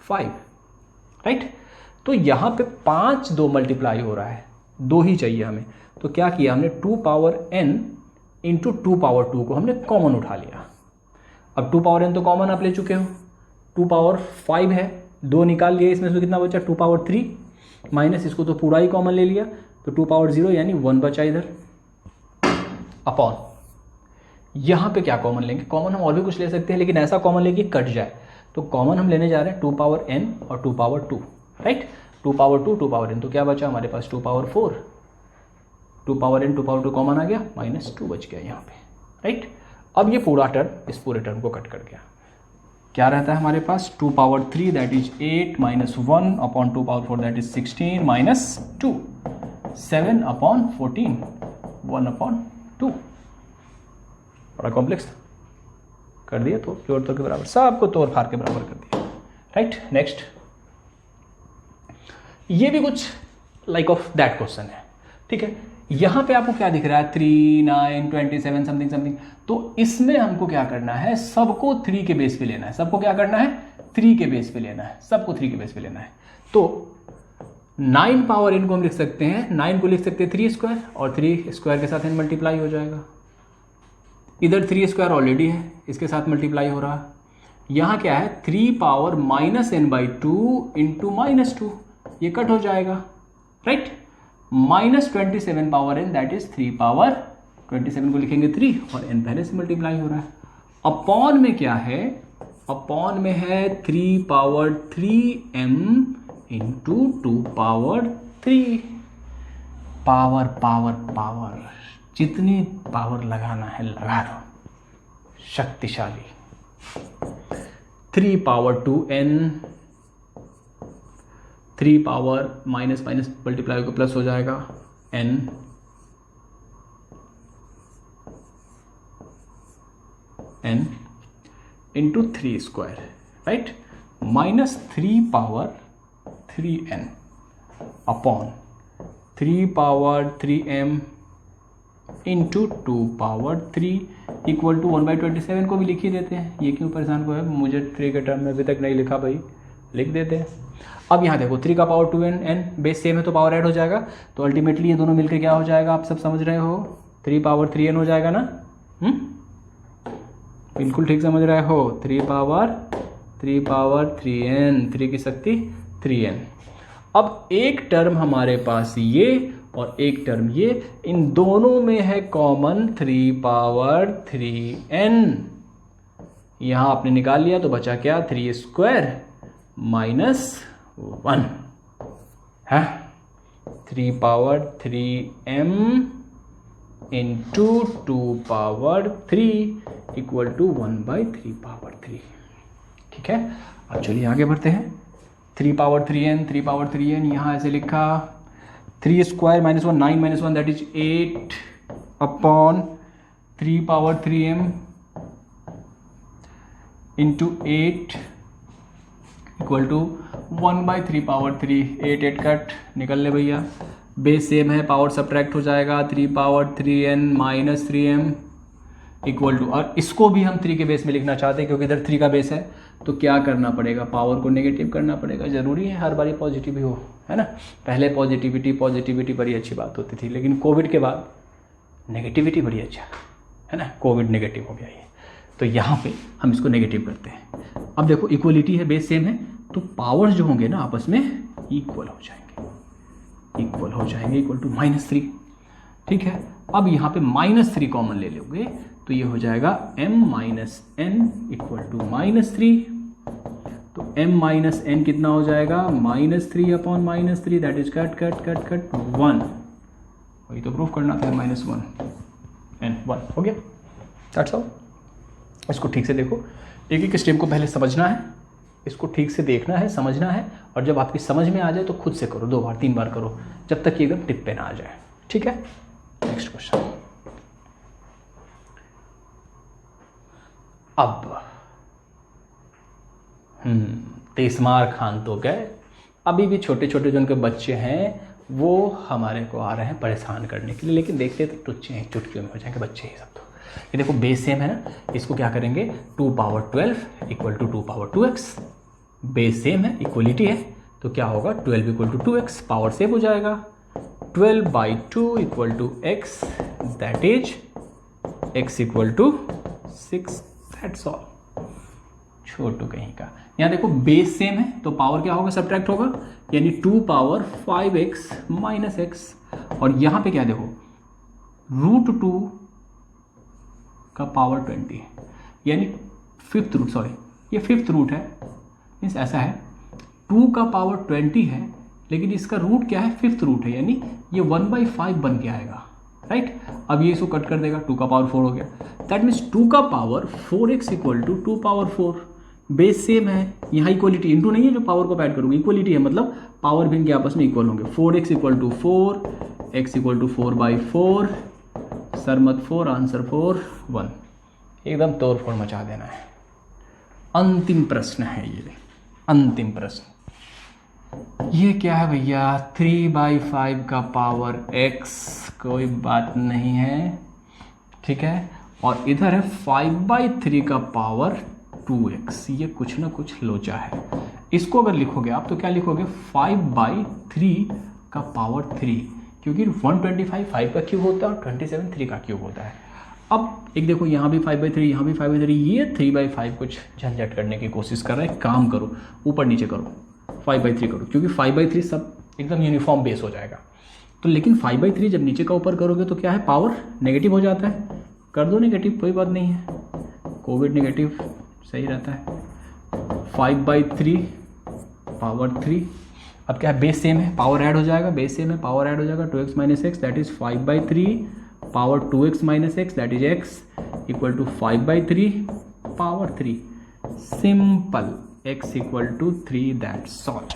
5, राइट। तो यहाँ पे 5 2 मल्टीप्लाई हो रहा है, 2 ही चाहिए हमें। तो क्या किया हमने, 2 पावर n इंटू 2 पावर 2 को हमने कॉमन उठा लिया। अब 2 पावर n तो कॉमन आप ले चुके हो, 2 पावर 5 है, 2 निकाल लिए, इसमें से कितना बचा 2 पावर 3 माइनस इसको तो पूरा ही कॉमन ले लिया, तो 2 पावर 0 यानी 1 बचा इधर, अपॉन यहाँ पे क्या कॉमन लेंगे, कॉमन हम और भी कुछ ले सकते हैं लेकिन ऐसा कॉमन लेके कट जाए, तो कॉमन हम लेने जा रहे हैं 2 पावर n और 2 power 2, right. 2 power 2 2 power n, तो क्या बचा हमारे पास 2 power 4, 2 power n 2 power 2 common आ गया, -2 बच गया यहाँ पे, राइट। अब ये पूरा टर्म इस पूरे टर्म को कट कर गया, क्या रहता है हमारे पास 2 power 3 that is 8 minus 1 upon 2 power 4 that is 16 minus 2, 7 upon 14, 1 upon 2। बड़ा कॉम्प्लेक्स कर दिया, तो जोड़ तोड़ के बराबर, सबको तोड़ फाड़ के बराबर कर दिया, राइट। नेक्स्ट, ये भी कुछ लाइक ऑफ दैट क्वेश्चन है, ठीक है। यहां पे आपको क्या दिख रहा है 3, 9, 27 समथिंग समथिंग, तो इसमें हमको क्या करना है, सबको 3 के बेस पे लेना है, सबको क्या करना है 3 के बेस पे लेना है, सबको 3 के बेस पे लेना है। तो 9 पावर n को हम लिख सकते हैं, 9 को लिख सकते हैं 3 स्क्वायर, और 3 स्क्वायर के साथ n मल्टीप्लाई हो जाएगा, इधर 3 स्क्वायर ऑलरेडी है, इसके साथ मल्टीप्लाई हो रहा है। यहाँ क्या है 3 पावर -n/2 इंटू -2, ये कट हो जाएगा, right. -27 power n that is 3 power 27 को लिखेंगे 3 और n पहले से मल्टीप्लाई हो रहा है। अपॉन में क्या है, अपॉन में है 3 power 3m into 2 power 3, power power power, जितनी पावर लगाना है लगा लो, शक्तिशाली। 3 power 2n, 3 power minus minus multiply को प्लस हो जाएगा n, n into 3 square, right, -3 power 3n upon 3 power 3m into 2 power 3 equal to 1/27 को भी लिख ही देते हैं, ये क्यों परेशान को है, मुझे 3 के टर्म में अभी तक नहीं लिखा भाई, लिख देते हैं। अब यहाँ देखो 3 का पावर 2n बेस सेम है तो पावर ऐड हो जाएगा, तो अल्टीमेटली ये दोनों मिलकर क्या हो जाएगा, आप सब समझ रहे हो, 3 पावर 3n हो जाएगा ना, बिल्कुल ठीक समझ रहे हो, 3 पावर 3n, 3 की शक्ति 3n। अब एक टर्म हमारे पास ये और एक टर्म ये, इन दोनों में है कॉमन 3 पावर 3n, यहां आपने निकाल लिया तो बचा क्या 3 स्क्वायर -1 है, 3 power 3m into 2 power 3 equal to 1/3 power 3, ठीक है। अब चलिए आगे बढ़ते हैं, 3 पावर 3n, 3 पावर 3n यहाँ ऐसे लिखा, 3 square -1 9 -1 that is 8 upon 3 power 3m into 8 equal to 1/3 power 3, 8 cut निकल ले भैया, बेस सेम है, पावर सब्ट्रैक्ट हो जाएगा, 3 power 3n minus 3m equal to, और इसको भी हम 3 के बेस में लिखना चाहते हैं क्योंकि इधर 3 का बेस है, तो क्या करना पड़ेगा, पावर को नेगेटिव करना पड़ेगा, ज़रूरी है हर बारी पॉजिटिव ही हो, है ना। पहले पॉजिटिविटी बड़ी अच्छी बात होती थी, लेकिन कोविड के बाद नेगेटिविटी बड़ी अच्छा है ना, कोविड नेगेटिव हो गया ये, तो यहाँ पे हम इसको नेगेटिव करते हैं। अब देखो इक्वलिटी है, बेस सेम है, तो पावर्स जो होंगे ना आपस में इक्वल हो जाएंगे, इक्वल टू -3, ठीक है। अब यहाँ पे -3 कॉमन ले लोगे तो ये हो जाएगा m minus n equal to -3, तो m माइनस n कितना हो जाएगा -3 अपॉन -3 दैट इज कट 1, वही तो प्रूफ करना था, -1 n 1 हो गया, दैट्स ऑल। इसको ठीक से देखो, एक एक स्टेप को पहले समझना है, इसको ठीक से देखना है, समझना है, और जब आपकी समझ में आ जाए तो खुद से करो, 2 बार 3 बार करो, जब तक कि एकदम टिप पे ना आ जाए, ठीक है। नेक्स्ट क्वेश्चन, अब तेस्मार खान तो गए, अभी भी छोटे छोटे जो उनके बच्चे हैं वो हमारे को आ रहे हैं परेशान करने के लिए, लेकिन देखते तो टुच्चे हैं, चुटकियों में हो जाएंगे बच्चे ही सब। तो ये देखो बेस सेम है ना, इसको क्या करेंगे 2 power 12 equal to 2 power 2x, base same है, इक्वलिटी है, तो क्या होगा 12 equal to 2x, power save हो जाएगा, 12/2 equal to x, that is x equal to 6, that's all. छोटू कहीं का। यहाँ देखो बेस सेम है तो पावर क्या होगा, सब्ट्रैक्ट होगा, यानी 2 पावर 5x माइनस एक्स। और यहाँ पे क्या देखो √2 का पावर 20, यानी फिफ्थ रूट, सॉरी ये फिफ्थ रूट है, मीन्स ऐसा है 2 का पावर 20 है लेकिन इसका रूट क्या है, फिफ्थ रूट है, यानी ये 1/5 बन के आएगा, राइट। अब ये इसको कट कर देगा, 2 का पावर 4 हो गया, दैट मीन्स 2 का power 4x equal to 2 power 4। Base same है, यहाँ इक्वलिटी इंटू नहीं है जो पावर को ऐड करूँगी, इक्वलिटी है मतलब पावर भी इनके आपस में इक्वल होंगे। 4x equal to 4, x equal to 4/4, सर मत 4, आंसर 4, 1। एकदम तोड़ फोड़ मचा देना है। अंतिम प्रश्न है ये, अंतिम प्रश्न। ये क्या है भैया, 3/5 का पावर x, कोई बात नहीं है, ठीक है। और इधर है 5/3 का पावर 2x, ये कुछ ना कुछ लोचा है। इसको अगर लिखोगे आप तो क्या लिखोगे, 5/3 का पावर 3, क्योंकि 125 5 का क्यूब होता है और 27 3 का क्यूब होता है। अब एक देखो यहाँ भी 5/3, यहाँ भी 5/3, ये 3/5 कुछ झंझट करने की कोशिश कर रहा है। काम करो, ऊपर नीचे करो, 5/3 करो, क्योंकि 5/3 सब एकदम यूनिफॉर्म बेस हो जाएगा। तो लेकिन 5/3 जब नीचे का ऊपर करोगे तो क्या है, पावर नेगेटिव हो जाता है। कर दो नेगेटिव, कोई बात नहीं है, कोविड नेगेटिव सही रहता है। 5/3 पावर 3, अब क्या है, बेस सेम है, पावर ऐड हो जाएगा, बेस सेम है, पावर ऐड हो जाएगा, 2x minus x that is 5/3 power 2x minus x that is x equal to 5/3 power 3। Simple, x equal to 3, that's all.